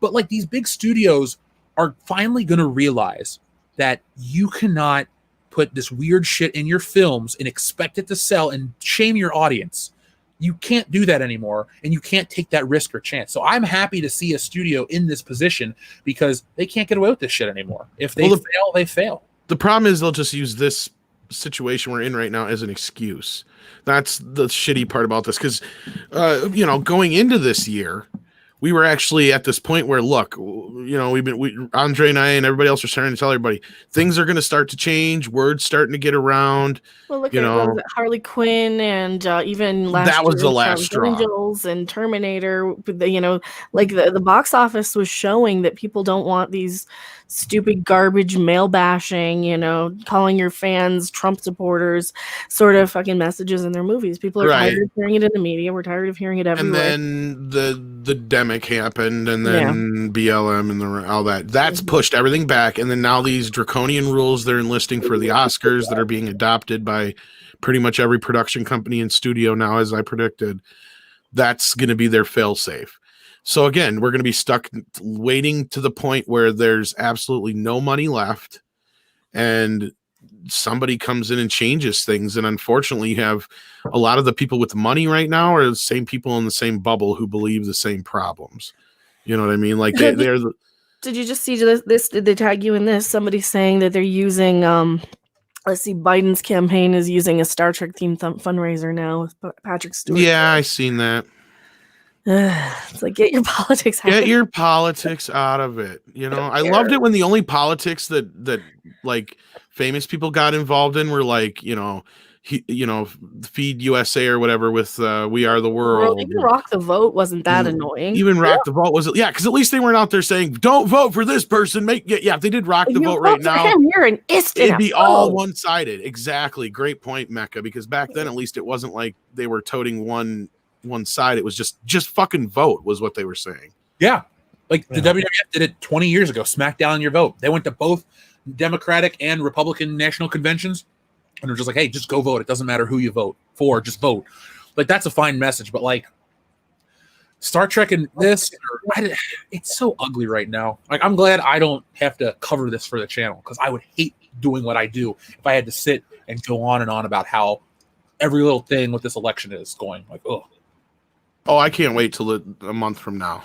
But like, these big studios are finally going to realize that you cannot put this weird shit in your films and expect it to sell and shame your audience. You can't do that anymore, and you can't take that risk or chance. So I'm happy to see a studio in this position because they can't get away with this shit anymore. If they fail, they fail. The problem is they'll just use this situation we're in right now as an excuse. That's the shitty part about this, because going into this year, we were actually at this point where, look, Andre and I and everybody else are starting to tell everybody things are going to start to change. Word's starting to get around. Well, look at Harley Quinn and even last that was the last straw. Angels and Terminator. The box office was showing that people don't want these stupid garbage mail bashing, calling your fans Trump supporters sort of fucking messages in their movies. People are tired of hearing it in the media. We're tired of hearing it everywhere. And then the demic happened, and then BLM and all that. That's pushed everything back. And then now these draconian rules they're enlisting for the Oscars that are being adopted by pretty much every production company and studio now, as I predicted. That's going to be their fail-safe. So again, we're going to be stuck waiting to the point where there's absolutely no money left, and somebody comes in and changes things. And unfortunately, you have a lot of the people with money right now are the same people in the same bubble who believe the same problems. You know what I mean? Like they're the, Did you just see this? Did they tag you in this? Somebody's saying that they're using, let's see, Biden's campaign is using a Star Trek themed fundraiser now with Patrick Stewart. Yeah, I seen that. It's like, get your politics out. Get your politics out of it. You know, I loved it when the only politics that like famous people got involved in were like, Feed USA or whatever with We Are the World. Even Rock the Vote wasn't that annoying. Even Rock the Vote was, because at least they weren't out there saying, don't vote for this person. If they did Rock the Vote right now, you're an instant. It'd be all one-sided. Exactly. Great point, Mecca, because back then at least it wasn't like they were toting one side. It was just fucking vote was what they were saying. Yeah. Like the WWF did it 20 years ago. Smack down your vote. They went to both Democratic and Republican national conventions and they're just like, hey, just go vote. It doesn't matter who you vote for, just vote. Like that's a fine message, but like Star Trek and this, it's so ugly right now. Like I'm glad I don't have to cover this for the channel because I would hate doing what I do if I had to sit and go on and on about how every little thing with this election is going. Like, oh, I can't wait till a month from now.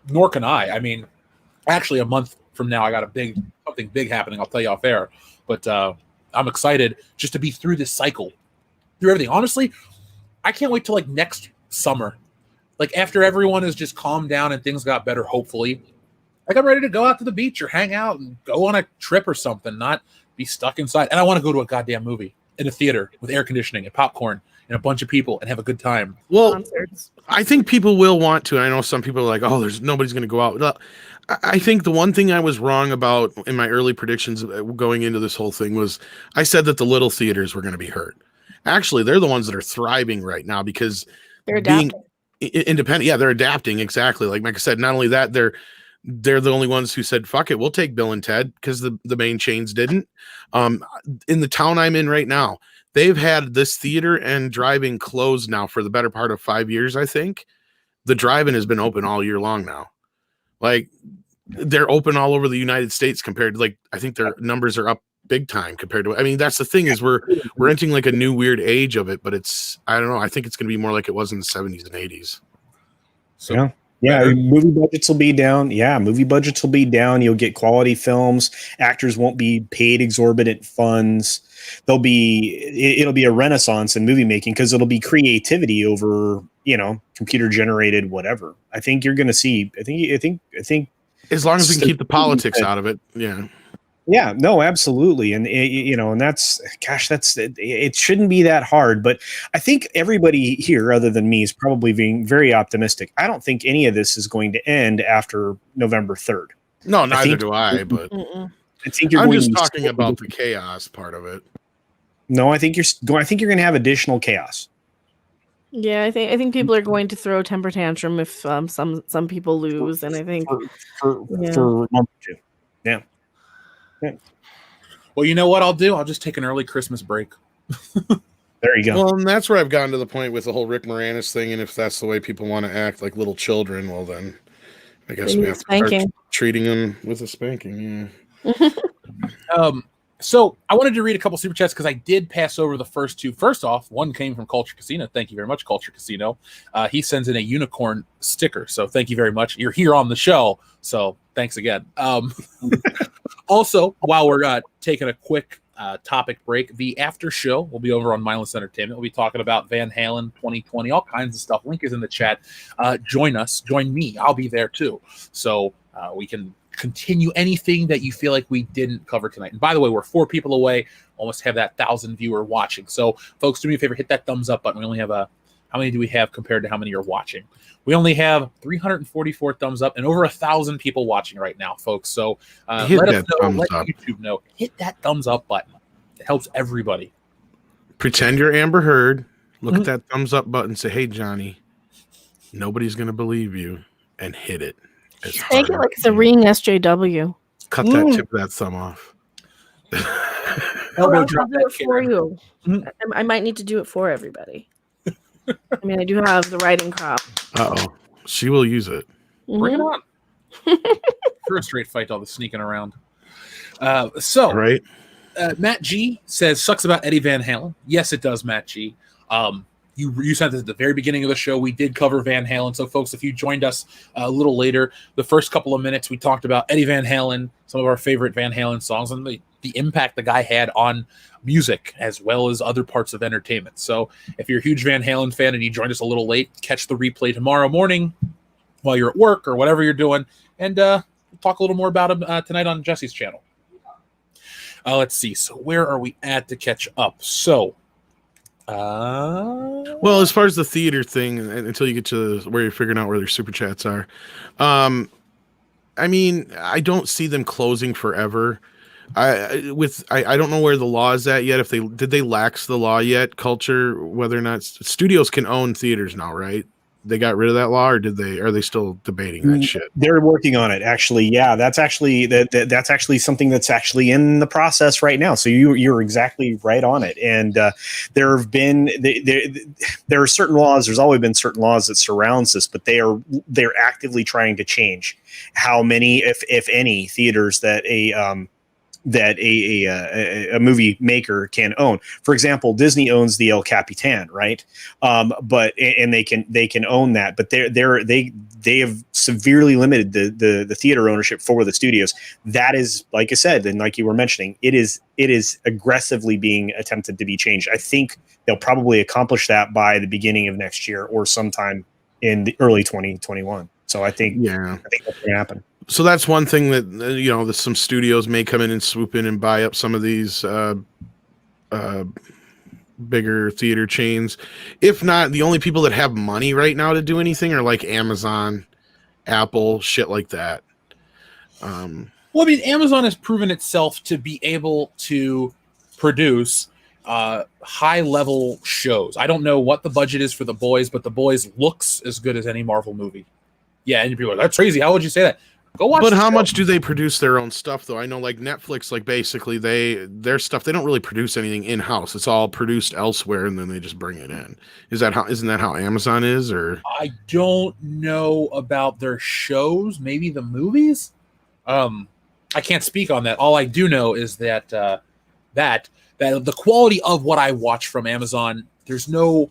Nor can I. I mean, actually, a month from now, I got something big happening. I'll tell you off air. But I'm excited just to be through this cycle, through everything. Honestly, I can't wait till like next summer. Like after everyone has just calmed down and things got better, hopefully. Like I'm ready to go out to the beach or hang out and go on a trip or something, not be stuck inside. And I want to go to a goddamn movie in a theater with air conditioning and popcorn and a bunch of people and have a good time. Well, concerts. I think people will want to. I know some people are like, oh, nobody's going to go out. I think the one thing I was wrong about in my early predictions going into this whole thing was I said that the little theaters were going to be hurt. Actually, they're the ones that are thriving right now because they're adapting. Independent. Yeah, they're adapting. Exactly. Like Mike said, not only that, they're the only ones who said, fuck it, we'll take Bill and Ted because the main chains didn't. In the town I'm in right now, they've had this theater and drive-in closed now for the better part of 5 years, I think. The drive-in has been open all year long now. Like, they're open all over the United States compared to, like, I think their numbers are up big time compared to, I mean, that's the thing is we're entering like a new weird age of it, but it's, I don't know. I think it's going to be more like it was in the 70s and 80s. So, yeah, movie budgets will be down. Yeah, movie budgets will be down. You'll get quality films. Actors won't be paid exorbitant funds. It'll be a renaissance in movie making because it'll be creativity over, computer generated whatever. I think you're going to see. I think as long as we can keep the politics out of it. Yeah. Yeah, no, absolutely. And, and it shouldn't be that hard. But I think everybody here, other than me, is probably being very optimistic. I don't think any of this is going to end after November 3rd. No, neither do I. But I think I'm just talking about the chaos part of it. No, I think you're going to have additional chaos. Yeah, I think people are going to throw a temper tantrum if some people lose, and I think for a month or two. Yeah. Yeah. Well, you know what I'll do? I'll just take an early Christmas break. There you go. Well, and that's where I've gotten to the point with the whole Rick Moranis thing, and if that's the way people want to act like little children, well then I guess we have to start treating them with a spanking. Yeah. So I wanted to read a couple super chats because I did pass over the first two. First off, one came from Culture Casino. Thank you very much, Culture Casino. He sends in a unicorn sticker, so thank you very much. You're here on the show, so thanks again. Also, while we're taking a quick topic break, the after show will be over on Mindless Entertainment. We'll be talking about Van Halen 2020, all kinds of stuff. Link is in the chat. Join me. I'll be there too. So we can continue anything that you feel like we didn't cover tonight. And by the way, we're 4 people away, almost have that 1,000 viewer watching. So folks, do me a favor, hit that thumbs up button. We only have how many do we have compared to how many are watching? We only have 344 thumbs up and over 1,000 people watching right now, folks. So let us know, let YouTube know. Hit that thumbs up button. It helps everybody. Pretend you're Amber Heard. Look at that thumbs up button. Say, hey, Johnny, nobody's going to believe you. And hit it. Take it like it's a ring SJW. Cut that tip of that thumb off. I'll do it for you. I might need to do it for everybody. I mean, I do have the writing crop. Uh-oh. She will use it. Bring it on. For a straight fight, all the sneaking around. Right. Matt G says, sucks about Eddie Van Halen. Yes, it does, Matt G. You said this at the very beginning of the show. We did cover Van Halen. So, folks, if you joined us a little later, the first couple of minutes, we talked about Eddie Van Halen, some of our favorite Van Halen songs, and the impact the guy had on music as well as other parts of entertainment. So if you're a huge Van Halen fan and you joined us a little late, catch the replay tomorrow morning while you're at work or whatever you're doing, and we'll talk a little more about him tonight on Jesse's channel. Let's see. So where are we at to catch up? So well, as far as the theater thing, until you get to where you're figuring out where their super chats are, I mean, I don't see them closing forever. I don't know where the law is at yet. Did they lax the law yet? Culture, whether or not studios can own theaters now, right? They got rid of that law, or are they still debating that shit? They're working on it, actually. Yeah, that's actually that's actually something that's actually in the process right now. So you're exactly right on it. And there are certain laws. There's always been certain laws that surrounds this, but they're actively trying to change how many, if any, theaters that a movie maker can own. For example, Disney owns the El Capitan, right? But they can own that, but they have severely limited the theater ownership for the studios. That is, like I said, and like you were mentioning, it is aggressively being attempted to be changed. I think they'll probably accomplish that by the beginning of next year or sometime in the early 2021. So I think that's going to happen. So that's one thing that, some studios may come in and swoop in and buy up some of these bigger theater chains. If not, the only people that have money right now to do anything are like Amazon, Apple, shit like that. Well, I mean, Amazon has proven itself to be able to produce high-level shows. I don't know what the budget is for The Boys, but The Boys looks as good as any Marvel movie. Yeah, and people are like, that's crazy. How would you say that? Go watch. But how much do they produce their own stuff, though? I know, like Netflix, like basically their stuff, they don't really produce anything in house. It's all produced elsewhere, and then they just bring it in. Isn't that how Amazon is? Or I don't know about their shows. Maybe the movies. I can't speak on that. All I do know is that that the quality of what I watch from Amazon, there's no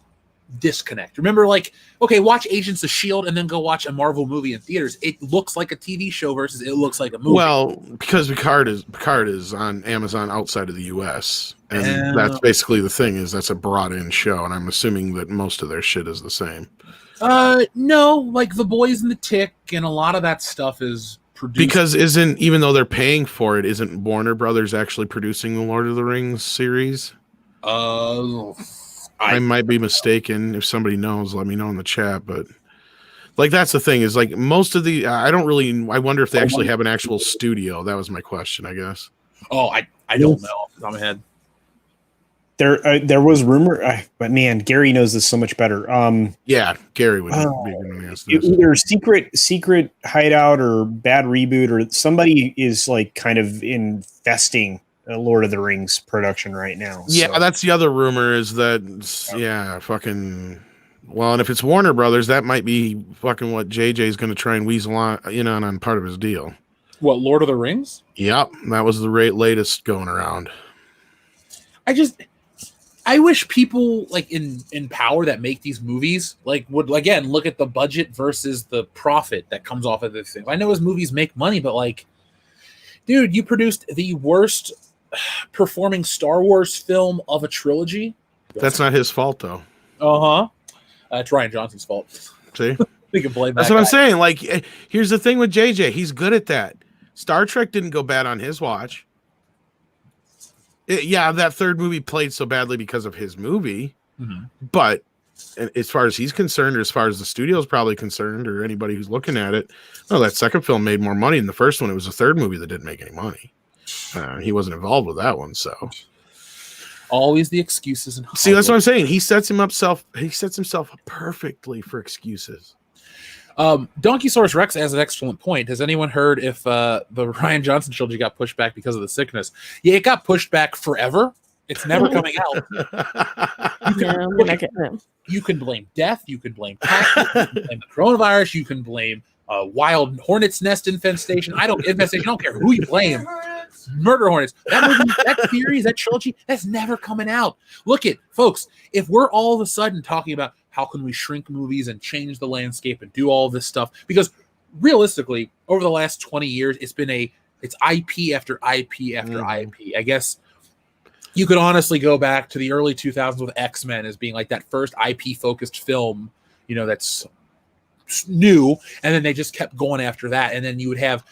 disconnect. Remember, like, okay, watch Agents of S.H.I.E.L.D. and then go watch a Marvel movie in theaters. It looks like a TV show versus it looks like a movie. Well, because Picard is on Amazon outside of the US, and that's basically the thing, is that's a brought in show, and I'm assuming that most of their shit is the same. No, like The Boys and the Tick and a lot of that stuff is produced. Because even though they're paying for it, isn't Warner Brothers actually producing the Lord of the Rings series? I might be mistaken. If somebody knows, let me know in the chat. But like, that's the thing, is like most of the, I wonder if they actually have an actual studio. That was my question, I guess. Oh, I don't know off the top of my head. There was rumor, but man, Gary knows this so much better. Yeah, Gary would be going to ask this. Either secret hideout or bad reboot, or somebody is like kind of infesting Lord of the Rings production right now. Yeah, so. That's the other rumor, is that fucking. Well, and if it's Warner Brothers, that might be fucking what JJ is going to try and weasel on part of his deal. What, Lord of the Rings? Yep, that was the latest going around. I wish people like in power that make these movies would again look at the budget versus the profit that comes off of this thing. I know his movies make money, but like, dude, you produced the worst performing Star Wars film of a trilogy. That's not his fault, though. It's Rian Johnson's fault. See, we can blame. That's what I'm saying. Like, here's the thing with JJ. He's good at that. Star Trek didn't go bad on his watch. That third movie played so badly because of his movie. Mm-hmm. But as far as he's concerned, or as far as the studio's probably concerned, or anybody who's looking at it, no, that second film made more money than the first one. It was the third movie that didn't make any money. He wasn't involved with that one, so always the excuses. See, that's what I'm saying. He sets himself up perfectly for excuses. Donkeysaurus Rex has an excellent point. Has anyone heard if the Rian Johnson trilogy got pushed back because of the sickness? Yeah, it got pushed back forever. It's never coming out. You can blame death. You can blame tax. You can blame the coronavirus. You can blame wild hornet's nest infestation. I don't care who you blame. Murder Hornets. That movie, that series, that trilogy, that's never coming out. Look at folks. If we're all of a sudden talking about how can we shrink movies and change the landscape and do all this stuff, because realistically, over the last 20 years, it's IP after IP after IP. I guess you could honestly go back to the early 2000s with X-Men as being like that first IP-focused film, that's new, and then they just kept going after that. And then you would have,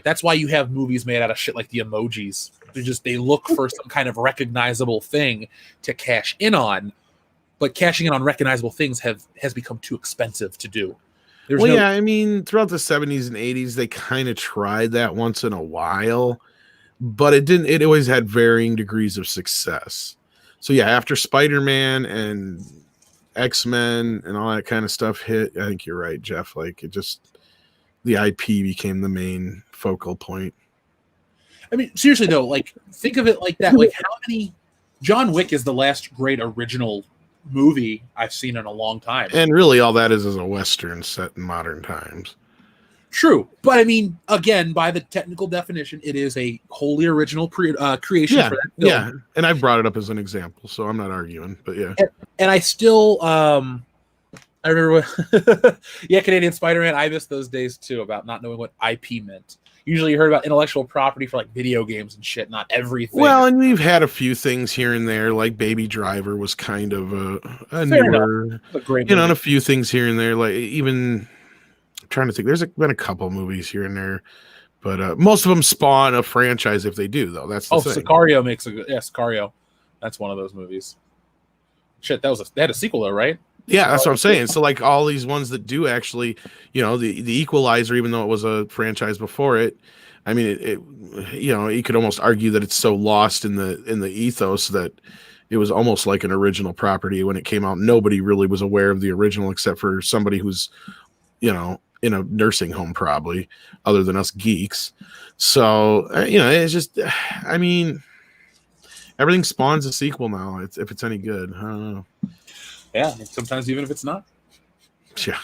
that's why you have movies made out of shit like the Emojis. They look for some kind of recognizable thing to cash in on, but cashing in on recognizable things has become too expensive to do. Throughout the 70s and 80s, they kind of tried that once in a while, but it always had varying degrees of success. So yeah, after Spider-Man and X-Men and all that kind of stuff hit, I think you're right, Jeff. Like the IP became the main focal point. I mean, seriously though, think of it like that. Like, how many? John Wick is the last great original movie I've seen in a long time, and really, all that is a Western set in modern times. True, but I mean, again, by the technical definition, it is a wholly original creation for that film. Yeah, and I brought it up as an example, so I'm not arguing. But yeah, and I still, I remember Canadian Spider-Man. I miss those days too about not knowing what IP meant. Usually, you heard about intellectual property for video games and shit, not everything. Well, and we've had a few things here and there, like Baby Driver was kind of a newer, and a few things here and there, like even. Trying to think, there's been a couple movies here and there, but most of them spawn a franchise if they do, though. That's the thing. Sicario makes a good Sicario. That's one of those movies. Shit, they had a sequel though, right? Yeah, that's what I'm saying. So all these ones that do actually, the Equalizer, even though it was a franchise before it, I mean, it you could almost argue that it's so lost in the ethos that it was almost like an original property when it came out. Nobody really was aware of the original except for somebody who's, in a nursing home, probably, other than us geeks. So, it's just, I mean, everything spawns a sequel now. If it's any good. I don't know. Yeah, sometimes even if it's not. Yeah.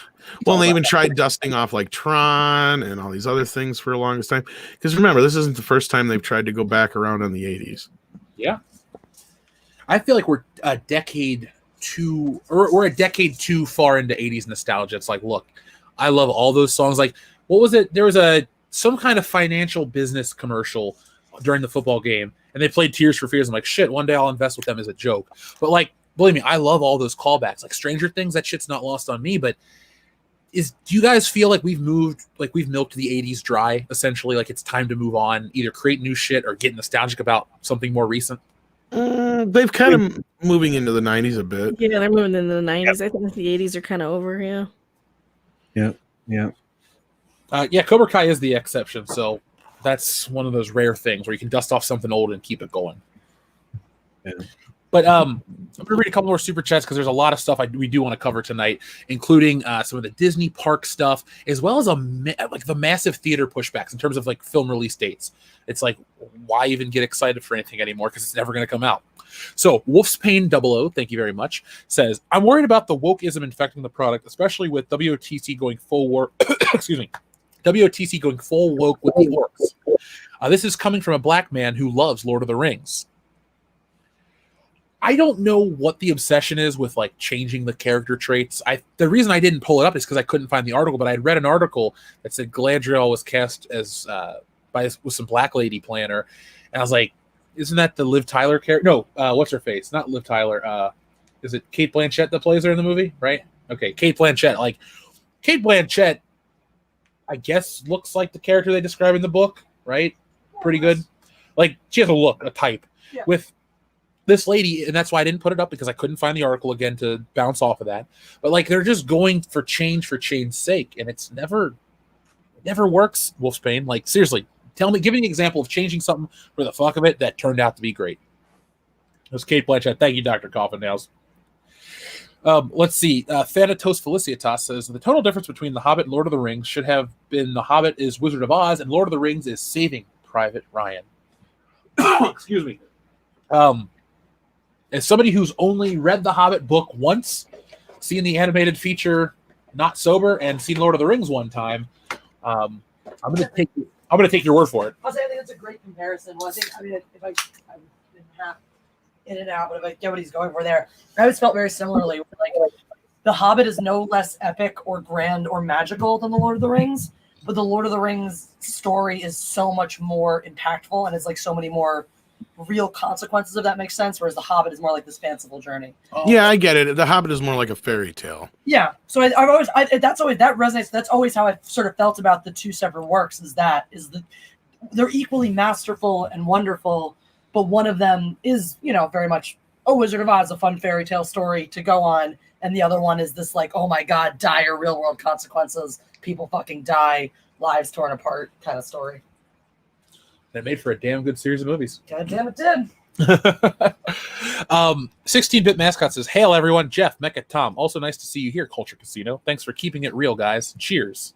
Well, they even tried dusting off like Tron and all these other things for the longest time. Because remember, this isn't the first time they've tried to go back around on the 80s. Yeah. I feel like we're a decade too far into 80s nostalgia. It's like, look, I love all those songs. Like, what was it? There was some kind of financial business commercial during the football game, and they played Tears for Fears. I'm like, shit, one day I'll invest with them as a joke. But believe me, I love all those callbacks. Like Stranger Things, that shit's not lost on me. But do you guys feel like we've milked the 80s dry, essentially? Like it's time to move on, either create new shit or get nostalgic about something more recent? They've kind of moving into the 90s a bit. Yeah, they're moving into the 90s. Yep. I think the 80s are kind of over, yeah. Yeah. Cobra Kai is the exception, so that's one of those rare things where you can dust off something old and keep it going. Yeah. But I'm going to read a couple more super chats because there's a lot of stuff we do want to cover tonight, including some of the Disney park stuff, as well as the massive theater pushbacks in terms of film release dates. It's like, why even get excited for anything anymore? Because it's never going to come out. So Wolf's Pain 00, thank you very much, says, I'm worried about the wokeism infecting the product, especially with WOTC going full woke. Excuse me. WOTC going full woke with the orcs. This is coming from a black man who loves Lord of the Rings. I don't know what the with is with changing the character traits. The reason I didn't pull it up is because I couldn't find the article, but I had read an article that said Galadriel was cast as with some black lady playing her, and I was like, isn't that the Liv Tyler character? No, what's her face? Not Liv Tyler. Is it Cate Blanchett that plays her in the movie? Right? Okay, Cate Blanchett. Cate Blanchett, I guess, looks like the character they describe in the book, right? Pretty good. She has a type. Yeah. With this lady, and that's why I didn't put it up because I couldn't find the article again to bounce off of that. But they're just going for change's sake, and it's never works. Wolf's Pain. Seriously. Give me an example of changing something for the fuck of it that turned out to be great. It was Cate Blanchett. Thank you, Dr. Coffin Nails. Let's see. Thanatos Felicitas says, the total difference between The Hobbit and Lord of the Rings should have been The Hobbit is Wizard of Oz and Lord of the Rings is Saving Private Ryan. Excuse me. As somebody who's only read the Hobbit book once, seeing the animated feature not sober and seen Lord of the Rings one time, I'm gonna take your word for it. I'll say I think that's a great comparison. Well, I mean, if I'm half in and out, but if I get what he's going for there, I always felt very similarly. Like The Hobbit is no less epic or grand or magical than the Lord of the Rings, but the Lord of the Rings story is so much more impactful and it's like so many more real consequences, if that makes sense, whereas The Hobbit is more like this fanciful journey. Yeah, I get it. The Hobbit is more like a fairy tale. Yeah, so that resonates. That's always how I've sort of felt about the two separate works. They're equally masterful and wonderful, but one of them is, very much Wizard of Oz, a fun fairy tale story to go on, and the other one is this like, oh my god, dire real world consequences, people fucking die, lives torn apart kind of story. That made for a damn good series of movies. God damn it did. 16-bit mascot says, "Hail everyone, Jeff, Mecca, Tom. Also nice to see you here, Culture Casino. Thanks for keeping it real, guys. Cheers."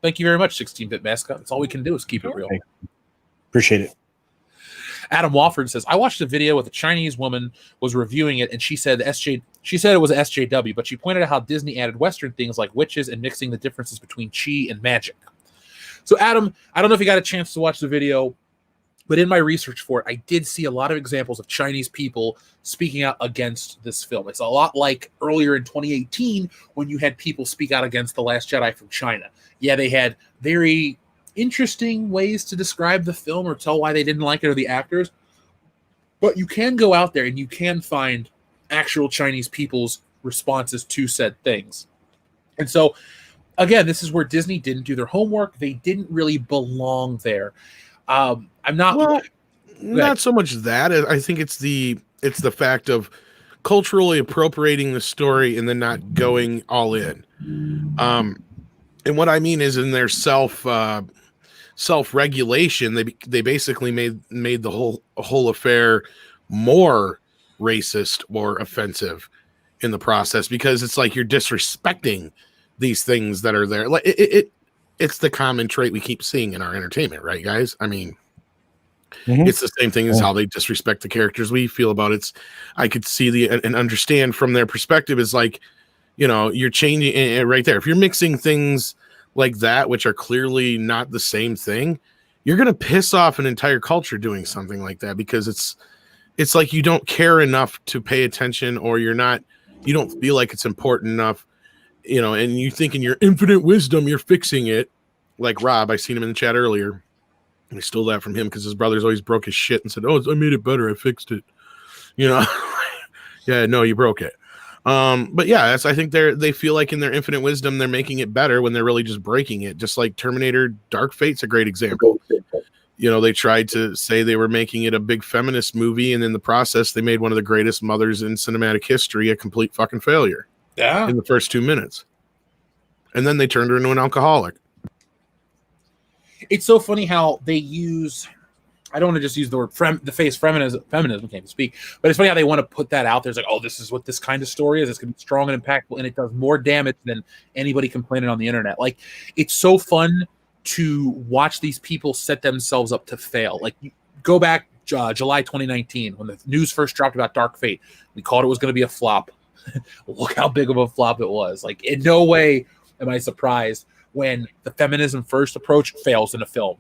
Thank you very much, 16-bit mascot. That's all we can do is keep it real. Appreciate it. Adam Wofford says, "I watched a video with a Chinese woman was reviewing it, and she said it was a SJW, but she pointed out how Disney added Western things like witches and mixing the differences between chi and magic." So, Adam, I don't know if you got a chance to watch the video, but in my research for it, I did see a lot of examples of Chinese people speaking out against this film. It's a lot like earlier in 2018 when you had people speak out against The Last Jedi from China. Yeah, they had very interesting ways to describe the film or tell why they didn't like it or the actors, but you can go out there and you can find actual Chinese people's responses to said things. And so, again, this is where Disney didn't do their homework. They didn't really belong there. I'm not. Well, not so much that. I think it's the fact of culturally appropriating the story and then not going all in. And what I mean is in their self-regulation, they basically made the whole affair more racist or offensive in the process, because it's like you're disrespecting these things that are there. Like it's the common trait we keep seeing in our entertainment, right, guys? I mean, it's the same thing as how they disrespect the characters we feel about it. I could see and understand from their perspective is like, you're changing it right there. If you're mixing things like that, which are clearly not the same thing, you're going to piss off an entire culture doing something like that, because it's like you don't care enough to pay attention, or you don't feel like it's important enough, and you think in your infinite wisdom, you're fixing it. Like Rob, I seen him in the chat earlier. I stole that from him because his brothers always broke his shit and said, "Oh, I made it better. I fixed it." Yeah, no, you broke it. But yeah, I think they feel like in their infinite wisdom, they're making it better when they're really just breaking it. Just like Terminator Dark Fate's a great example. They tried to say they were making it a big feminist movie, and in the process, they made one of the greatest mothers in cinematic history a complete fucking failure. Yeah. In the first 2 minutes. And then they turned her into an alcoholic. It's so funny how they use, I don't want to just use the word feminism can't speak, but it's funny how they want to put that out there. It's like, oh, this is what this kind of story is. It's going to be strong and impactful, and it does more damage than anybody complaining on the internet. Like, it's so fun to watch these people set themselves up to fail. Like, you go back July 2019 when the news first dropped about Dark Fate. We called it was going to be a flop. Look how big of a flop it was. Like, in no way am I surprised when the feminism first approach fails in a film.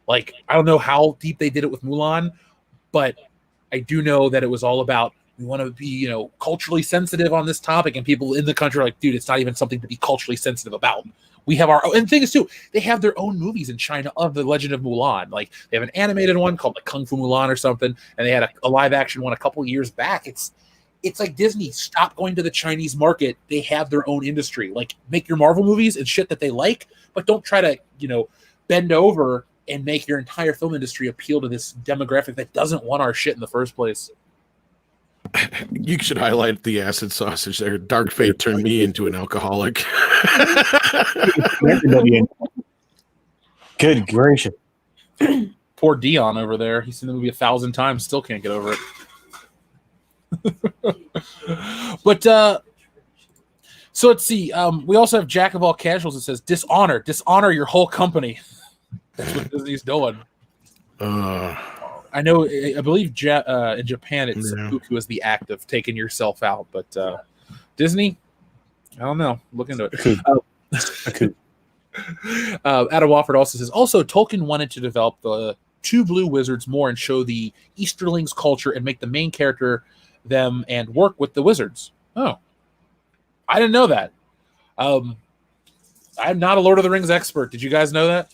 Like, I don't know how deep they did it with Mulan, but I do know that it was all about, we want to be, culturally sensitive on this topic, and people in the country are like, dude, it's not even something to be culturally sensitive about. We have our own, and the thing is too, they have their own movies in China of the Legend of Mulan. Like, they have an animated one called like Kung Fu Mulan or something, and they had a live action one a couple years back. It's like Disney, stop going to the Chinese market. They have their own industry. Like, make your Marvel movies and shit that they like, but don't try to, bend over and make your entire film industry appeal to this demographic that doesn't want our shit in the first place. You should highlight the acid sausage there. Dark Fate turned me into an alcoholic. Good gracious. Poor Dion over there. He's seen the movie 1,000 times, still can't get over it. But so let's see. We also have Jack of all casuals that says dishonor your whole company. That's what Disney's doing. I know. I believe in Japan it's seppuku is the act of taking yourself out, but Disney, I don't know. Look into it. Cool. Adam Wofford also says, also, Tolkien wanted to develop the two blue wizards more and show the Easterlings culture and make the main character them and work with the wizards. Oh, I didn't know that. I'm not a Lord of the Rings expert. Did you guys know that?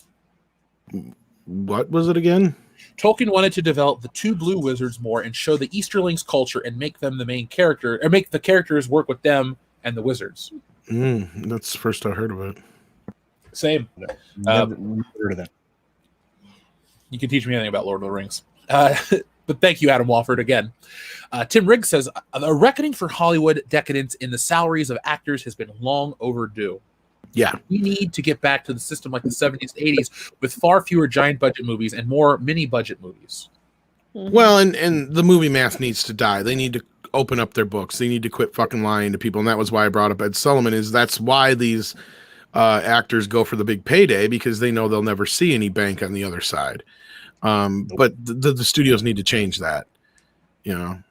What was it again? Tolkien wanted to develop the two blue wizards more and show the Easterlings culture and make them the main character, or make the characters work with them and the wizards. That's the first I heard of it. Same. Never heard of that. You can teach me anything about Lord of the Rings. But thank you, Adam Wofford, again. Tim Riggs says, a reckoning for Hollywood decadence in the salaries of actors has been long overdue. Yeah. We need to get back to the system like the 70s, 80s with far fewer giant budget movies and more mini budget movies. Well, and the movie math needs to die. They need to open up their books. They need to quit fucking lying to people. And that was why I brought up Ed Sullivan, is that's why these actors go for the big payday, because they know they'll never see any bank on the other side. But the studios need to change that. You know,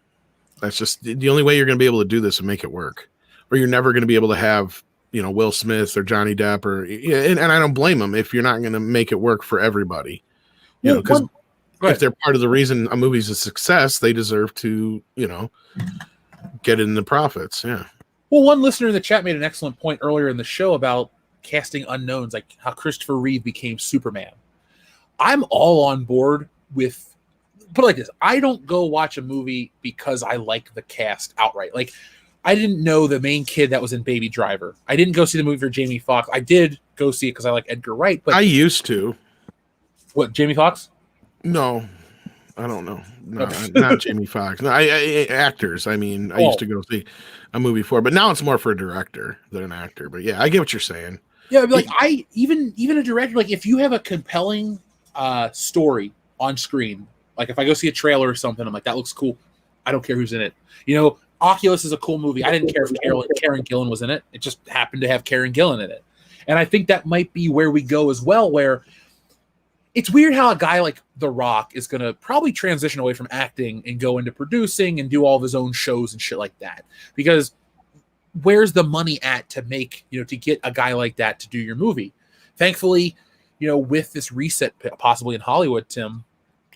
that's just the only way you're going to be able to do this and make it work, or you're never going to be able to have, you know, Will Smith or Johnny Depp, or and I don't blame them if you're not going to make it work for everybody. You know, because if they're part of the reason a movie's a success, they deserve to, you know, get in the profits. Yeah. Well, one listener in the chat made an excellent point earlier in the show about casting unknowns, like how Christopher Reeve became Superman. I'm all on board with, put it like this, I don't go watch a movie because I like the cast outright. Like, I didn't know the main kid that was in Baby Driver. I didn't go see the movie for Jamie Foxx. I did go see it because I like Edgar Wright. But I used to. What, Jamie Foxx? No, I don't know. No, not Jamie Foxx. No, I actors. I mean, I used to go see a movie for, but now it's more for a director than an actor. But yeah, I get what you're saying. Yeah, like I even a director, like if you have a compelling story on screen, like if I go see a trailer or something, I'm like, that looks cool. I don't care who's in it. You know, Oculus is a cool movie. I didn't care if Karen Gillan was in it. It just happened to have Karen Gillan in it. And I think that might be where we go as well, where it's weird how a guy like The Rock is going to probably transition away from acting and go into producing and do all of his own shows and shit like that. Because where's the money at to make, you know, to get a guy like that to do your movie? Thankfully, you know, with this reset possibly in Hollywood, Tim,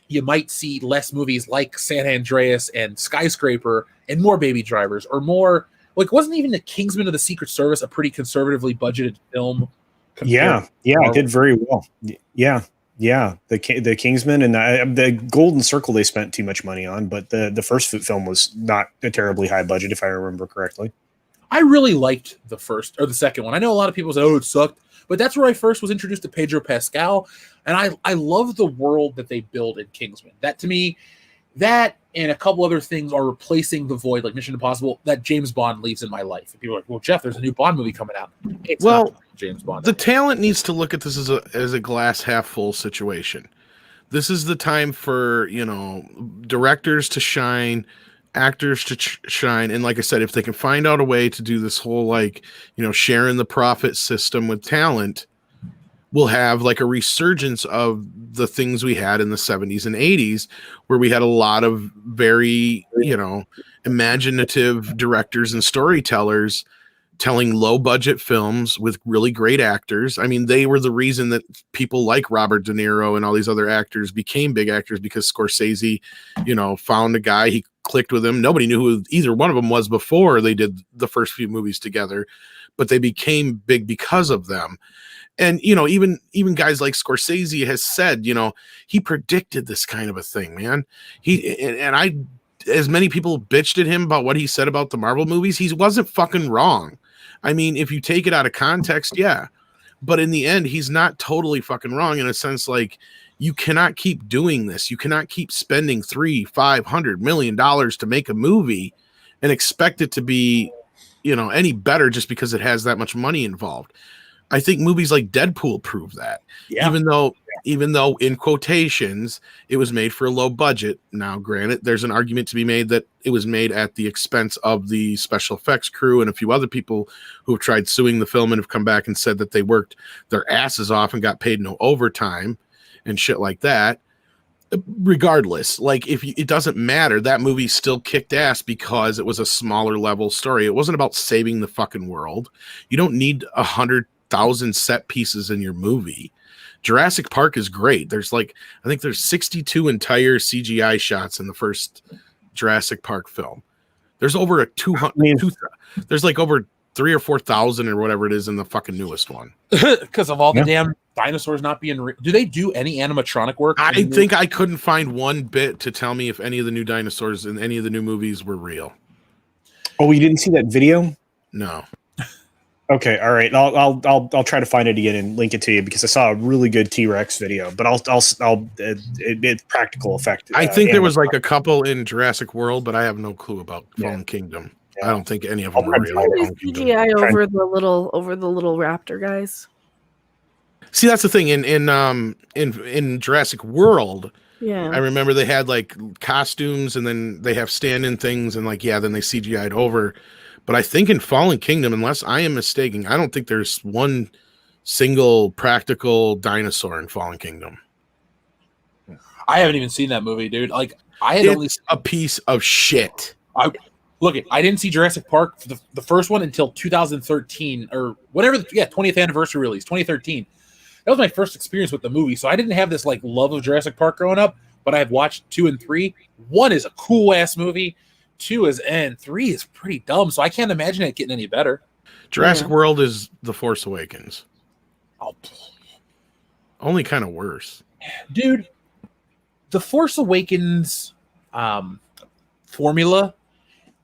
you might see less movies like San Andreas and Skyscraper and more Baby Drivers, or more, like, wasn't even The Kingsman of the Secret Service a pretty conservatively budgeted film? Yeah, it did very well. Yeah, the Kingsman and the Golden Circle they spent too much money on, but the first film was not a terribly high budget, if I remember correctly. I really liked the first or the second one. I know a lot of people say, "Oh, it sucked," but that's where I first was introduced to Pedro Pascal, and I love the world that they build in Kingsman. That, to me, that and a couple other things are replacing the void, like Mission Impossible, that James Bond leaves in my life. And people are like, "Well, Jeff, there's a new Bond movie coming out." It's not James Bond. The talent needs to look at this as a glass half full situation. This is the time for, you know, directors to shine, actors to shine, and like I said, if they can find out a way to do this whole, like, you know, sharing the profit system with talent, we'll have like a resurgence of the things we had in the 70s and 80s, where we had a lot of very, you know, imaginative directors and storytellers telling low budget films with really great actors. I mean, they were the reason that people like Robert De Niro and all these other actors became big actors, because Scorsese, you know, found a guy, he clicked with him. Nobody knew who either one of them was before they did the first few movies together, but they became big because of them. And, you know, even guys like Scorsese has said, you know, he predicted this kind of a thing, man. As many people bitched at him about what he said about the Marvel movies, he wasn't fucking wrong. I mean, if you take it out of context, yeah. But in the end, he's not totally fucking wrong, in a sense, like, you cannot keep doing this. You cannot keep spending $300-500 million to make a movie and expect it to be, you know, any better just because it has that much money involved. I think movies like Deadpool prove that. Yeah. Even though in quotations it was made for a low budget. Now, granted, there's an argument to be made that it was made at the expense of the special effects crew and a few other people who have tried suing the film and have come back and said that they worked their asses off and got paid no overtime and shit like that. regardless, like it doesn't matter. That movie still kicked ass because it was a smaller level story. It wasn't about saving the fucking world. You don't need 100,000 set pieces in your movie. Jurassic Park is great. I think there's 62 entire CGI shots in the first Jurassic Park film. There's over there's like over 3,000 or 4,000 or whatever it is in the fucking newest one. Because of all the damn dinosaurs not being do they do any animatronic work? I think I couldn't find one bit to tell me if any of the new dinosaurs in any of the new movies were real. Oh, you didn't see that video? No. Okay, all right. I'll try to find it again and link it to you because I saw a really good T-Rex video, but it's practical effect. I think there was like a couple in Jurassic World, but I have no clue about Fallen Kingdom. Yeah. I don't think any of them are real. CGI over the little raptor guys. See, that's the thing in Jurassic World. Yeah, I remember they had like costumes, and then they have stand-in things, and like then they CGI'd over. But I think in Fallen Kingdom, unless I am mistaken, I don't think there's one single practical dinosaur in Fallen Kingdom. I haven't even seen that movie, dude. Like it's only a piece of shit. I didn't see Jurassic Park for the first one until 2013 or whatever. 20th anniversary release, 2013. That was my first experience with the movie, so I didn't have this like love of Jurassic Park growing up. But I have watched 2 and 3. 1 is a cool ass movie. 2 is and 3 is pretty dumb, so I can't imagine it getting any better. Jurassic World is The Force Awakens. Oh, only kind of worse, dude. The Force Awakens formula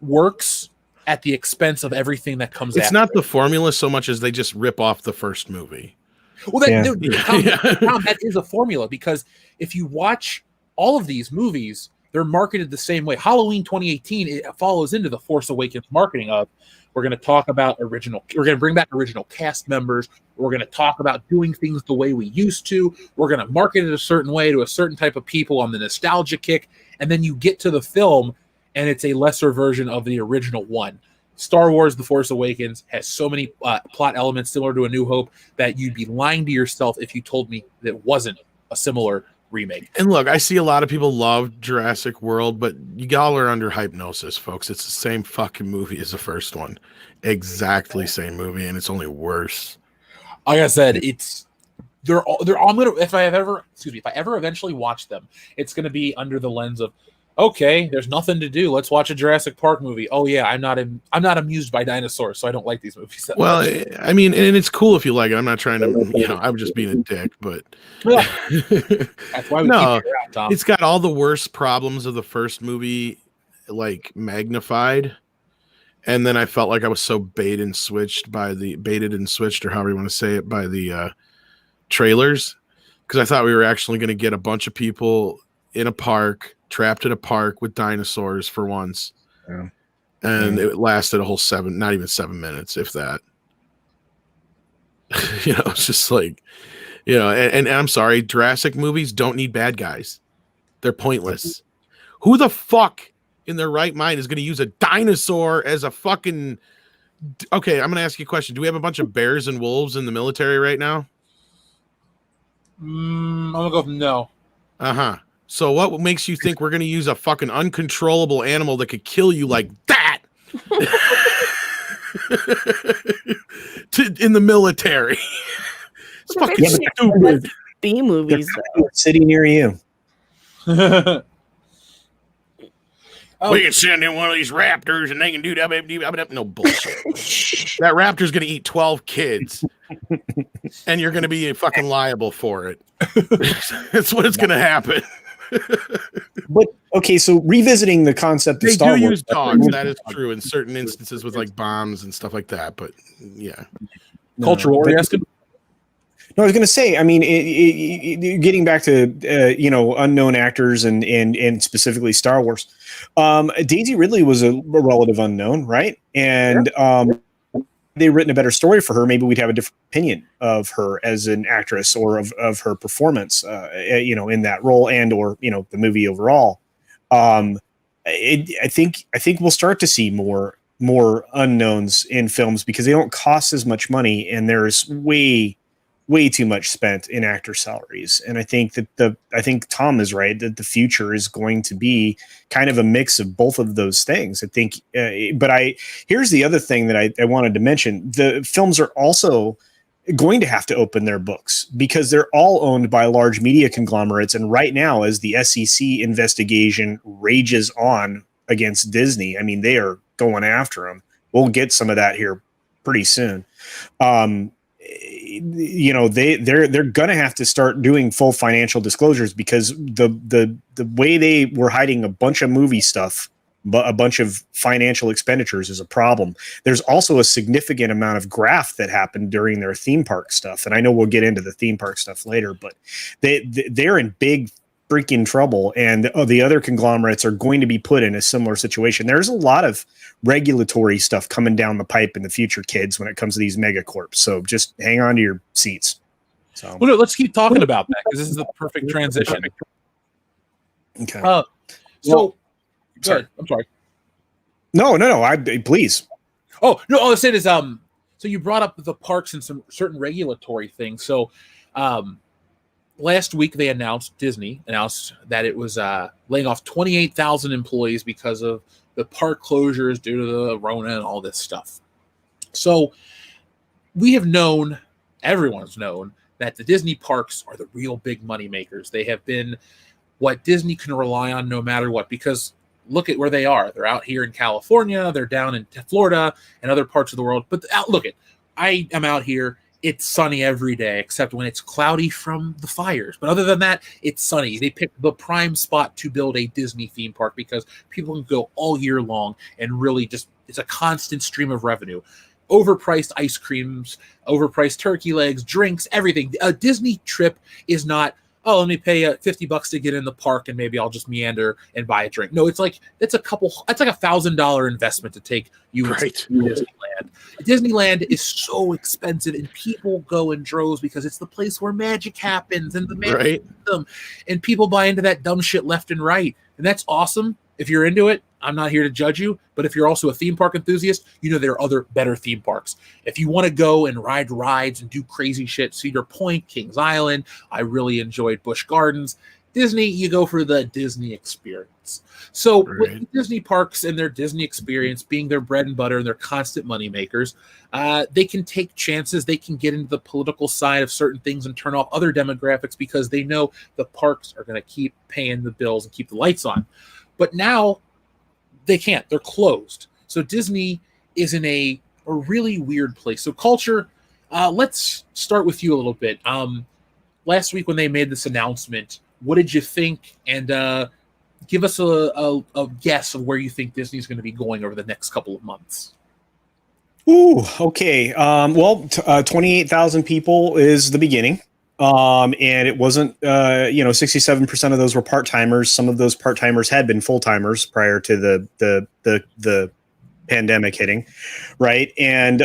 works at the expense of everything that comes. It's not the formula so much as they just rip off the first movie. Well, dude, Tom, that is a formula because if you watch all of these movies, they're marketed the same way. Halloween 2018 it follows into the Force Awakens marketing of we're going to talk about we're going to bring back original cast members. We're going to talk about doing things the way we used to. We're going to market it a certain way to a certain type of people on the nostalgia kick. And then you get to the film and it's a lesser version of the original one. Star Wars The Force Awakens has so many plot elements similar to A New Hope that you'd be lying to yourself if you told me that it wasn't a similar remake. And look, I see a lot of people love Jurassic World, but y'all are under hypnosis, folks. It's the same fucking movie as the first one. Exactly same movie, and it's only worse. Like I said, they're all gonna if I ever eventually watch them, it's gonna be under the lens of okay, there's nothing to do. Let's watch a Jurassic Park movie. Oh yeah, I'm not amused by dinosaurs, so I don't like these movies. Well, I mean, and it's cool if you like it. I'm not trying to, I'm just being a dick, but that's why we keep it around, Tom. It's got all the worst problems of the first movie, like magnified. And then I felt like I was so baited and switched, or however you want to say it, by the trailers, because I thought we were actually going to get a bunch of people in a park. Trapped in a park with dinosaurs for once. Yeah. And it lasted a whole not even 7 minutes, if that. It's just like, and I'm sorry, Jurassic movies don't need bad guys. They're pointless. Who the fuck in their right mind is going to use a dinosaur as a fucking... Okay, I'm going to ask you a question. Do we have a bunch of bears and wolves in the military right now? I'm going to go with no. Uh-huh. So what makes you think we're going to use a fucking uncontrollable animal that could kill you like that in the military? It's fucking stupid. B movies. City near you. We can send in one of these raptors and they can do that. No bullshit. That raptor's going to eat 12 kids. And you're going to be fucking liable for it. That's what it's going to happen. But okay, so revisiting the concept of Star Wars, they do use dogs. That is true in certain instances with like bombs and stuff like that. But yeah, culture war. No, I was going to say. I mean, getting back to unknown actors and specifically Star Wars. Daisy Ridley was a relative unknown, right? And they written a better story for her, maybe we'd have a different opinion of her as an actress or of her performance, in that role and or the movie overall. I think we'll start to see more unknowns in films because they don't cost as much money and there's way way too much spent in actor salaries. And I think that I think Tom is right that the future is going to be kind of a mix of both of those things. I think, here's the other thing that I wanted to mention. The films are also going to have to open their books because they're all owned by large media conglomerates. And right now, as the SEC investigation rages on against Disney, I mean, they are going after them. We'll get some of that here pretty soon. You know, they're going to have to start doing full financial disclosures because the way they were hiding a bunch of movie stuff, but a bunch of financial expenditures is a problem. There's also a significant amount of graft that happened during their theme park stuff. And I know we'll get into the theme park stuff later, but they're in big freaking trouble. And the other conglomerates are going to be put in a similar situation. There's a lot of regulatory stuff coming down the pipe in the future, kids, when it comes to these megacorps. So just hang on to your seats. So, well, no, let's keep talking about that because this is the perfect transition. Okay. Good. I'm sorry. No. Please. Oh no! All I said is, so you brought up the parks and some certain regulatory things. So, last week Disney announced that it was laying off 28,000 employees because of the park closures due to the Rona and all this stuff. So, everyone's known that the Disney parks are the real big money makers. They have been what Disney can rely on no matter what, because look at where they are. They're out here in California. They're down in Florida and other parts of the world. But I am out here. It's sunny every day, except when it's cloudy from the fires. But other than that, it's sunny. They picked the prime spot to build a Disney theme park because people can go all year long and really it's a constant stream of revenue. Overpriced ice creams, overpriced turkey legs, drinks, everything. A Disney trip is not, let me pay $50 to get in the park and maybe I'll just meander and buy a drink. No, it's like $1,000 investment to take you to Disneyland. Disneyland is so expensive and people go in droves because it's the place where magic happens and the magic kingdom, and people buy into that dumb shit left and right. And that's awesome. If you're into it, I'm not here to judge you, but if you're also a theme park enthusiast, you know there are other better theme parks. If you want to go and ride rides and do crazy shit, Cedar Point, Kings Island, I really enjoyed Busch Gardens. Disney, you go for the Disney experience. So with the Disney parks and their Disney experience being their bread and butter and their constant money makers, they can take chances. They can get into the political side of certain things and turn off other demographics because they know the parks are going to keep paying the bills and keep the lights on. But now they can't. They're closed. So Disney is in a really weird place. So Culture, let's start with you a little bit. Last week when they made this announcement, what did you think? And give us a guess of where you think Disney's going to be going over the next couple of months. Ooh, okay. 28,000 people is the beginning. And it wasn't, 67% of those were part-timers. Some of those part-timers had been full-timers prior to the pandemic hitting. Right. And,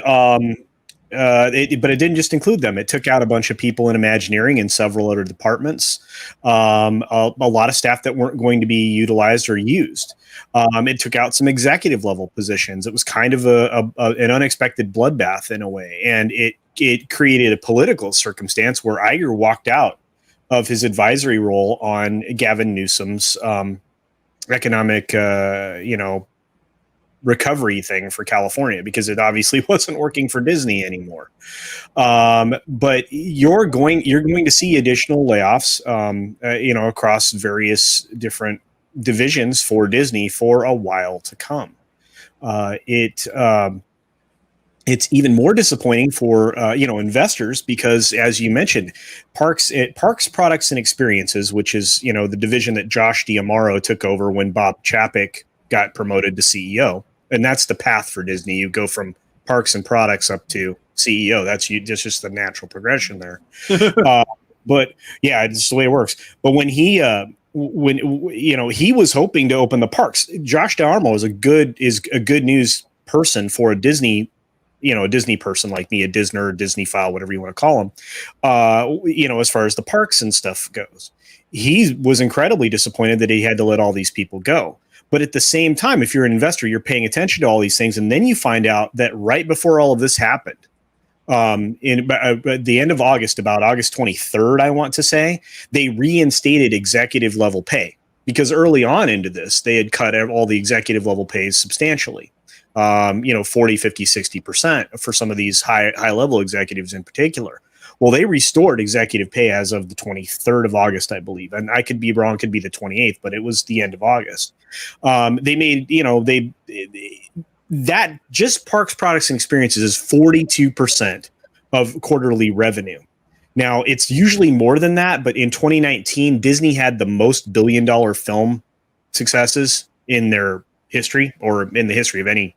but it didn't just include them. It took out a bunch of people in Imagineering and several other departments. A lot of staff that weren't going to be utilized or used. It took out some executive level positions. It was kind of an unexpected bloodbath in a way. And it created a political circumstance where Iger walked out of his advisory role on Gavin Newsom's economic, recovery thing for California because it obviously wasn't working for Disney anymore. But you're going to see additional layoffs, across various different divisions for Disney for a while to come. It's even more disappointing for investors because, as you mentioned, parks products and experiences, which is the division that Josh D'Amaro took over when Bob Chapek got promoted to CEO, and that's the path for Disney. You go from parks and products up to CEO. That's just the natural progression there. But yeah, it's the way it works. But when he was hoping to open the parks, Josh D'Amaro is a good news person for a Disney. A Disney person like me, a Disner, Disney file, whatever you want to call him, as far as the parks and stuff goes. He was incredibly disappointed that he had to let all these people go. But at the same time, if you're an investor, you're paying attention to all these things. And then you find out that right before all of this happened, at the end of August, about August 23rd, I want to say, they reinstated executive level pay, because early on into this, they had cut all the executive level pays substantially. 40, 50, 60% for some of these high level executives in particular. Well, they restored executive pay as of the 23rd of August, I believe. And I could be wrong, could be the 28th, but it was the end of August. They made, that just parks, products, and experiences is 42% of quarterly revenue. Now, it's usually more than that, but in 2019, Disney had the most billion-dollar film successes in their history, or in the history of any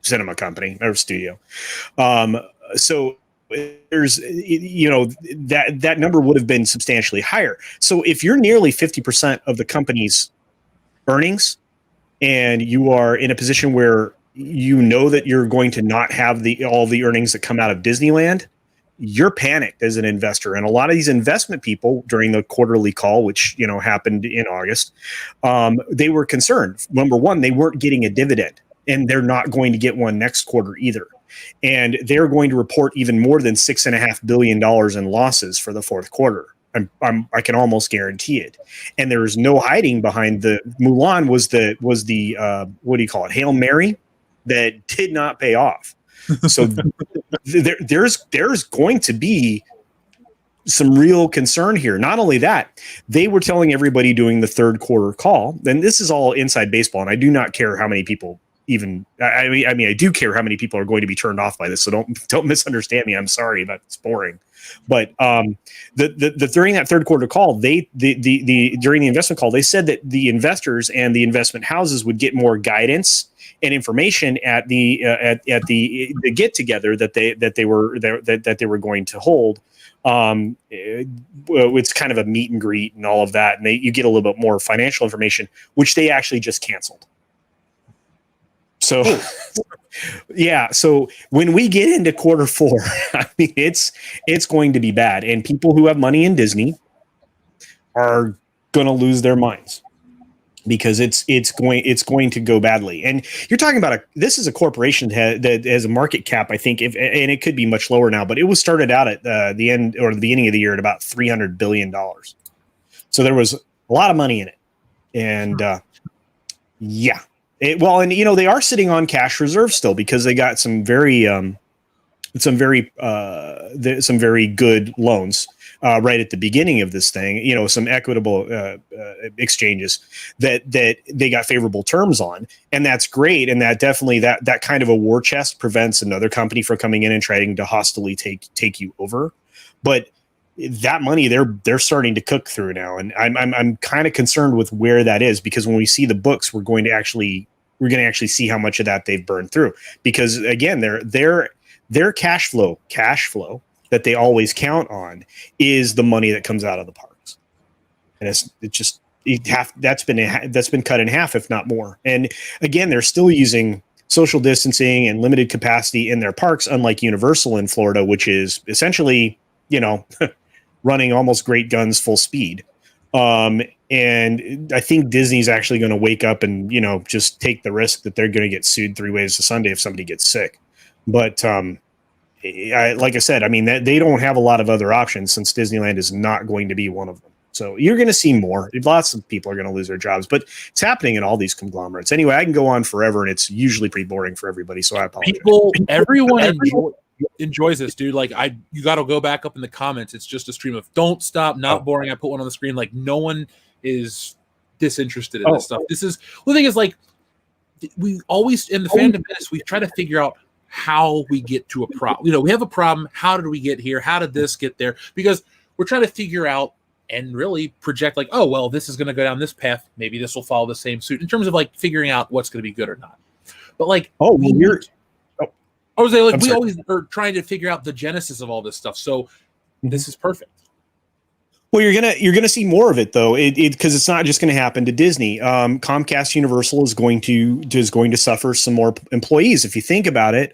cinema company or studio. So there's, that number would have been substantially higher. So if you're nearly 50% of the company's earnings, and you are in a position where you know that you're going to not have all the earnings that come out of Disneyland, you're panicked as an investor. And a lot of these investment people during the quarterly call, which, happened in August, they were concerned. Number one, they weren't getting a dividend, and they're not going to get one next quarter either. And they're going to report even more than $6.5 billion in losses for the fourth quarter. I can almost guarantee it. And there's no hiding behind the Mulan was the what do you call it? Hail Mary that did not pay off. So there's going to be some real concern here. Not only that, they were telling everybody doing the third quarter call, and this is all inside baseball, and I do not care how many people even, I mean, I do care how many people are going to be turned off by this. So don't misunderstand me. I'm sorry, but it's boring. But the during that third quarter call, during the investment call, they said that the investors and the investment houses would get more guidance and information at the get together that they were going to hold. It's kind of a meet and greet and all of that, and you get a little bit more financial information, which they actually just canceled. So, yeah. So when we get into quarter four, I mean, it's going to be bad, and people who have money in Disney are going to lose their minds because it's going to go badly. And you're talking about this is a corporation that has a market cap, I think, and it could be much lower now, but it was started out at the end or the beginning of the year at about $300 billion. So there was a lot of money in it, and yeah. They are sitting on cash reserves still because they got some very good loans right at the beginning of this thing. Some equitable exchanges that they got favorable terms on, and that's great. And that definitely that kind of a war chest prevents another company from coming in and trying to hostilely take you over. But that money they're starting to cook through now, and I'm kind of concerned with where that is, because when we see the books, we're going to actually see how much of that they've burned through, because again, their cash flow that they always count on is the money that comes out of the parks, and that's been cut in half, if not more. And again, they're still using social distancing and limited capacity in their parks, unlike Universal in Florida, which is essentially running almost great guns full speed. And I think Disney's actually going to wake up and, just take the risk that they're going to get sued 3 ways to Sunday if somebody gets sick. But like I said, I mean, they don't have a lot of other options, since Disneyland is not going to be one of them. So you're going to see more. Lots of people are going to lose their jobs, but it's happening in all these conglomerates. Anyway, I can go on forever, and it's usually pretty boring for everybody. So I apologize. Everyone enjoys this, dude. Like, you got to go back up in the comments. It's just a stream of don't stop, not boring. I put one on the screen. Like, no one is disinterested in this stuff. This is the thing is, like, we always in the fandom business, we try to figure out how we get to a problem. We have a problem. How did we get here? How did this get there? Because we're trying to figure out and really project, like, oh, well, this is going to go down this path. Maybe this will follow the same suit in terms of like figuring out what's going to be good or not. But like, we always are trying to figure out the genesis of all this stuff. So this is perfect. Well, you're gonna see more of it, though, because it's not just going to happen to Disney. Comcast Universal is going to suffer some more employees. If you think about it,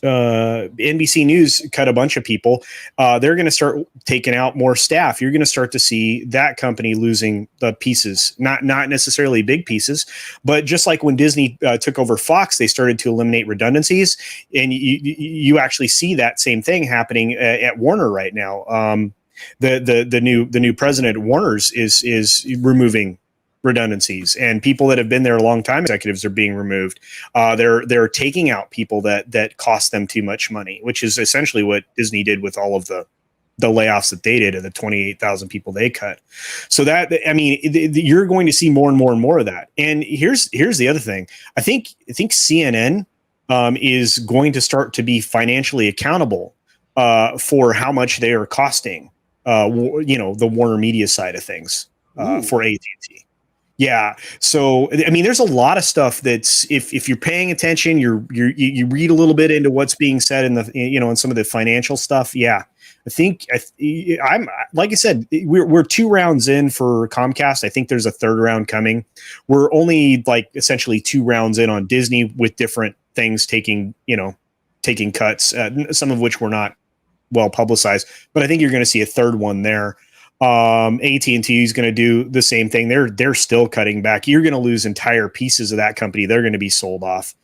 NBC News cut a bunch of people. They're going to start taking out more staff. You're going to start to see that company losing the pieces, not necessarily big pieces, but just like when Disney took over Fox, they started to eliminate redundancies, and you actually see that same thing happening at Warner right now. The new president at Warner's is removing redundancies, and people that have been there a long time, executives, are being removed. They're taking out people that cost them too much money, which is essentially what Disney did with all of the layoffs that they did and the 28,000 people they cut. So that, I mean, you're going to see more and more and more of that. And here's the other thing. I think CNN is going to start to be financially accountable for how much they are costing, the Warner Media side of things for AT&T. Yeah. So, I mean, there's a lot of stuff that's, if you're paying attention, you read a little bit into what's being said in in some of the financial stuff. Yeah. I think I'm, like I said, we're 2 rounds in for Comcast. I think there's a 3rd round coming. We're only like essentially 2 rounds in on Disney, with different things taking cuts, some of which were not well publicized, but I think you're going to see a 3rd one there. AT&T is going to do the same thing. They're still cutting back. You're going to lose entire pieces of that company. They're going to be sold off.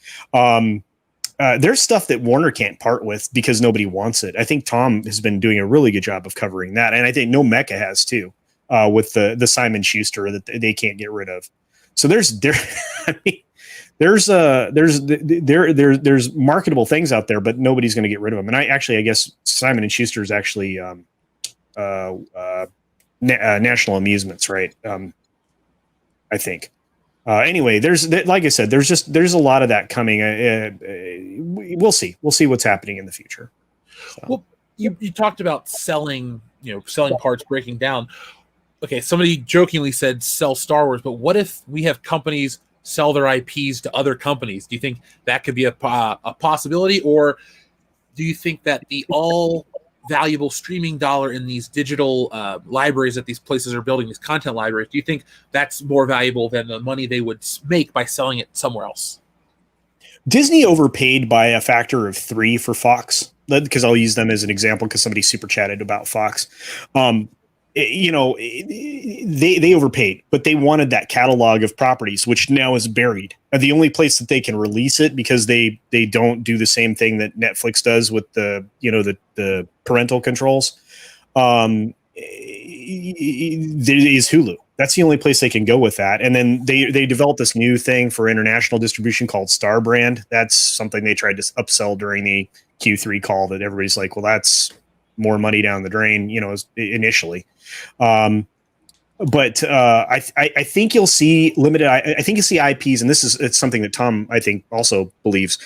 There's stuff that Warner can't part with because nobody wants it. I think Tom has been doing a really good job of covering that, and I think No Mecha has too, with the Simon Schuster that they can't get rid of. So there's marketable things out there, but nobody's going to get rid of them. And I guess Simon and Schuster is actually National Amusements, right? I think. Anyway, like I said, there's a lot of that coming. We'll see what's happening in the future. So. Well, you talked about selling parts, breaking down. Okay, somebody jokingly said sell Star Wars, but what if we have companies sell their IPs to other companies? Do you think that could be a possibility, or do you think that the all valuable streaming dollar in these digital libraries that these places are building, these content libraries, do you think that's more valuable than the money they would make by selling it somewhere else? Disney overpaid by a factor of 3 for Fox, because I'll use them as an example because somebody super chatted about Fox. They overpaid, but they wanted that catalog of properties, which now is buried. And the only place that they can release it, because they don't do the same thing that Netflix does with the parental controls, is Hulu. That's the only place they can go with that. And then they developed this new thing for international distribution called Star Brand. That's something they tried to upsell during the Q3 call that everybody's like, well, that's more money down the drain, initially. But I think you'll see limited. I think you'll see IPs, and it's something that Tom, I think, also believes.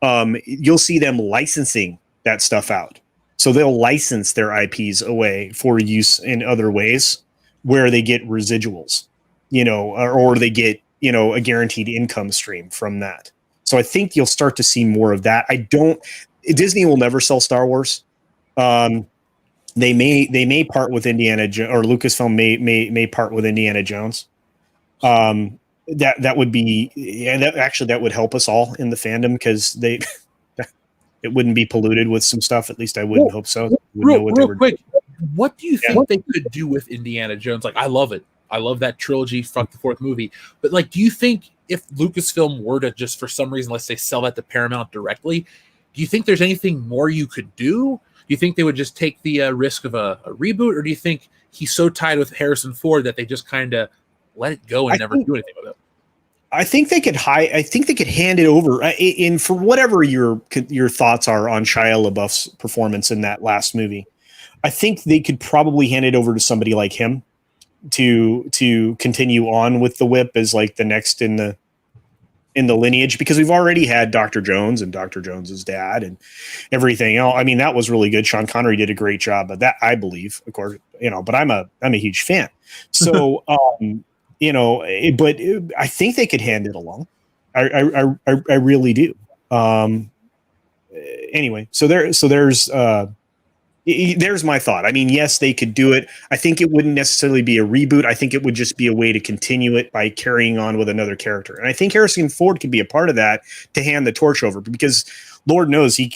You'll see them licensing that stuff out. So they'll license their IPs away for use in other ways where they get residuals, or they get, a guaranteed income stream from that. So I think you'll start to see more of that. Disney will never sell Star Wars. They may part with Indiana or Lucasfilm may part with Indiana Jones. That would be, that would help us all in the fandom, because it wouldn't be polluted with some stuff. At least I wouldn't hope so. Real quick, what do you think they could do with Indiana Jones? Like, I love it. I love that trilogy, fuck the 4th movie. But like, do you think if Lucasfilm were to just for some reason, let's say, sell that to Paramount directly, do you think there's anything more you could do? Do you think they would just take the risk of a reboot, or do you think he's so tied with Harrison Ford that they just kind of let it go and never do anything with it? I think they could hand it over. In for whatever your thoughts are on Shia LaBeouf's performance in that last movie, I think they could probably hand it over to somebody like him to continue on with the whip as like the next in the lineage, because we've already had Dr. Jones and Dr. Jones's dad and everything else. I mean, that was really good. Sean Connery did a great job of that, I believe, of course, but I'm a huge fan. So, but I think they could hand it along. I really do. Anyway, so there's There's my thought. I mean, yes, they could do it. I think it wouldn't necessarily be a reboot. I think it would just be a way to continue it by carrying on with another character. And I think Harrison Ford could be a part of that to hand the torch over, because Lord knows he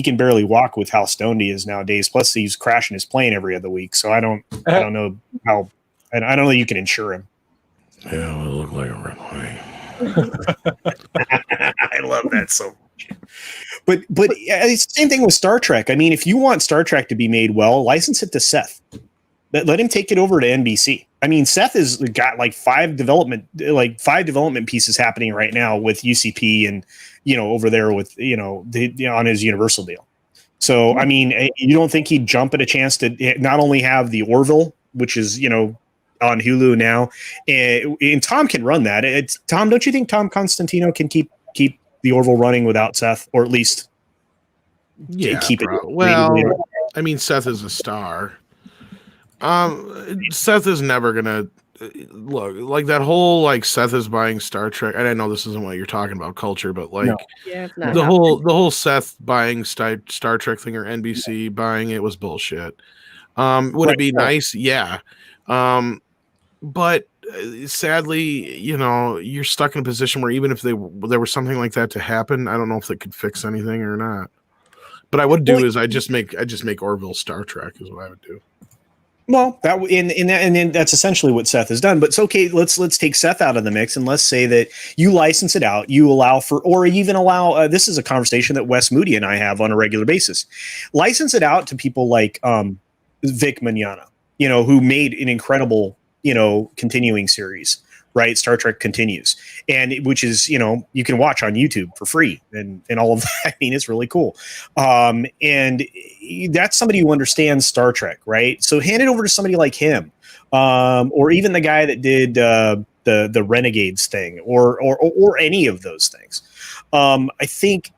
can barely walk with how stoned he is nowadays. Plus, he's crashing his plane every other week. So I don't know how, and I don't know you can insure him. Yeah, it look like a red I love that so much. But it's the same thing with Star Trek. I mean, if you want Star Trek to be made well, license it to Seth. Let him take it over to NBC. I mean, Seth has got like five development pieces happening right now with UCP and over there with on his Universal deal. So I mean, you don't think he'd jump at a chance to not only have the Orville, which is on Hulu now, and Tom can run that. Tom, don't you think Tom Constantino can keep the Orville running without Seth, or at least keep it? Well, I mean, Seth is a star. Seth is never gonna look like that whole Seth is buying Star Trek. And I know this isn't what you're talking about, culture, but the whole Seth buying Star Trek thing or NBC buying it was bullshit. Would it be nice? Yeah. But sadly, you're stuck in a position where even if there was something like that to happen, I don't know if they could fix anything or not. But I would do is I just make Orville Star Trek is what I would do. Well, and that's essentially what Seth has done. But it's okay. Let's take Seth out of the mix, and let's say that you license it out. You allow for, or even allow. This is a conversation that Wes Moody and I have on a regular basis. License it out to people like Vic Mignogna, who made an incredible continuing series, right? Star Trek Continues, and which is you can watch on YouTube for free and all of that. I mean, it's really cool. And that's somebody who understands Star Trek, right? So hand it over to somebody like him, or even the guy that did the Renegades thing, or any of those things. I think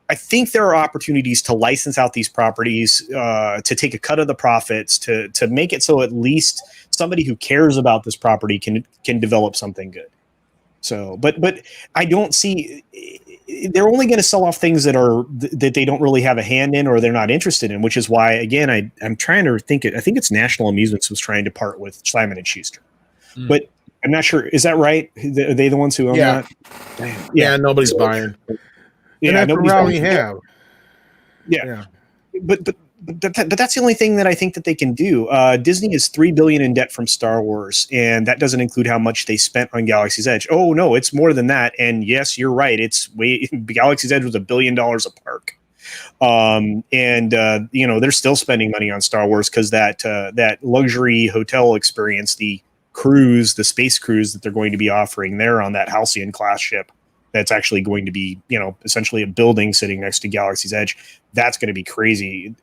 there are opportunities to license out these properties, to take a cut of the profits, to make it so at least somebody who cares about this property can develop something good. So, but I don't see, they're only going to sell off things that they don't really have a hand in, or they're not interested in, which is why, again, I'm trying to think I think it's National Amusements was trying to part with Simon and Schuster, but I'm not sure. Is that right? Are they the ones who own that? Yeah, nobody's buying. Yeah, nobody's buying. Have. Yeah. But that's the only thing that I think that they can do. Disney is $3 billion in debt from Star Wars, and that doesn't include how much they spent on Galaxy's Edge. Oh no, it's more than that. And yes, you're right. Galaxy's Edge was $1 billion a park. They're still spending money on Star Wars because that luxury hotel experience, the space cruise that they're going to be offering there on that Halcyon class ship, that's actually going to be, essentially a building sitting next to Galaxy's Edge. That's going to be crazy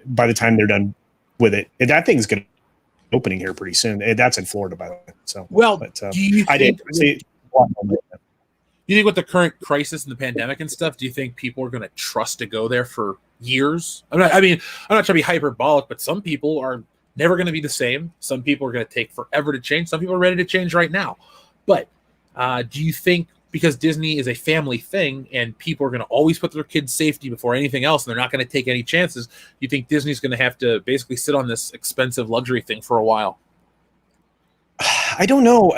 by the time they're done with it. That thing's going to be opening here pretty soon. That's in Florida, by the way. So, do you think with the current crisis and the pandemic and stuff, do you think people are going to trust to go there for years? I'm not trying to be hyperbolic, but some people are never going to be the same. Some people are going to take forever to change. Some people are ready to change right now. But do you think, because Disney is a family thing and people are going to always put their kids' safety before anything else, and they're not going to take any chances, do you think Disney's going to have to basically sit on this expensive luxury thing for a while? I don't know.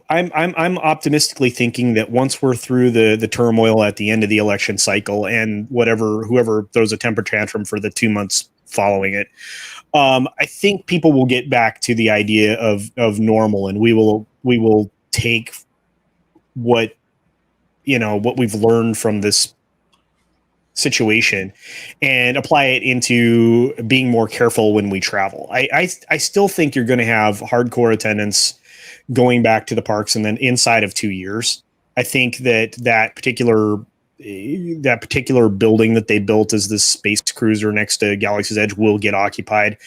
I'm optimistically thinking that once we're through the turmoil at the end of the election cycle and whoever throws a temper tantrum for the 2 months following it, I think people will get back to the idea of normal, and we will take what we've learned from this situation and apply it into being more careful when we travel. I still think you're going to have hardcore attendance going back to the parks, and then inside of 2 years, I think that particular building that they built as this space cruiser next to Galaxy's Edge will get occupied.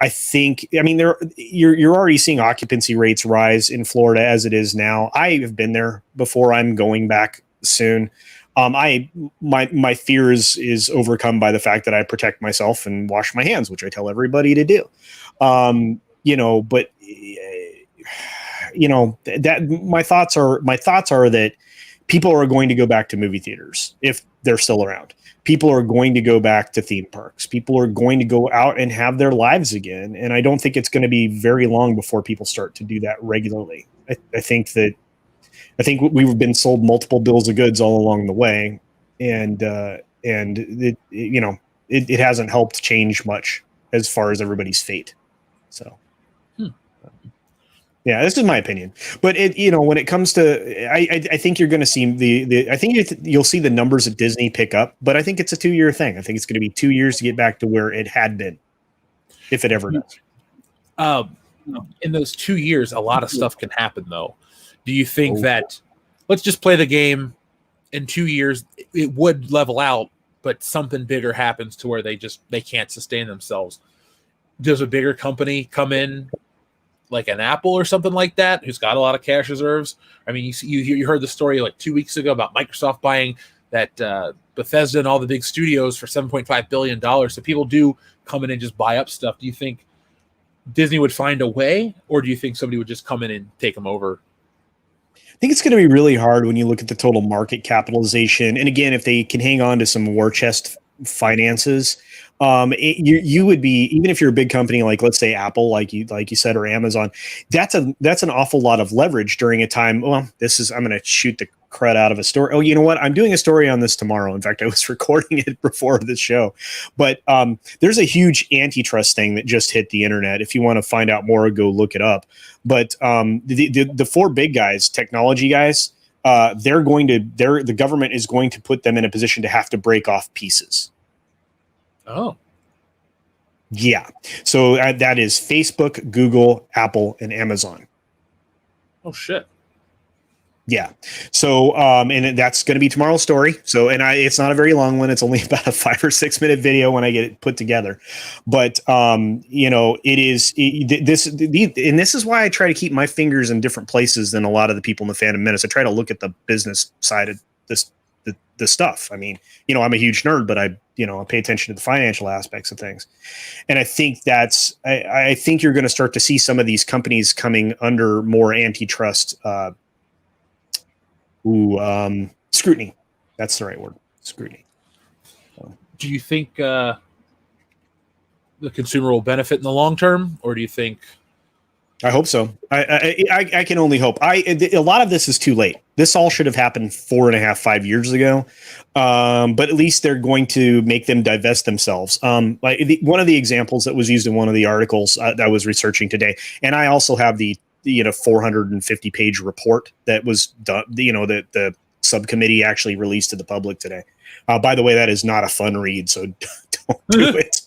You're already seeing occupancy rates rise in Florida as it is now. I have been there before. I'm going back soon. My fear is overcome by the fact that I protect myself and wash my hands, which I tell everybody to do. That my thoughts are that people are going to go back to movie theaters if they're still around. People are going to go back to theme parks. People are going to go out and have their lives again. And I don't think it's going to be very long before people start to do that regularly. I think we've been sold multiple bills of goods all along the way, and it hasn't helped change much as far as everybody's fate. So. Yeah, this is my opinion, but when it comes to, I think you're going to see I think you'll see the numbers at Disney pick up, but I think it's a 2-year thing. I think it's going to be 2 years to get back to where it had been, if it ever does. In those 2 years, a lot of stuff can happen, though. Do you think that, let's just play the game, in 2 years, it would level out, but something bigger happens to where they can't sustain themselves? Does a bigger company come in, like an Apple or something like that, who's got a lot of cash reserves? I mean, you heard the story like 2 weeks ago about Microsoft buying that Bethesda and all the big studios for $7.5 billion. So people do come in and just buy up stuff. Do you think Disney would find a way, or do you think somebody would just come in and take them over? I think it's going to be really hard when you look at the total market capitalization. And again, if they can hang on to some war chest finances, you would be, even if you're a big company like, let's say, Apple, like you said, or Amazon, that's an awful lot of leverage during a time. Well, I'm going to shoot the crud out of a story. Oh, you know what? I'm doing a story on this tomorrow. In fact, I was recording it before this show. But there's a huge antitrust thing that just hit the internet. If you want to find out more, go look it up. But the four big guys, technology guys, the government is going to put them in a position to have to break off pieces. Oh. Yeah. So that is Facebook, Google, Apple, and Amazon. Oh, shit. Yeah. So, and that's going to be tomorrow's story. So, it's not a very long one. It's only about a 5 or 6 minute video when I get it put together. But, this is why I try to keep my fingers in different places than a lot of the people in the Phantom Menace. I try to look at the business side of the stuff. I mean, I'm a huge nerd, but I pay attention to the financial aspects of things. And I think I think you're going to start to see some of these companies coming under more antitrust, scrutiny. That's the right word. Scrutiny. Do you think the consumer will benefit in the long term, or do you think? I hope so. I can only hope. A lot of this is too late. This all should have happened 4.5, 5 years ago. But at least they're going to make them divest themselves. One of the examples that was used in one of the articles that I was researching today, and I also have the 450 page report that was done, that the subcommittee actually released to the public today. By the way, that is not a fun read, so don't do it.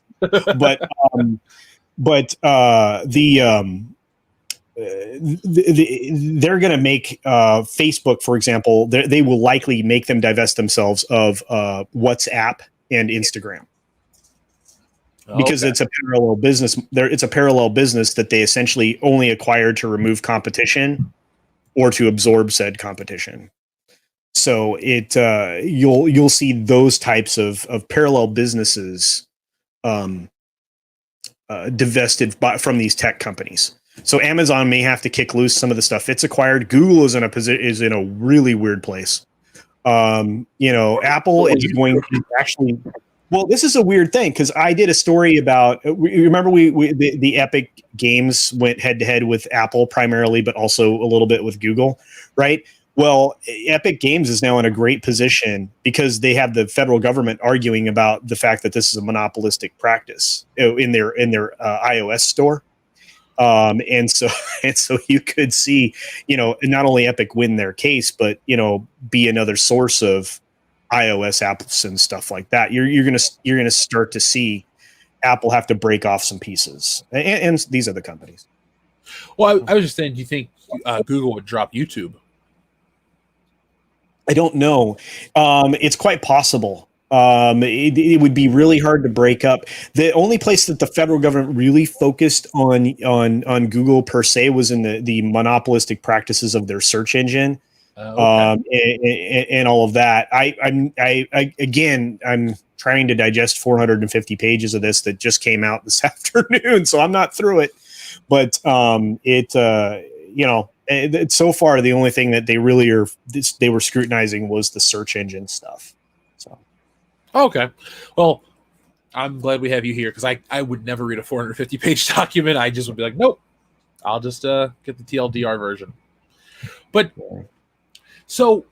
They're going to make Facebook, for example, they will likely make them divest themselves of WhatsApp and Instagram. Because it's a parallel business. It's a parallel business that they essentially only acquired to remove competition or to absorb said competition. So you'll see those types of parallel businesses divested from these tech companies. So Amazon may have to kick loose some of the stuff it's acquired. Google is in a really weird place. Apple is going to actually. Well, this is a weird thing because I did a story about. Remember, the Epic Games went head to head with Apple primarily, but also a little bit with Google, right? Well, Epic Games is now in a great position because they have the federal government arguing about the fact that this is a monopolistic practice in their iOS store. And so you could see, not only Epic win their case, but, be another source of iOS apps and stuff like that. You're going to start to see Apple have to break off some pieces and these other companies. Well, I was just saying, do you think Google would drop YouTube? I don't know. It's quite possible. It would be really hard to break up. The only place that the federal government really focused on Google per se was in the monopolistic practices of their search engine, and all of that. I'm trying to digest 450 pages of this that just came out this afternoon, so I'm not through it. But So far, the only thing that they were scrutinizing was the search engine stuff. So, okay, well, I'm glad we have you here because I would never read a 450-page document. I just would be like, nope, I'll just get the TLDR version. But so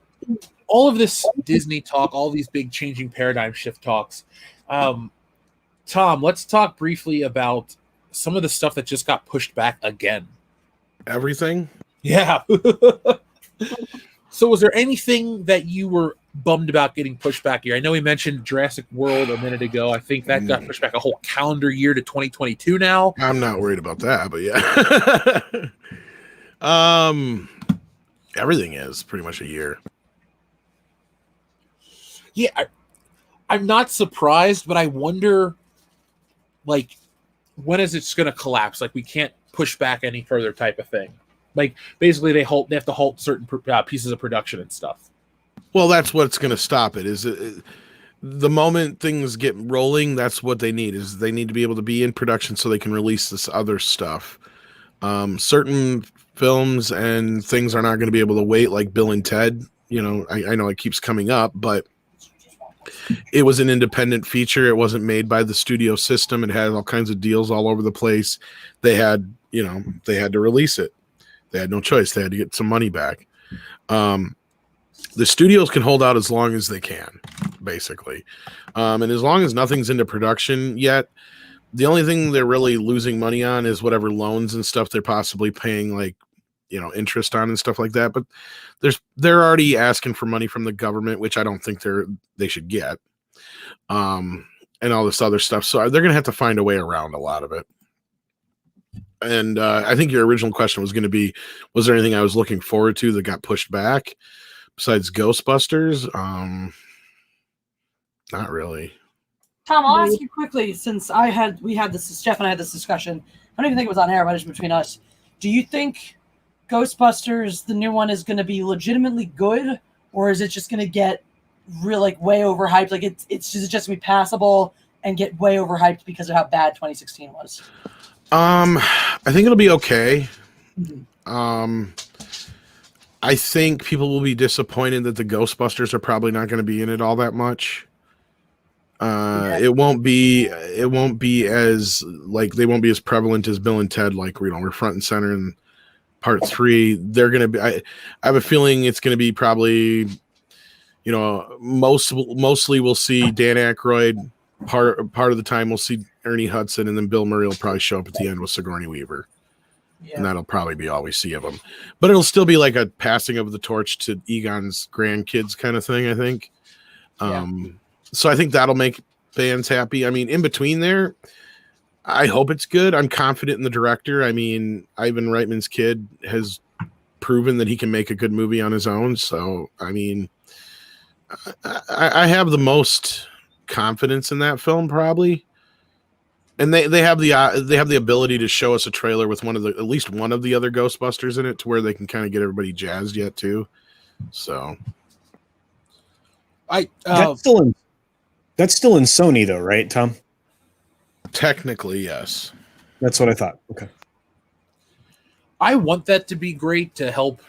all of this Disney talk, all these big changing paradigm shift talks. Tom, let's talk briefly about some of the stuff that just got pushed back again. Everything? Yeah. So was there anything that you were bummed about getting pushed back here? I know we mentioned Jurassic World a minute ago. I think that got pushed back a whole calendar year to 2022 now. I'm not worried about that, but yeah. Everything is pretty much a year. Yeah, I'm not surprised, but I wonder, like, when is it going to collapse? Like, we can't push back any further type of thing. Like, basically, they have to halt certain pieces of production and stuff. Well, that's what's going to stop it. The moment things get rolling, that's what they need. Is they need to be able to be in production so they can release this other stuff. Certain films and things are not going to be able to wait, like Bill and Ted. You know, I know it keeps coming up, but it was an independent feature. It wasn't made by the studio system. It had all kinds of deals all over the place. They had to release it. They had no choice. They had to get some money back. The studios can hold out as long as they can, basically. And as long as nothing's into production yet, the only thing they're really losing money on is whatever loans and stuff they're possibly paying, like, interest on and stuff like that. But they're already asking for money from the government, which I don't think they should get. And all this other stuff. So they're going to have to find a way around a lot of it. And I think your original question was going to be, was there anything I was looking forward to that got pushed back besides Ghostbusters? Not really. Tom, I'll ask you quickly, since Jeff and I had this discussion. I don't even think it was on air, but it's between us. Do you think Ghostbusters, the new one, is going to be legitimately good, or is it just going to get way overhyped? Like it's just going to be passable and get way overhyped because of how bad 2016 was? I think it'll be okay. Mm-hmm. I think people will be disappointed that the Ghostbusters are probably not going to be in it all that much. It won't be as they won't be as prevalent as Bill and Ted. Like, we're front and center in part 3. They're going to be. I have a feeling it's going to be probably, mostly we'll see Dan Aykroyd. Part of the time we'll see Ernie Hudson, and then Bill Murray will probably show up at the end with Sigourney Weaver. Yeah. And that'll probably be all we see of them. But it'll still be like a passing of the torch to Egon's grandkids kind of thing, I think. So I think that'll make fans happy. I mean, in between there, I hope it's good. I'm confident in the director. I mean, Ivan Reitman's kid has proven that he can make a good movie on his own. So, I mean, I have the most confidence in that film, probably. And they have the ability to show us a trailer with at least one of the other Ghostbusters in it, to where they can kind of get everybody jazzed yet too. So that's still in Sony though, right, Tom? Technically, yes. That's what I thought. Okay. I want that to be great to help,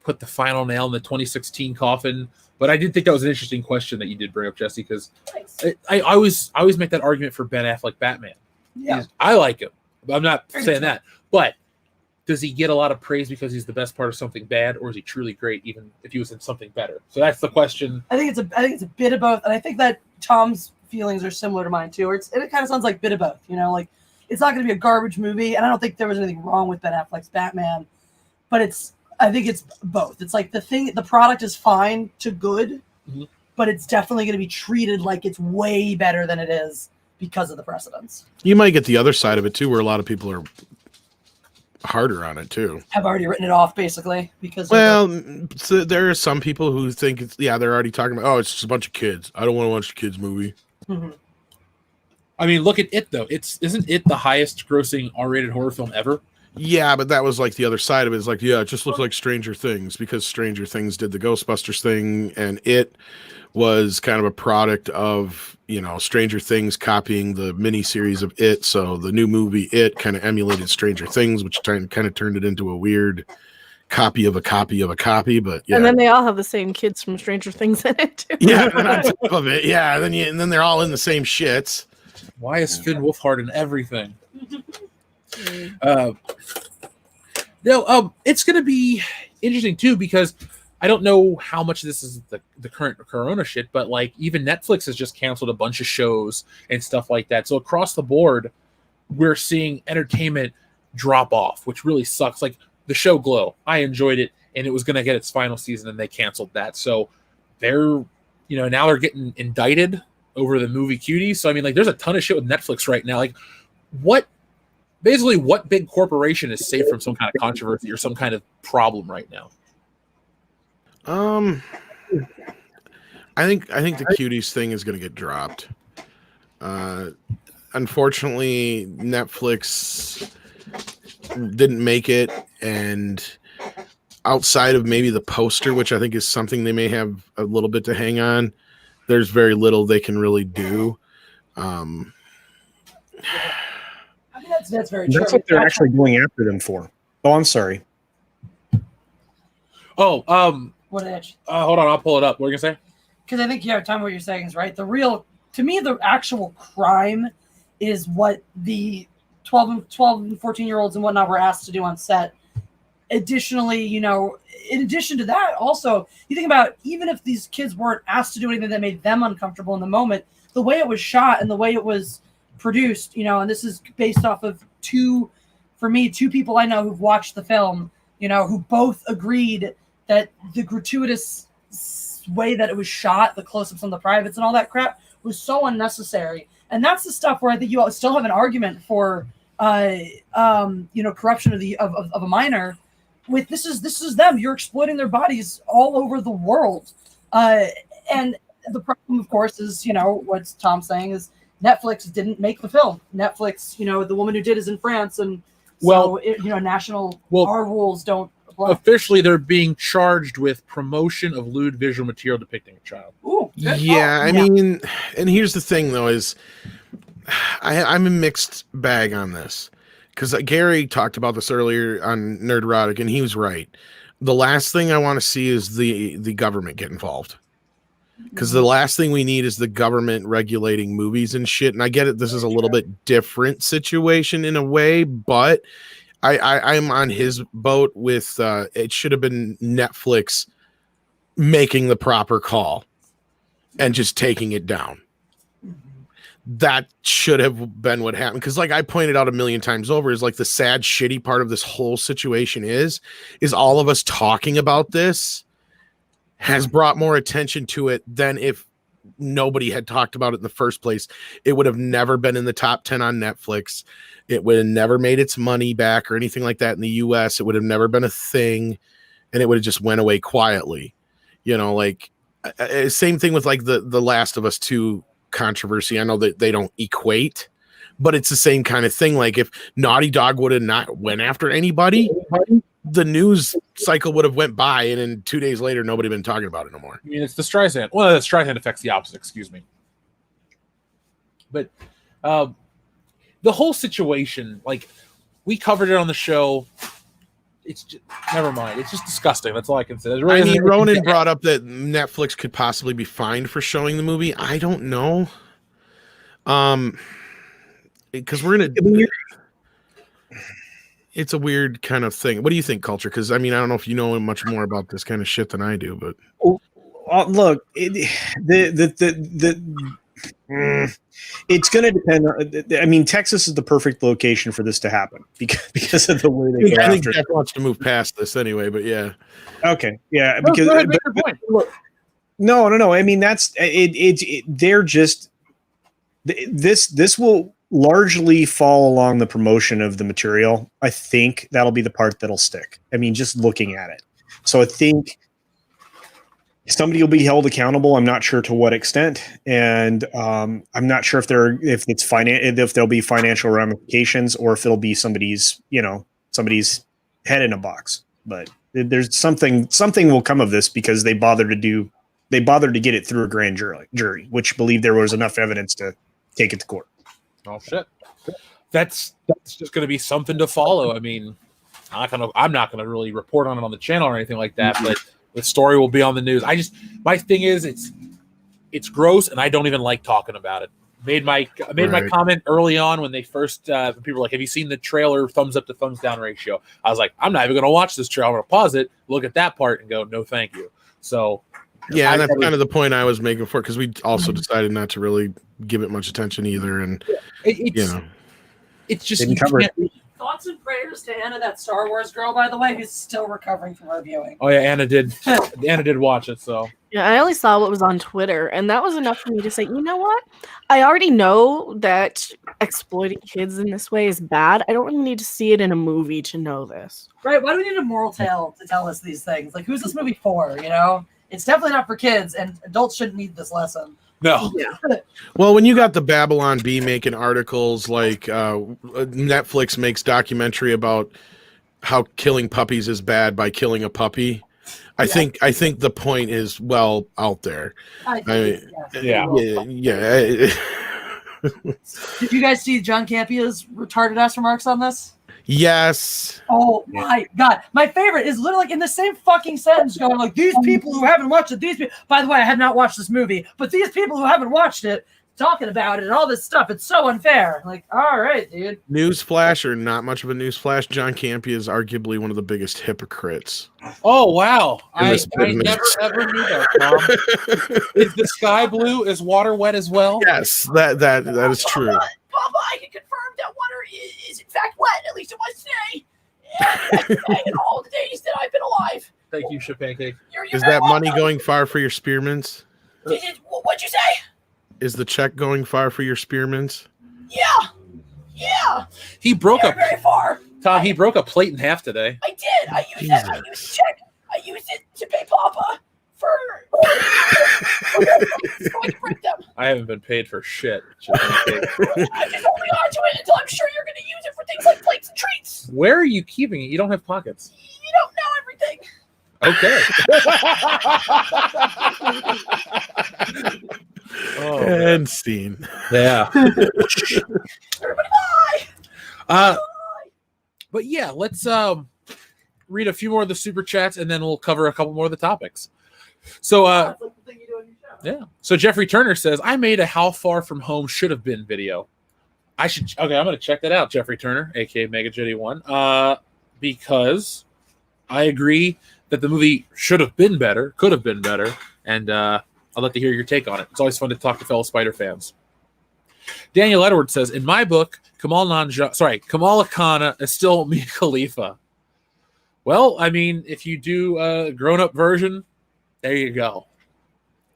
put the final nail in the 2016 coffin. But I did think that was an interesting question that you did bring up, Jesse, because I always make that argument for Ben Affleck Batman. Yeah, I like him. I'm not saying that, but does he get a lot of praise because he's the best part of something bad, or is he truly great even if he was in something better? So that's the question. I think it's a bit of both, and I think that Tom's feelings are similar to mine too. Or it kind of sounds like a bit of both. Like, it's not going to be a garbage movie, and I don't think there was anything wrong with Ben Affleck's Batman, but I think it's both. It's like the product is fine to good, mm-hmm. but it's definitely going to be treated like it's way better than it is because of the precedents. You might get the other side of it too, where a lot of people are harder on it too. Have already written it off basically because. So there are some people who think they're already talking about, it's just a bunch of kids. I don't want to watch a kids movie. Mm-hmm. I mean, look at it though. Isn't it the highest grossing R-rated horror film ever? Yeah, but that was like the other side of it. It's like, it just looks like Stranger Things, because Stranger Things did the Ghostbusters thing, and it was kind of a product of, Stranger Things copying the miniseries of It. So the new movie It kind of emulated Stranger Things, which kind of turned it into a weird copy of a copy of a copy, but yeah. And then they all have the same kids from Stranger Things in it too. Yeah, and on top of it, yeah. And then they're all in the same shits. Why is Finn Wolfhard in everything? It's going to be interesting too, because I don't know how much this is the current Corona shit, but like even Netflix has just canceled a bunch of shows and stuff like that. So across the board, we're seeing entertainment drop off, which really sucks. Like the show Glow, I enjoyed it, and it was going to get its final season, and they canceled that. So they're, now they're getting indicted over the movie Cuties. So I mean, like, there's a ton of shit with Netflix right now. Like, what big corporation is safe from some kind of controversy or some kind of problem right now? I think the Cuties thing is going to get dropped. Unfortunately, Netflix didn't make it, and outside of maybe the poster, which I think is something they may have a little bit to hang on, there's very little they can really do. I mean, that's very true. That's what they're actually going after them for. Oh, I'm sorry. Oh, what edge? Hold on, I'll pull it up. What are you gonna say? Because I think, Tom, what you're saying is right. To me, the actual crime is what the 12 and 14-year-olds and whatnot were asked to do on set. Additionally, in addition to that, also, you think about, even if these kids weren't asked to do anything that made them uncomfortable in the moment, the way it was shot and the way it was produced, and this is based off of two people I know who've watched the film, who both agreed that the gratuitous way that it was shot, the close-ups on the privates and all that crap, was so unnecessary. And that's the stuff where I think you still have an argument for, corruption of a minor. With this is them. You're exploiting their bodies all over the world. And the problem, of course, is, what Tom's saying is Netflix didn't make the film. Netflix, the woman who did is in France, and our rules don't apply. Officially, they're being charged with promotion of lewd visual material depicting a child. Ooh, yeah, I mean, and here's the thing, though, is I'm a mixed bag on this. Because Gary talked about this earlier on Nerdrotic, and he was right. The last thing I want to see is the government get involved. Because the last thing we need is the government regulating movies and shit. And I get it, this is a little bit different situation in a way, but I'm on his boat with it should have been Netflix making the proper call and just taking it down. That should have been what happened. Because like I pointed out a million times over, is like the sad, shitty part of this whole situation is all of us talking about this has brought more attention to it than if nobody had talked about it in the first place. It would have never been in the top 10 on Netflix. It would have never made its money back or anything like that in the US. It would have never been a thing, and it would have just went away quietly. Same thing with like the Last of Us 2 controversy. I know that they don't equate, but it's the same kind of thing. Like if Naughty Dog would have not went after anybody, the news cycle would have went by, and then 2 days later nobody been talking about it no more. I mean, it's the Streisand. Well, the Streisand affects the opposite, excuse me. But the whole situation, like, we covered it on the show. It's just, never mind. It's just disgusting. That's all I can say. Really Ronan brought up that Netflix could possibly be fined for showing the movie. I don't know. Because we're in it's a weird kind of thing. What do you think, Culture? Because I mean, I don't know if you know much more about this kind of shit than I do, but look, it's going to depend. I mean, Texas is the perfect location for this to happen because of the way they go I think after. Jeff wants to move past this anyway, but yeah. Okay, yeah, No, because go ahead, make your point. no. I mean, that's it. They're just this will largely fall along the promotion of the material. I think that'll be the part that'll stick. I mean, just looking at it. So I think somebody will be held accountable. I'm not sure to what extent, and I'm not sure if there'll be financial ramifications or if it'll be somebody's head in a box. But there's something will come of this because they bothered to get it through a grand jury, which believed there was enough evidence to take it to court. Oh shit! That's just going to be something to follow. I mean, I'm not gonna really report on it on the channel or anything like that, but the story will be on the news. My thing is it's gross, and I don't even like talking about it. Made my comment early on when they first people were like, "Have you seen the trailer? Thumbs up to thumbs down ratio." I was like, "I'm not even going to watch this trailer. I'm going to pause it, look at that part, and go, no, thank you." So, yeah, and that's kind of the point I was making for, because we also decided not to really give it much attention either, and it's just thoughts and prayers to Anna, that Star Wars girl, by the way, who's still recovering from her viewing. Oh yeah, Anna did watch it, so. Yeah, I only saw what was on Twitter, and that was enough for me to say, you know what? I already know that exploiting kids in this way is bad. I don't really need to see it in a movie to know this. Right? Why do we need a moral tale to tell us these things? Like, who's this movie for, you know? It's definitely not for kids, and adults shouldn't need this lesson. No. Yeah. Well, when you got the Babylon Bee making articles, like Netflix makes documentary about how killing puppies is bad by killing a puppy, I think the point is well out there. Yeah. Did you guys see John Campia's retarded ass remarks on this? Yes. Oh my God. My favorite is literally like in the same fucking sentence going like, these people who haven't watched it, by the way, I have not watched this movie, but these people who haven't watched it talking about it and all this stuff, it's so unfair. Like, all right, dude. Newsflash, or not much of a newsflash, John Campia is arguably one of the biggest hypocrites. Oh, wow. I never ever knew that, Tom. Is the sky blue? Is water wet as well? Yes, that is true. Papa, I can confirm that water is in fact wet, at least it was today. And in all the days that I've been alive. Thank you, Ship Pancake. Is that money going far for your spearments? What'd you say? Is the check going far for your spearments? Yeah. He broke up very far. Tom, he broke a plate in half today. I did. I used the check. I used it to pay Papa for going to break them. I haven't been paid for shit. I'm just holding on to it until I'm sure you're going to use it for things like plates and treats. Where are you keeping it? You don't have pockets. You don't know everything. Okay. And scene. Yeah. Everybody bye. But yeah, let's read a few more of the super chats and then we'll cover a couple more of the topics. So yeah. So Jeffrey Turner says, I made a how far from home should have been video. I'm gonna check that out, Jeffrey Turner, aka MegaJitty1. Because I agree that the movie should have been better, could have been better, and I'd like to hear your take on it. It's always fun to talk to fellow Spider fans. Daniel Edwards says, in my book, Kamala Khan is still Mia Khalifa. Well, I mean, if you do a grown-up version, there you go.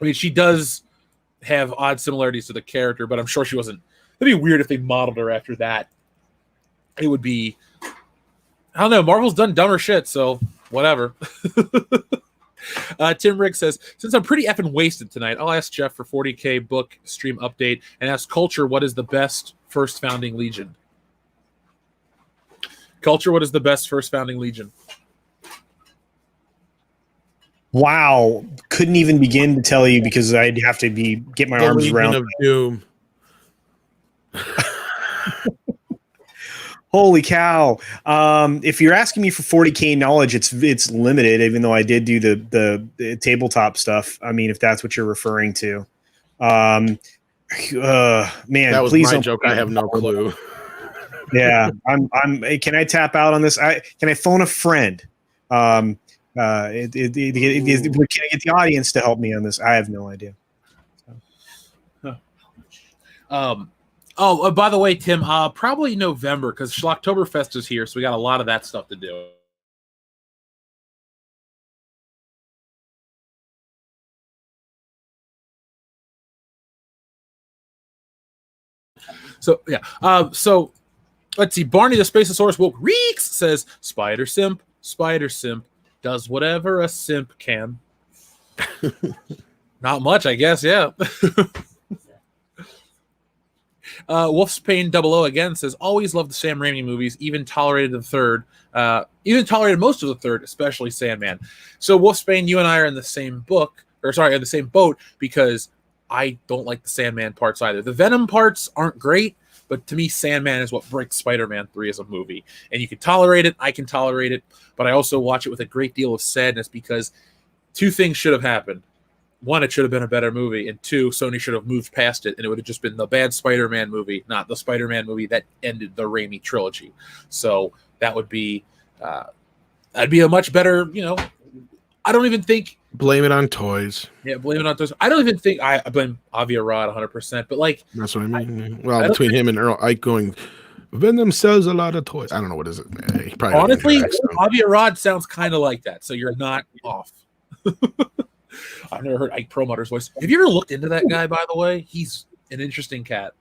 I mean, she does have odd similarities to the character, but I'm sure she wasn't. It'd be weird if they modeled her after that. It would be, I don't know, Marvel's done dumber shit, so whatever. Tim Riggs says, since I'm pretty effing wasted tonight, I'll ask Jeff for 40K book stream update and ask Culture what is the best first founding legion. Culture, what is the best first founding legion? Wow. Couldn't even begin to tell you because I'd have to get my arms around of Doom. Holy cow. If you're asking me for 40K knowledge, it's limited, even though I did do the tabletop stuff. I mean, if that's what you're referring to. Man, that was please my joke. I have no clue. Yeah. Can I tap out on this? Can I phone a friend? Can I get the audience to help me on this? I have no idea. By the way, Tim, probably November because Schlocktoberfest is here, so we got a lot of that stuff to do. So yeah, so let's see. Barney the Spaceosaurus woke Reeks says Spider Simp does whatever a simp can. Not much, I guess. Yeah. Wolf's Pain 00 again says, always loved the Sam Raimi movies, even tolerated most of the third, especially Sandman. So Wolf's Pain, you and I are in the same in the same boat because I don't like the Sandman parts either. The Venom parts aren't great, But to me, Sandman is what breaks Spider-Man 3 as a movie. And you can tolerate it, I can tolerate it, but I also watch it with a great deal of sadness because two things should have happened. One, it should have been a better movie, and two, Sony should have moved past it, and it would have just been the bad Spider-Man movie, not the Spider-Man movie that ended the Raimi trilogy. So that would be that'd be a much better, I don't even think blame it on toys. Yeah, blame it on toys. I don't even think I blame Avi Arad 100%, but like that's what I mean. Between him and Earl Ike going, Venom sells a lot of toys. I don't know what is it. He probably honestly, Avi Arad sounds kind of like that, so you're not off. I've never heard Ike Perlmutter's voice. Have you ever looked into that guy, by the way? He's an interesting cat.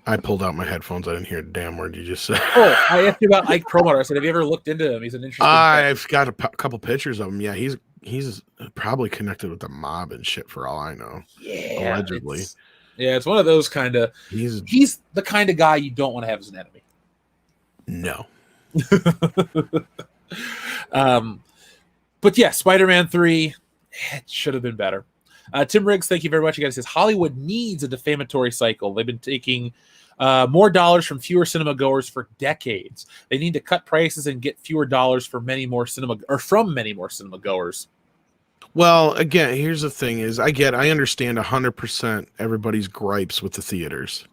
I pulled out my headphones. I didn't hear a damn word you just said. Oh, I asked you about Ike Perlmutter. I said, have you ever looked into him? He's an interesting cat. I've got a couple pictures of him. Yeah, he's probably connected with the mob and shit for all I know. Yeah. Allegedly. It's one of those kind of... He's the kind of guy you don't want to have as an enemy. No. But yeah, Spider-Man 3, it should have been better. Tim Riggs, thank you very much. You guys says Hollywood needs a defamatory cycle. They've been taking more dollars from fewer cinema goers for decades. They need to cut prices and get fewer dollars for from many more cinema goers. Well, again, here's the thing: is I understand 100% everybody's gripes with the theaters.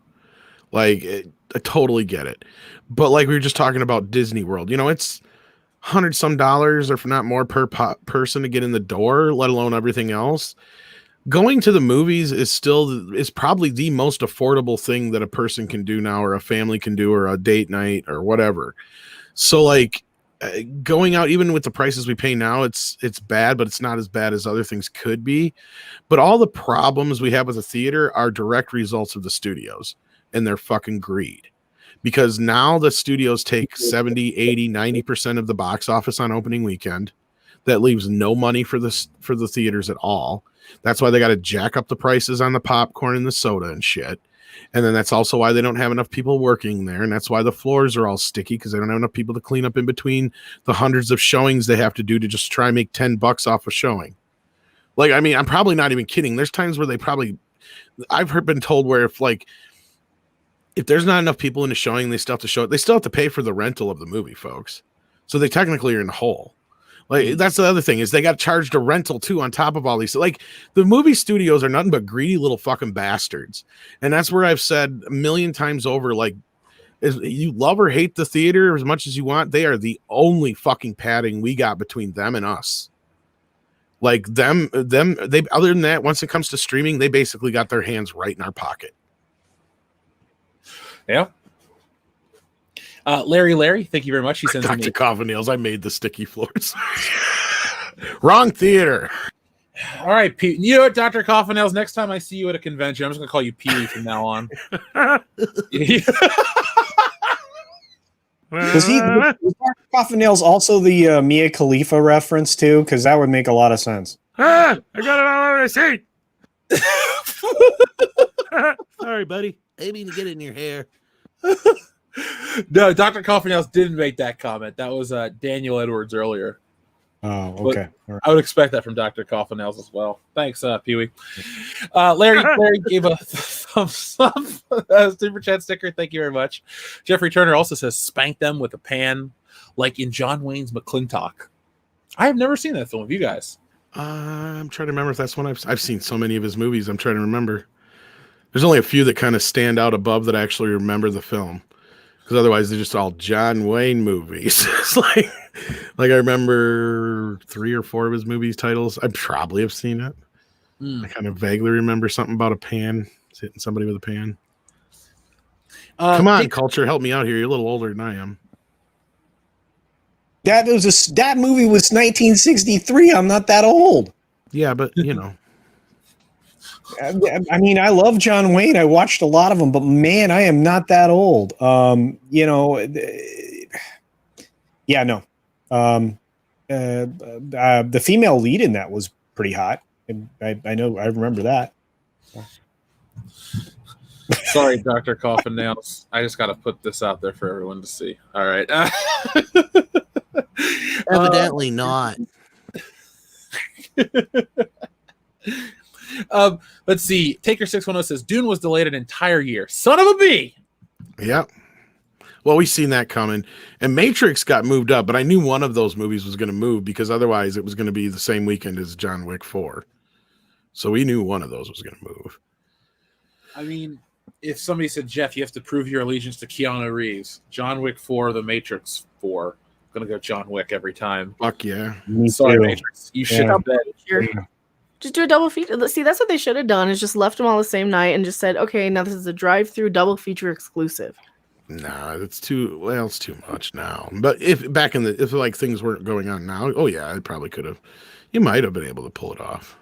Like, I totally get it. But like we were just talking about Disney World, it's $100 some, or if not more, per person to get in the door, let alone everything else. Going to the movies is probably the most affordable thing that a person can do now, or a family can do, or a date night, or whatever. So like going out, even with the prices we pay now, it's bad, but it's not as bad as other things could be. But all the problems we have with the theater are direct results of the studios and their fucking greed. Because now the studios take 70, 80, 90% of the box office on opening weekend. That leaves no money for the theaters at all. That's why they got to jack up the prices on the popcorn and the soda and shit. And then that's also why they don't have enough people working there. And that's why the floors are all sticky, because they don't have enough people to clean up in between the hundreds of showings they have to do to just try and make $10 off a showing. Like, I mean, I'm probably not even kidding. There's times where I've been told where if there's not enough people in the showing, they still have to pay for the rental of the movie, folks. So they technically are in the hole. Like, that's the other thing, is they got charged a rental too on top of all these. Like, the movie studios are nothing but greedy little fucking bastards. And that's where I've said a million times over, like, you love or hate the theater as much as you want, they are the only fucking padding we got between them and us. Like, they other than that, once it comes to streaming, they basically got their hands right in our pocket. Yeah. Larry, thank you very much. He sends Dr. me Coffin Nails. I made the sticky floors. Wrong theater. All right, Pete. You know what, Dr. Coffin Nails? Next time I see you at a convention, I'm just gonna call you Pee-wee from now on. Was Dr. Coffin Nails also the Mia Khalifa reference too? Because that would make a lot of sense. I got it all over the seat. Sorry, buddy. I mean to get it in your hair. No, Dr. Coffin Nails didn't make that comment. That was Daniel Edwards earlier. Oh, okay. Right. I would expect that from Dr. Coffin Nails as well. Thanks, Pee-wee. Larry gave a thumbs up super chat sticker. Thank you very much. Jeffrey Turner also says, spank them with a pan like in John Wayne's McClintock. I have never seen that film. Have you guys? I'm trying to remember if that's one I've seen so many of his movies. I'm trying to remember. There's only a few that kind of stand out above that I actually remember the film. Because otherwise they're just all John Wayne movies. It's like I remember 3 or 4 of his movies titles. I probably have seen it. I kind of vaguely remember something about a pan, hitting somebody with a pan. Come on, Culture, help me out here. You're a little older than I am. That movie was 1963. I'm not that old. Yeah, but you know. I mean, I love John Wayne. I watched a lot of them, but man, I am not that old. Yeah, no. The female lead in that was pretty hot. I know. I remember that. Sorry, Dr. Coffin Nails. I just got to put this out there for everyone to see. All right. Evidently not. Let's see. Taker610 says Dune was delayed an entire year. Son of a bee. Yep. Well, we've seen that coming. And Matrix got moved up, but I knew one of those movies was going to move because otherwise it was going to be the same weekend as John Wick 4. So we knew one of those was going to move. I mean, if somebody said, Jeff, you have to prove your allegiance to Keanu Reeves, John Wick 4, The Matrix 4, I'm going to go John Wick every time. Fuck yeah. Sorry, Matrix. You should have bet. Just do a double feature. See, that's what they should have done, is just left them all the same night and just said, okay, now this is a drive-through double feature exclusive. Nah, it's too much now. But if like things weren't going on now, oh yeah, I probably could have. You might have been able to pull it off.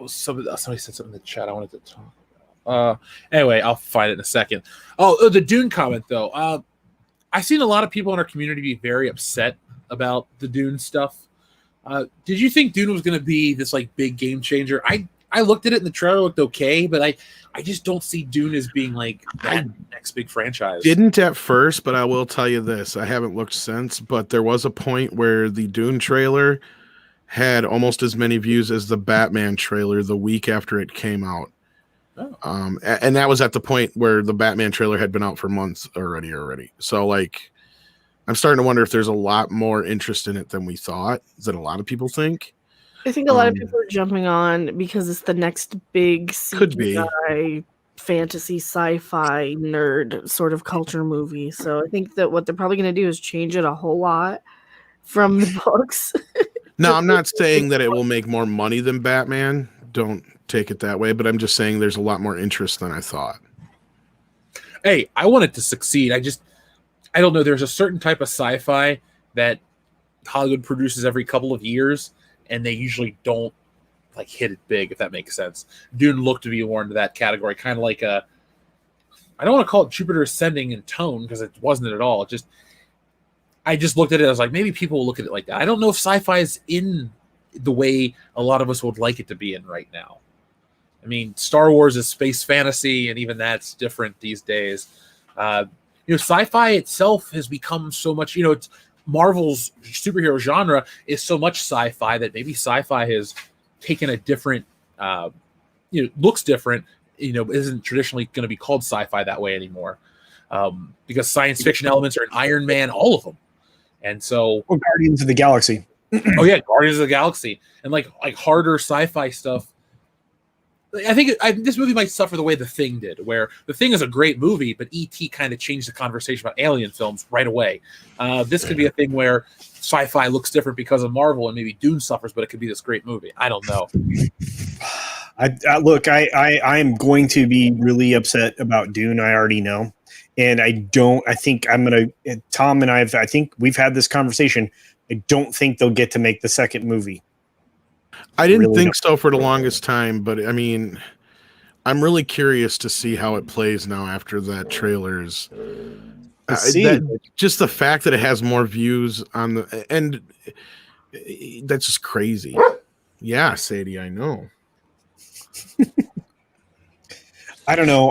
Somebody said something in the chat I wanted to talk about. Anyway, I'll find it in a second. Oh, the Dune comment though. I've seen a lot of people in our community be very upset about the Dune stuff. Did you think Dune was going to be this like big game changer? I looked at it and the trailer looked okay, but I just don't see Dune as being like that next big franchise. Didn't at first, but I will tell you this. I haven't looked since, but there was a point where the Dune trailer had almost as many views as the Batman trailer the week after it came out. Oh. And that was at the point where the Batman trailer had been out for months already. So like, I'm starting to wonder if there's a lot more interest in it than we thought, than a lot of people think. I think a lot of people are jumping on because it's the next big CGI fantasy sci-fi nerd sort of culture movie. So I think that what they're probably going to do is change it a whole lot from the books. No, I'm not saying that it will make more money than Batman. Don't take it that way, but I'm just saying there's a lot more interest than I thought. Hey, I want it to succeed. I don't know. There's a certain type of sci-fi that Hollywood produces every couple of years, and they usually don't like hit it big, if that makes sense. Dune looked to be more into that category, kind of like I don't want to call it Jupiter Ascending in tone because it wasn't at all. I just looked at it. I was like, maybe people will look at it like that. I don't know if sci-fi is in the way a lot of us would like it to be in right now. I mean, Star Wars is space fantasy, and even that's different these days. Sci-fi itself has become so much, it's Marvel's superhero genre is so much sci-fi that maybe sci-fi has taken a different, looks different, isn't traditionally going to be called sci-fi that way anymore. Because science fiction elements are in Iron Man, all of them. And so Guardians of the Galaxy. Oh yeah, Guardians of the Galaxy. And like harder sci-fi stuff. I think this movie might suffer the way The Thing did, where The Thing is a great movie, but E.T. kind of changed the conversation about alien films right away. This could be a thing where sci-fi looks different because of Marvel, and maybe Dune suffers, but it could be this great movie. I don't know. I'm going to be really upset about Dune. I already know. And I think Tom and I think we've had this conversation. I don't think they'll get to make the second movie. I didn't think so for the longest time, but I mean, I'm really curious to see how it plays now after that trailer's. Just the fact that it has more views on and that's just crazy. Yeah, Sadie, I know. I don't know.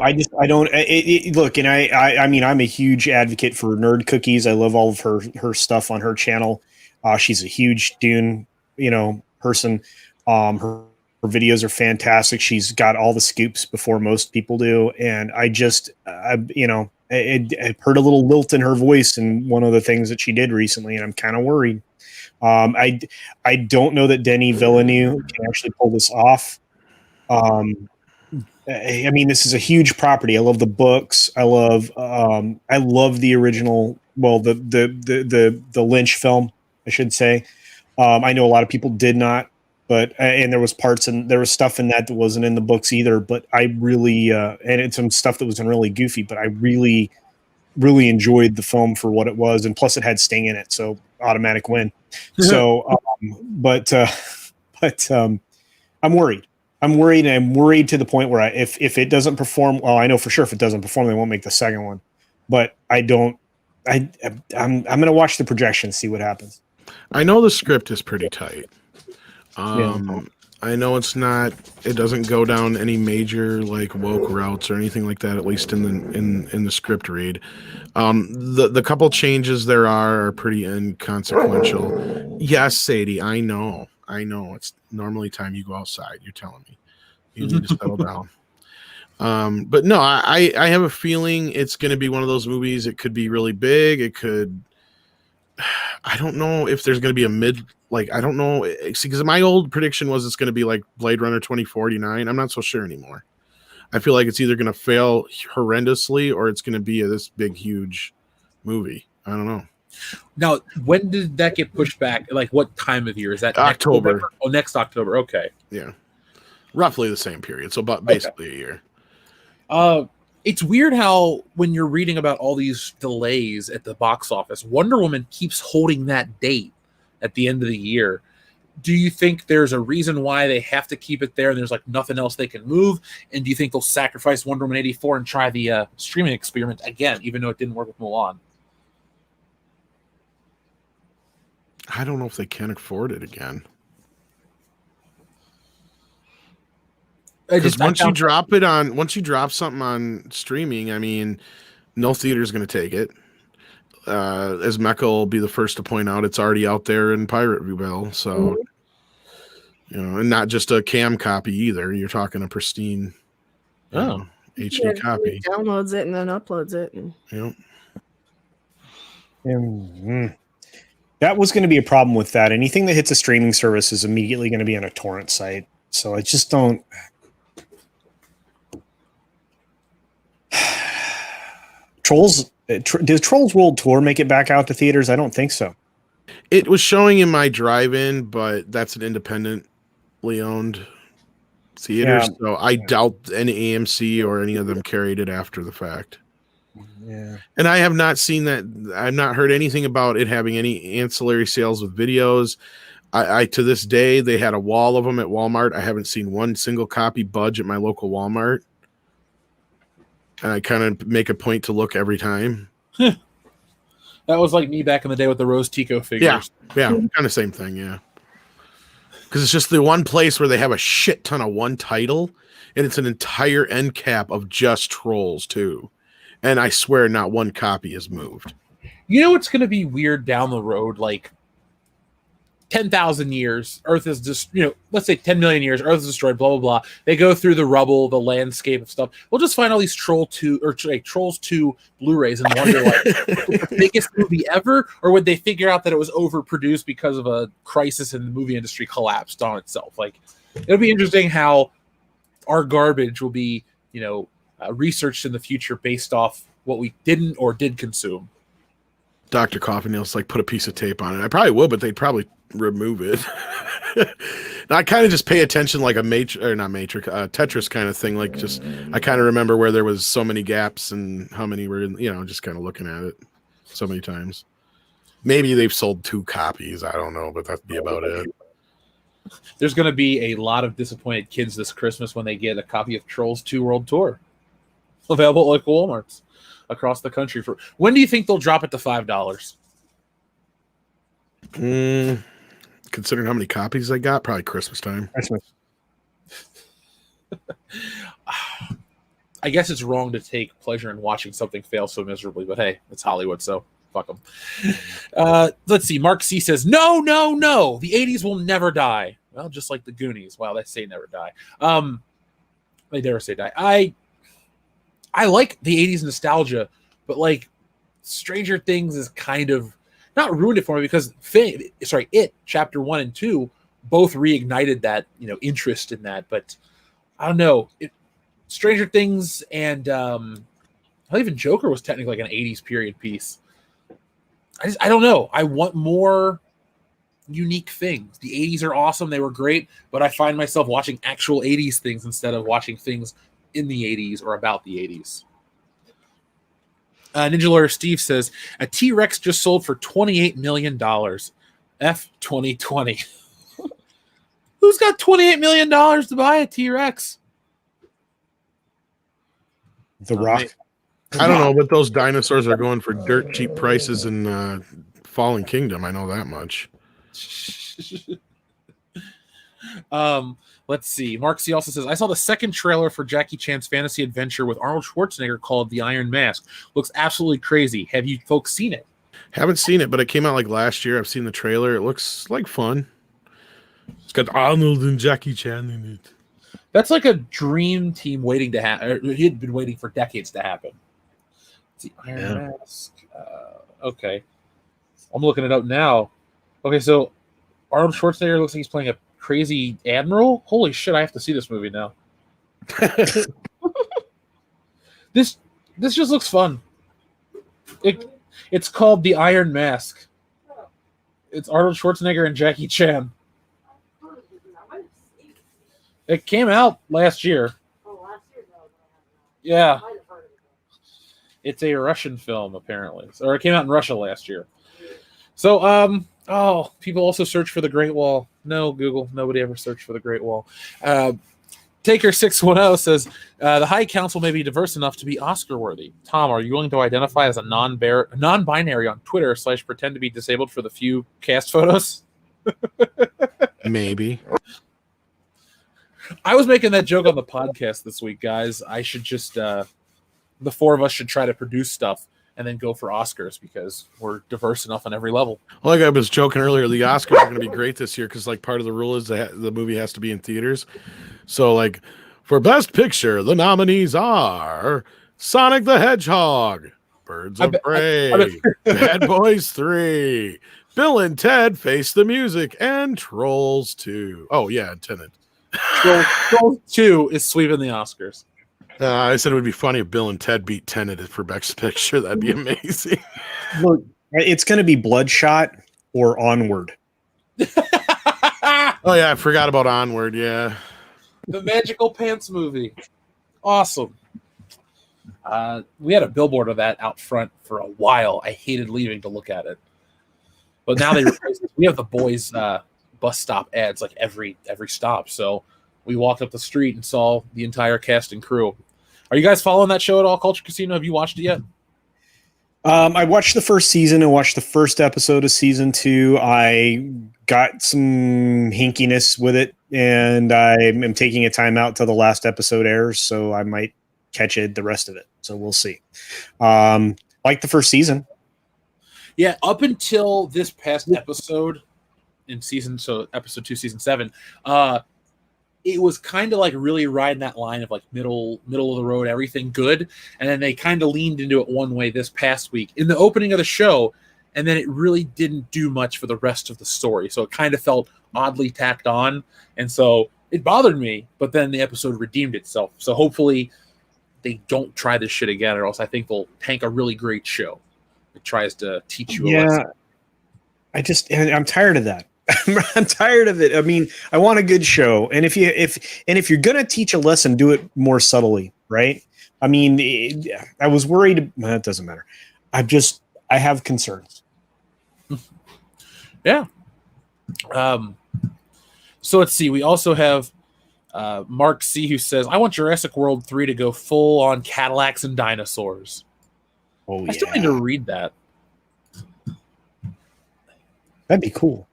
Look, and I mean, I'm a huge advocate for Nerd Cookies. I love all of her stuff on her channel. She's a huge Dune, person. Her videos are fantastic. She's got all the scoops before most people do. And I heard a little lilt in her voice in one of the things that she did recently, and I'm kind of worried. I don't know that Denis Villeneuve can actually pull this off. I mean, this is a huge property. I love the books. I love the original. Well, the Lynch film, I should say. I know a lot of people did not, but and there was stuff in that wasn't in the books either. But I really and it's some stuff that was really goofy. But I really, really enjoyed the film for what it was, and plus it had Sting in it, so automatic win. So, but I'm worried. I'm worried to the point where if it doesn't perform, well, I know for sure if it doesn't perform, they won't make the second one. But I'm going to watch the projections, see what happens. I know the script is pretty tight. I know it's not. It doesn't go down any major like woke routes or anything like that. At least in the script read, the couple changes there are pretty inconsequential. Yes, Sadie, I know. It's normally time you go outside. You're telling me you need to settle down. But no, I have a feeling it's going to be one of those movies. It could be really big. It could. I don't know if there's going to be a mid. Like, I don't know. See, because my old prediction was it's going to be like Blade Runner 2049. I'm not so sure anymore. I feel like it's either going to fail horrendously or it's going to be this big, huge movie. I don't know. Now, when did that get pushed back? Like, what time of year is that? October. Next October. Okay. Yeah. Roughly the same period. So about basically a year. It's weird how when you're reading about all these delays at the box office, Wonder Woman keeps holding that date at the end of the year. Do you think there's a reason why they have to keep it there and there's like nothing else they can move? And do you think they'll sacrifice Wonder Woman 84 and try the streaming experiment again, even though it didn't work with Mulan? I don't know if they can afford it again. Because once you drop something on streaming, I mean, no theater is going to take it. As Mecca will be the first to point out, it's already out there in Pirate View, so and not just a cam copy either. You're talking a pristine, HD copy. Downloads it and then uploads it. That was going to be a problem with that. Anything that hits a streaming service is immediately going to be on a torrent site. So I just don't. Trolls. Did Trolls World Tour make it back out to theaters? I don't think so. It was showing in my drive-in, but that's an independently owned theater, so I doubt any AMC or any of them carried it after the fact. Yeah. And I have not seen that. I've not heard anything about it having any ancillary sales with videos. I to this day, they had a wall of them at Walmart. I haven't seen one single copy budge at my local Walmart. And I kind of make a point to look every time. That was like me back in the day with the Rose Tico figures. Yeah, kind of same thing, yeah. Because it's just the one place where they have a shit ton of one title, and it's an entire end cap of just Trolls, too. And I swear not one copy is moved. You know what's going to be weird down the road? Like 10,000 years, Earth is just, let's say 10 million years, Earth is destroyed, blah, blah, blah. They go through the rubble, the landscape of stuff. We'll just find all these Trolls 2 Blu-rays and wonder, like, the biggest movie ever? Or would they figure out that it was overproduced because of a crisis in the movie industry collapsed on itself? Like, it'll be interesting how our garbage will be, researched in the future based off what we didn't or did consume. Dr. Coffee Nails like put a piece of tape on it. I probably would, but they'd probably remove it. I kind of just pay attention like a Tetris kind of thing. Like just I kind of remember where there was so many gaps and how many were in, just kind of looking at it so many times. Maybe they've sold 2 copies. I don't know, but that'd be about it. There's going to be a lot of disappointed kids this Christmas when they get a copy of Trolls 2 World Tour available at local Walmarts across the country. For when do you think they'll drop it to $5? Considering how many copies they got, probably Christmas time. I guess it's wrong to take pleasure in watching something fail so miserably, but hey, it's Hollywood, so fuck them. Let's see. Mark C says, no. The 80s will never die. Well, just like the Goonies. Wow, they say never die. They never say die. I like the 80s nostalgia, but like Stranger Things is kind of not ruined it for me because It Chapter 1 and 2 both reignited that interest in that. But I don't know, Stranger Things and even Joker was technically like an 80s period piece. I don't know. I want more unique things. The 80s are awesome; they were great, but I find myself watching actual 80s things instead of watching things in the 80s or about the 80s. Ninja Lawyer Steve says, a T-Rex just sold for $28 million. F 2020. Who's got $28 million to buy a T-Rex? The Rock. I don't know, but those dinosaurs are going for dirt cheap prices in Fallen Kingdom. I know that much. Let's see. Mark C also says, I saw the second trailer for Jackie Chan's fantasy adventure with Arnold Schwarzenegger called The Iron Mask. Looks absolutely crazy. Have you folks seen it? Haven't seen it, but it came out like last year. I've seen the trailer. It looks like fun. It's got Arnold and Jackie Chan in it. That's like a dream team waiting to happen. He'd been waiting for decades to happen. It's The Iron Mask. Okay. I'm looking it up now. Okay, so Arnold Schwarzenegger looks like he's playing a crazy admiral. Holy shit, I have to see this movie now. This just looks fun. It's called The Iron Mask. It's Arnold Schwarzenegger and Jackie Chan. It came out last year. Yeah. It's a Russian film, apparently. Or it came out in Russia last year. So, people also search for the Great Wall. No, Google. Nobody ever searched for the Great Wall. Taker610 says, the High Council may be diverse enough to be Oscar-worthy. Tom, are you willing to identify as a non-binary on Twitter / pretend to be disabled for the few cast photos? Maybe. I was making that joke on the podcast this week, guys. I should just, the four of us should try to produce stuff and then go for Oscars because we're diverse enough on every level. Like I was joking earlier, the Oscars are going to be great this year because like part of the rule is that the movie has to be in theaters. So like for Best Picture, the nominees are Sonic the Hedgehog, Birds of Prey, Bad Boys 3, Bill and Ted Face the Music, and Trolls 2. Oh yeah, and Tenet. Trolls 2 is sweeping the Oscars. I said it would be funny if Bill and Ted beat Tenet for Best Picture. That'd be amazing. Look, it's going to be Bloodshot or Onward. Oh, yeah, I forgot about Onward, yeah. The Magical Pants movie. Awesome. We had a billboard of that out front for a while. I hated leaving to look at it. But now they replaced it. We have the boys' bus stop ads like every stop. So we walked up the street and saw the entire cast and crew. Are you guys following that show at all, Culture Casino? Have you watched it yet? I watched the first season and watched the first episode of season 2. I got some hinkiness with it, and I am taking a time out till the last episode airs, so I might catch it the rest of it. So we'll see. Like the first season. Yeah, up until this past episode in episode 2, season 7, it was kind of like really riding that line of like middle of the road, everything good. And then they kind of leaned into it one way this past week in the opening of the show. And then it really didn't do much for the rest of the story. So it kind of felt oddly tacked on. And so it bothered me, but then the episode redeemed itself. So hopefully they don't try this shit again, or else I think they'll tank a really great show. It tries to teach you a lesson. I'm tired of that. I'm tired of it. I mean, I want a good show, and if you're gonna teach a lesson, do it more subtly, right? I mean, I was worried. Well, it doesn't matter. I have concerns. Yeah. So let's see. We also have Mark C, who says, "I want Jurassic World 3 to go full on Cadillacs and dinosaurs." Oh, I still need to read that. That'd be cool.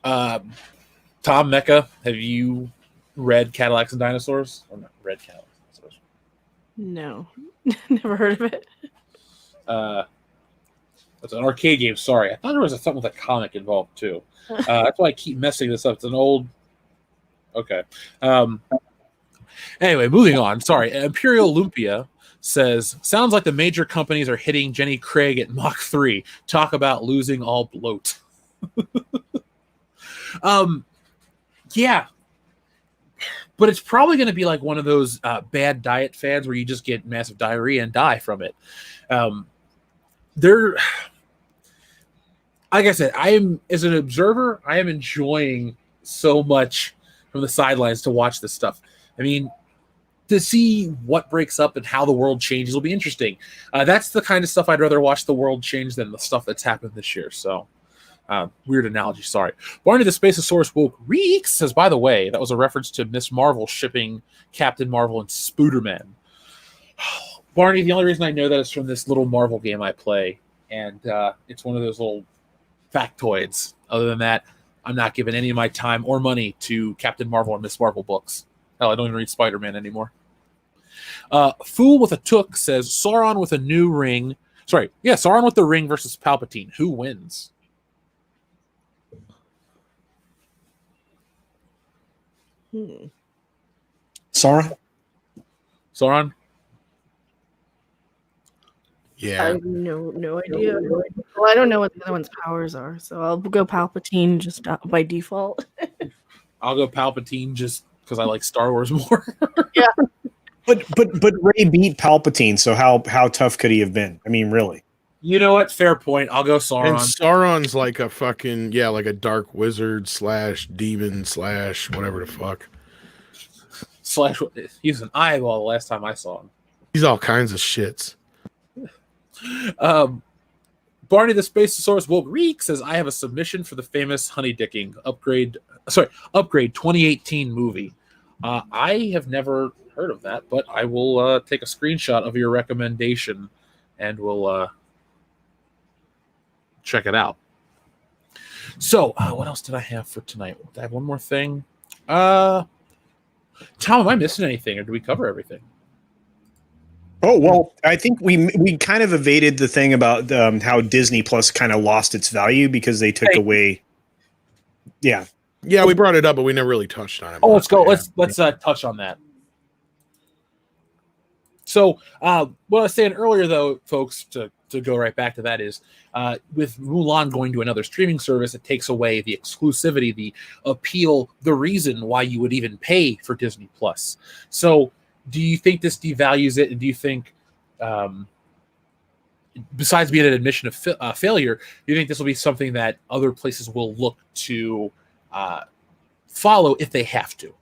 Tom Mecca, have you read Cadillacs and Dinosaurs? Or not read Cadillacs and Dinosaurs? No, never heard of it. It's an arcade game. Sorry, I thought there was something with a comic involved too. That's why I keep messing this up. It's an old. Okay. Anyway, moving on. Sorry, Imperial Lumpia says, sounds like the major companies are hitting Jenny Craig at Mach 3. Talk about losing all bloat. Yeah, but it's probably going to be like one of those bad diet fads where you just get massive diarrhea and die from it. They're, like I said, as an observer, I am enjoying so much from the sidelines to watch this stuff. I mean, to see what breaks up and how the world changes will be interesting. That's the kind of stuff I'd rather watch the world change than the stuff that's happened this year. So, weird analogy, sorry. Barney the Spaceosaurus woke reeks says, by the way, that was a reference to Miss Marvel shipping Captain Marvel and Spooderman. Barney, the only reason I know that is from this little Marvel game I play, and it's one of those little factoids. Other than that, I'm not giving any of my time or money to Captain Marvel and Miss Marvel books. Hell, I don't even read Spider-Man anymore. Fool with a Took says Sauron with a new ring. Sorry, yeah, Sauron with the ring versus Palpatine. Who wins? Sauron? Yeah. I have no idea. Well, I don't know what the other one's powers are, so I'll go Palpatine just by default. I'll go Palpatine just because I like Star Wars more. Yeah. But Rey beat Palpatine, so how tough could he have been? I mean, really. You know what? Fair point. I'll go Sauron. And Sauron's like a fucking, like a dark wizard / demon / whatever the fuck. / he was an eyeball the last time I saw him. He's all kinds of shits. Barney the Spaceosaurus Wolf Reek says, I have a submission for the famous Honey Dicking Upgrade 2018 movie. I have never heard of that, but I will take a screenshot of your recommendation and we'll check it out. So, what else did I have for tonight? Did I have one more thing? Tom, am I missing anything, or do we cover everything? Oh, well, I think we kind of evaded the thing about how Disney Plus kind of lost its value because they took away. Yeah. Yeah, we brought it up, but we never really touched on it. Oh, let's go. Let's touch on that. So, what I was saying earlier, though, folks, to go right back to that is, with Mulan going to another streaming service, it takes away the exclusivity, the appeal, the reason why you would even pay for Disney Plus. So, do you think this devalues it? And do you think, besides being an admission of failure, do you think this will be something that other places will look to follow if they have to?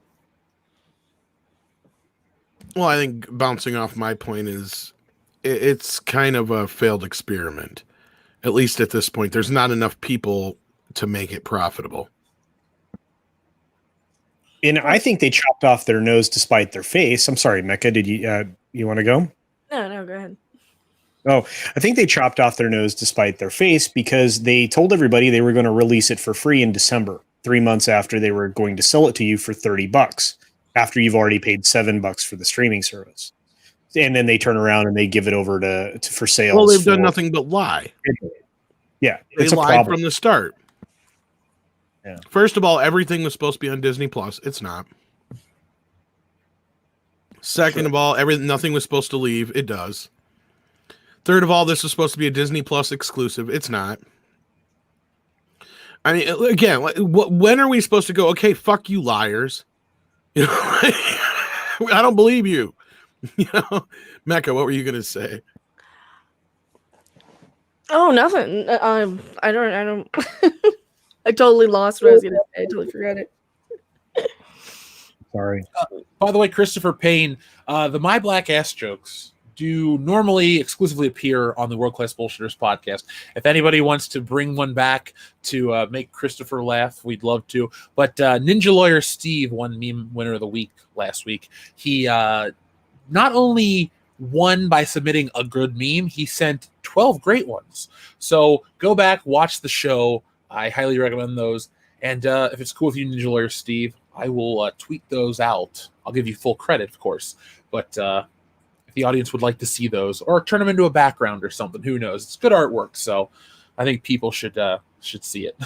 Well, I think bouncing off my point is it's kind of a failed experiment. At least at this point, there's not enough people to make it profitable. And I think they chopped off their nose to spite their face. I'm sorry, Mecca. Did you want to go? No, go ahead. Oh, I think they chopped off their nose to spite their face because they told everybody they were going to release it for free in December, 3 months after they were going to sell it to you for $30, after you've already paid $7 for the streaming service. And then they turn around and they give it over to for sales. Well, they've done nothing but lie. Yeah, they it's a lied problem from the start. Yeah. First of all, everything was supposed to be on Disney Plus. It's not. Second of all, nothing was supposed to leave. It does. Third of all, this was supposed to be a Disney Plus exclusive. It's not. I mean, again, when are we supposed to go? Okay, fuck you, liars. You know, I don't believe you. You know, Mecca, what were you gonna say? Oh, nothing. I don't. I totally lost what I was gonna say. I totally forgot it. Sorry. By the way, Christopher Payne, the My Black Ass jokes do normally exclusively appear on the World Class Bullshitters podcast. If anybody wants to bring one back to make Christopher laugh, we'd love to. But Ninja Lawyer Steve won Meme Winner of the Week last week. He not only won by submitting a good meme, he sent 12 great ones. So go back, watch the show. I highly recommend those. And if it's cool with you, Ninja Lawyer Steve, I will tweet those out. I'll give you full credit, of course. But if the audience would like to see those, or turn them into a background or something, who knows? It's good artwork, so I think people should see it.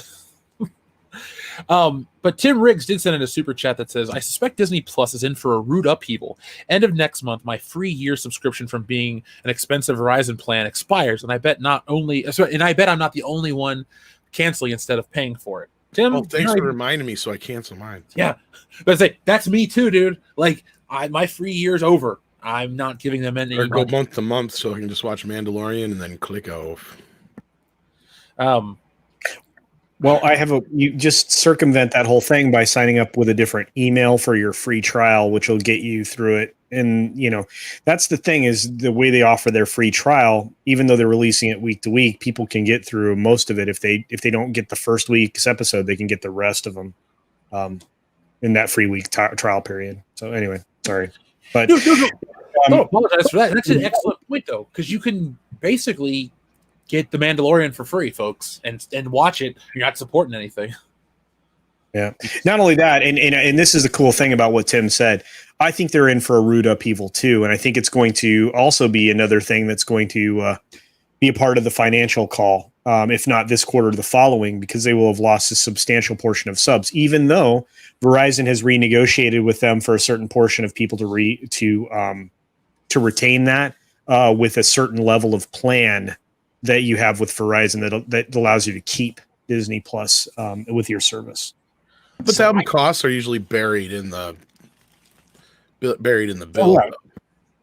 But Tim Riggs did send in a super chat that says, I suspect Disney Plus is in for a rude upheaval. End of next month, my free year subscription from being an expensive Verizon plan expires, and I bet I'm not the only one canceling instead of paying for it. Tim, thanks for reminding me so I cancel mine. Yeah. But I say that's me too, dude. Like my free year's over. I'm not giving them any. Or go month to month so I can just watch Mandalorian and then click off. Well, you just circumvent that whole thing by signing up with a different email for your free trial, which will get you through it. And, that's the thing, is the way they offer their free trial, even though they're releasing it week to week, people can get through most of it. If they don't get the first week's episode, they can get the rest of them in that free week trial period. So anyway, sorry. But don't apologize for that. That's an excellent point, though, because you can basically get The Mandalorian for free, folks, and watch it. You're not supporting anything. Yeah. Not only that, and this is the cool thing about what Tim said. I think they're in for a rude upheaval too, and I think it's going to also be another thing that's going to be a part of the financial call, if not this quarter, the following, because they will have lost a substantial portion of subs, even though Verizon has renegotiated with them for a certain portion of people to retain that with a certain level of plan that you have with Verizon that allows you to keep Disney Plus with your service. But the album costs are usually buried in the bill. Oh, right.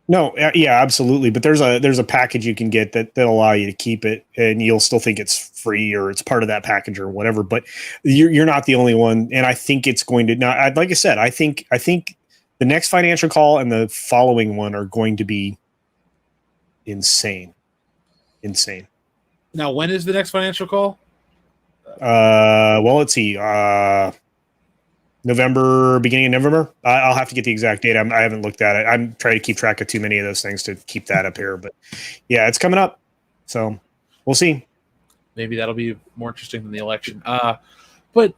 No, yeah, absolutely. But there's a package you can get that'll allow you to keep it, and you'll still think it's free or it's part of that package or whatever. But you're not the only one, and I think it's going to. Now, like I said, I think the next financial call and the following one are going to be insane. Now, when is the next financial call? Well, let's see. November, beginning of November. I'll have to get the exact date. I haven't looked at it. I'm trying to keep track of too many of those things to keep that up here. But yeah, it's coming up. So we'll see. Maybe that'll be more interesting than the election. But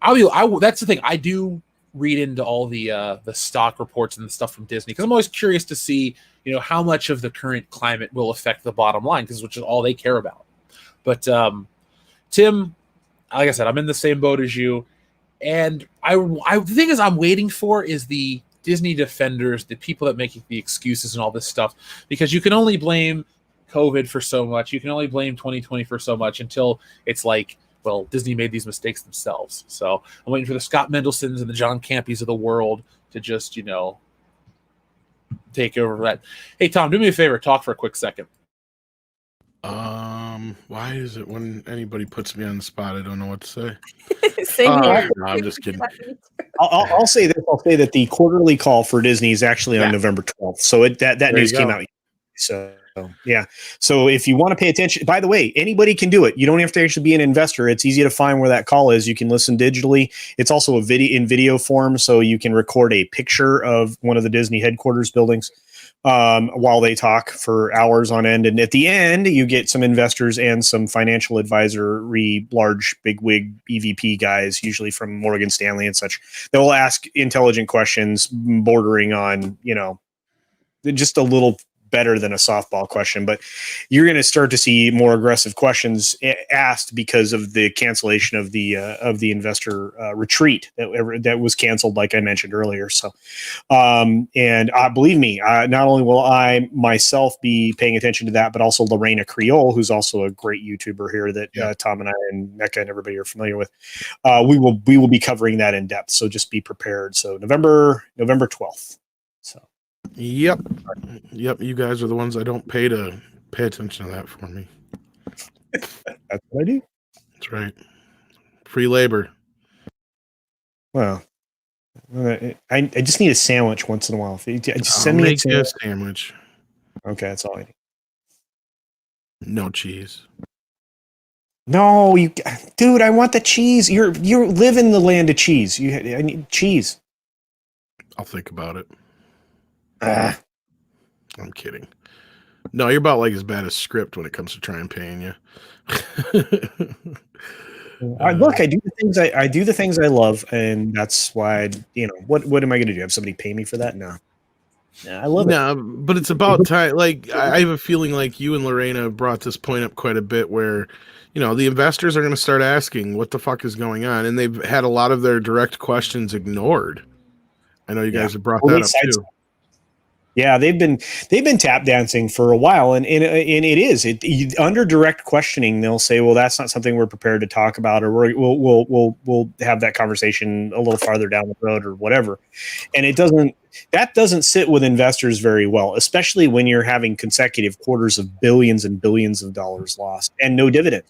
that's the thing. I do read into all the stock reports and the stuff from Disney because I'm always curious to see, how much of the current climate will affect the bottom line, which is all they care about. But Tim, like I said, I'm in the same boat as you. And the thing is I'm waiting for is the Disney defenders, the people that make the excuses and all this stuff, because you can only blame COVID for so much. You can only blame 2020 for so much until it's like, well, Disney made these mistakes themselves. So I'm waiting for the Scott Mendelsons and the John Campies of the world to just, take over that. Hey, Tom, do me a favor. Talk for a quick second. Why is it when anybody puts me on the spot, I don't know what to say? Same here. No, I'm just kidding. I'll say this. I'll say that the quarterly call for Disney is actually on November 12th. So that news came out. So yeah. So if you want to pay attention, by the way, anybody can do it. You don't have to actually be an investor. It's easy to find where that call is. You can listen digitally. It's also in video form, so you can record a picture of one of the Disney headquarters buildings while they talk for hours on end. And at the end, you get some investors and some financial advisory, large bigwig EVP guys, usually from Morgan Stanley and such. They will ask intelligent questions bordering on, just a little better than a softball question, but you're going to start to see more aggressive questions asked because of the cancellation of the investor retreat that was canceled, like I mentioned earlier. So, and believe me, not only will I myself be paying attention to that, but also Lorena Creole, who's also a great YouTuber here that Tom and I and Mecca and everybody are familiar with. We will be covering that in depth. So just be prepared. So November 12th. So. Yep. You guys are the ones I don't pay to pay attention to that for me. That's what I do. That's right. Free labor. Well, I just need a sandwich once in a while. Just send me a sandwich. Okay, that's all I need. No cheese. No, dude, I want the cheese. You live in the land of cheese. I need cheese. I'll think about it. I'm kidding. No, you're about like as bad as Script when it comes to trying paying you. Look, I do the things I love, and that's why what am I going to do? Have somebody pay me for that? No, I love it. No, but it's about time. Like I have a feeling like you and Lorena brought this point up quite a bit, where the investors are going to start asking what the fuck is going on, and they've had a lot of their direct questions ignored. I know you guys have brought that up too. Yeah, they've been tap dancing for a while, and it is under direct questioning. They'll say, "Well, that's not something we're prepared to talk about," or we'll have that conversation a little farther down the road, or whatever. And that doesn't sit with investors very well, especially when you're having consecutive quarters of billions and billions of dollars lost and no dividends.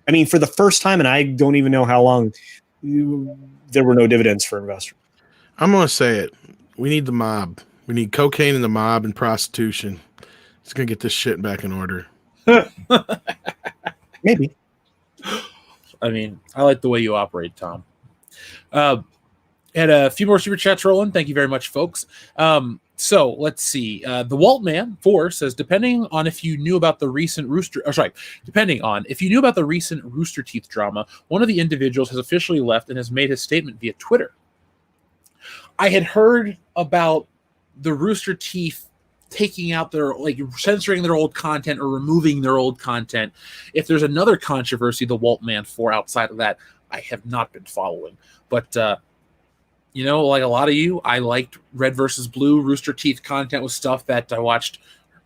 I mean, for the first time, and I don't even know how long, there were no dividends for investors. I'm gonna say it. We need the mob. We need cocaine in the mob and prostitution. It's going to get this shit back in order. Maybe. I mean, I like the way you operate, Tom. And a few more super chats rolling. Thank you very much, folks. So let's see. The Waltman 4 says, depending on if you knew about the recent Rooster Teeth drama, one of the individuals has officially left and has made his statement via Twitter. I had heard about the Rooster Teeth taking out their, censoring their old content or removing their old content. If there's another controversy, the Waltman 4 outside of that, I have not been following. But, like a lot of you, I liked Red versus Blue. Rooster Teeth content was stuff that I watched,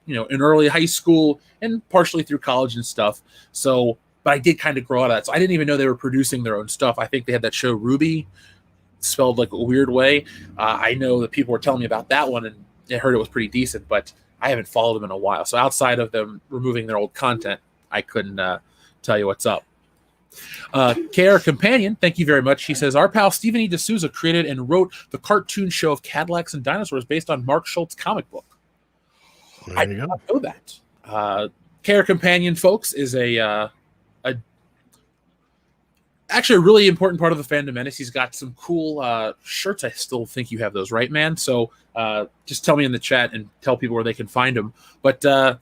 in early high school and partially through college and stuff. So, but I did kind of grow out of that. So I didn't even know they were producing their own stuff. I think they had that show Ruby, spelled like a weird way. I know that people were telling me about that one, and I heard it was pretty decent, but I haven't followed them in a while. So outside of them removing their old content, I couldn't tell you what's up. KR Companion, thank you very much. He says, our pal Stephen E. D'Souza created and wrote the cartoon show of Cadillacs and Dinosaurs based on Mark Schultz's comic book. I did not know that. KR Companion, folks, is actually a really important part of the Fandom Menace. He's got some cool shirts. I still think you have those, right, man? So just tell me in the chat and tell people where they can find them. But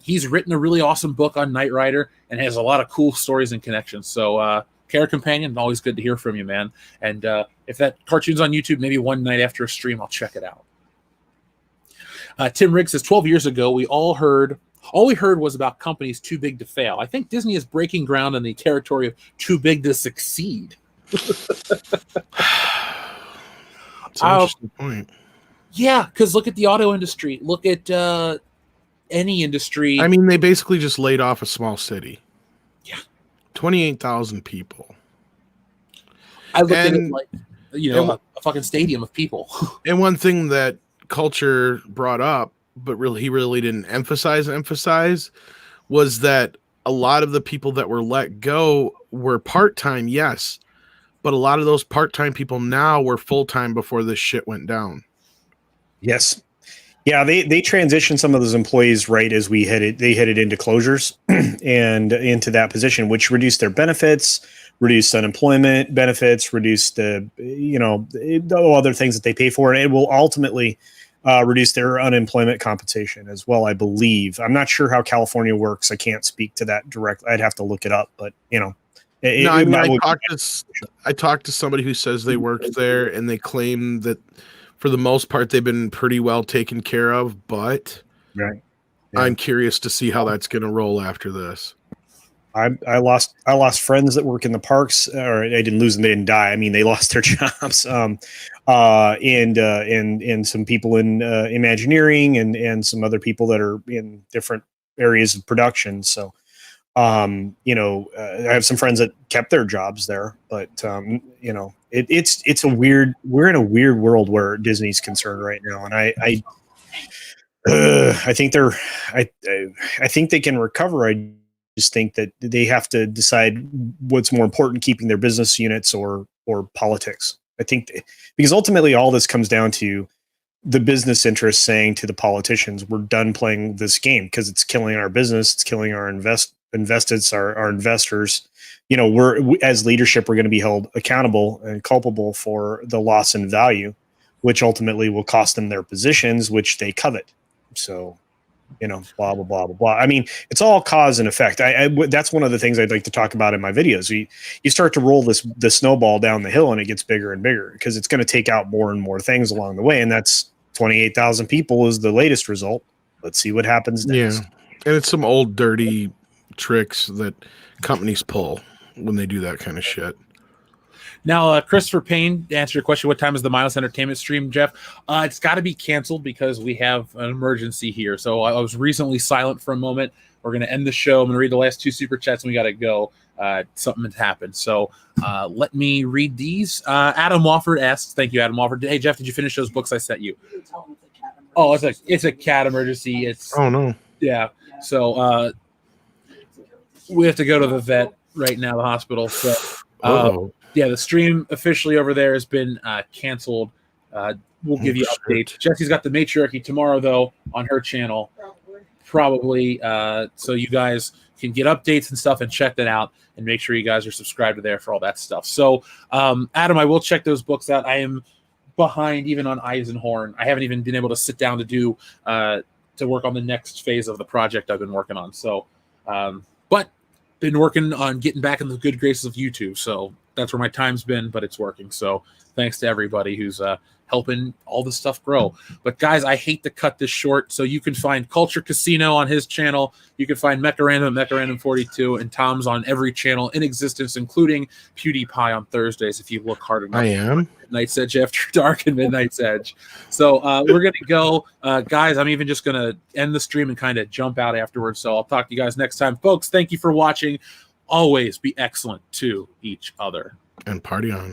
he's written a really awesome book on Knight Rider and has a lot of cool stories and connections. So Care Companion, always good to hear from you, man. And if that cartoon's on YouTube, maybe one night after a stream, I'll check it out. Tim Riggs says, 12 years ago, all we heard was about companies too big to fail. I think Disney is breaking ground in the territory of too big to succeed. That's an interesting point. Yeah, because look at the auto industry. Look at any industry. I mean, they basically just laid off a small city. Yeah. 28,000 people. I looked at it like, a fucking stadium of people. And one thing that Culture brought up, but he really didn't emphasize, was that a lot of the people that were let go were part-time, yes, but a lot of those part-time people now were full-time before this shit went down. Yes. Yeah, they transitioned some of those employees right as they headed into closures and into that position, which reduced their benefits, reduced unemployment benefits, reduced the other things that they pay for, and it will ultimately reduce their unemployment compensation as well, I believe. I'm not sure how California works. I can't speak to that directly. I'd have to look it up, but I talked to somebody who says they worked there, and they claim that for the most part they've been pretty well taken care of, but right. Yeah. I'm curious to see how that's going to roll after this. I lost friends that work in the parks, or I didn't lose them. They didn't die. I mean, they lost their jobs. And some people in Imagineering and some other people that are in different areas of production. So, I have some friends that kept their jobs there, but we're in a weird world where Disney's concerned right now. And I think I think they can recover. I just think that they have to decide what's more important, keeping their business units or politics. I think because ultimately all this comes down to the business interests saying to the politicians, we're done playing this game because it's killing our business. It's killing our our investors. As leadership, we're going to be held accountable and culpable for the loss in value, which ultimately will cost them their positions, which they covet. So, blah, blah, blah, blah, blah. I mean, it's all cause and effect. That's one of the things I'd like to talk about in my videos. You start to roll the snowball down the hill and it gets bigger and bigger because it's going to take out more and more things along the way. And that's 28,000 people is the latest result. Let's see what happens next. Yeah. And it's some old dirty tricks that companies pull when they do that kind of shit. Now, Christopher Payne, to answer your question, what time is the Mindless Entertainment stream, Jeff? It's got to be canceled because we have an emergency here. So I was recently silent for a moment. We're going to end the show. I'm going to read the last two super chats and we got to go. Something had happened. So let me read these. Adam Wofford asks, thank you, Adam Wofford. Hey, Jeff, did you finish those books I sent you? Oh, it's a cat emergency. Oh, no. Yeah. So we have to go to the vet right now, the hospital. So yeah, the stream officially over there has been canceled. We'll give you updates. Jesse's got the matriarchy tomorrow, though, on her channel. Probably. So you guys can get updates and stuff and check that out and make sure you guys are subscribed to there for all that stuff. So, Adam, I will check those books out. I am behind even on Eisenhorn. I haven't even been able to sit down to do to work on the next phase of the project I've been working on. So, but been working on getting back in the good graces of YouTube. So that's where my time's been, but it's working. So thanks to everybody who's helping all this stuff grow. But guys, I hate to cut this short. So you can find Culture Casino on his channel. You can find Mecharandom at Mecharandom42, and Tom's on every channel in existence, including PewDiePie on Thursdays. If you look hard enough, I am Midnight's Edge After Dark and Midnight's Edge. So we're gonna go, guys. I'm even just gonna end the stream and kind of jump out afterwards. So I'll talk to you guys next time, folks. Thank you for watching. Always be excellent to each other and party on.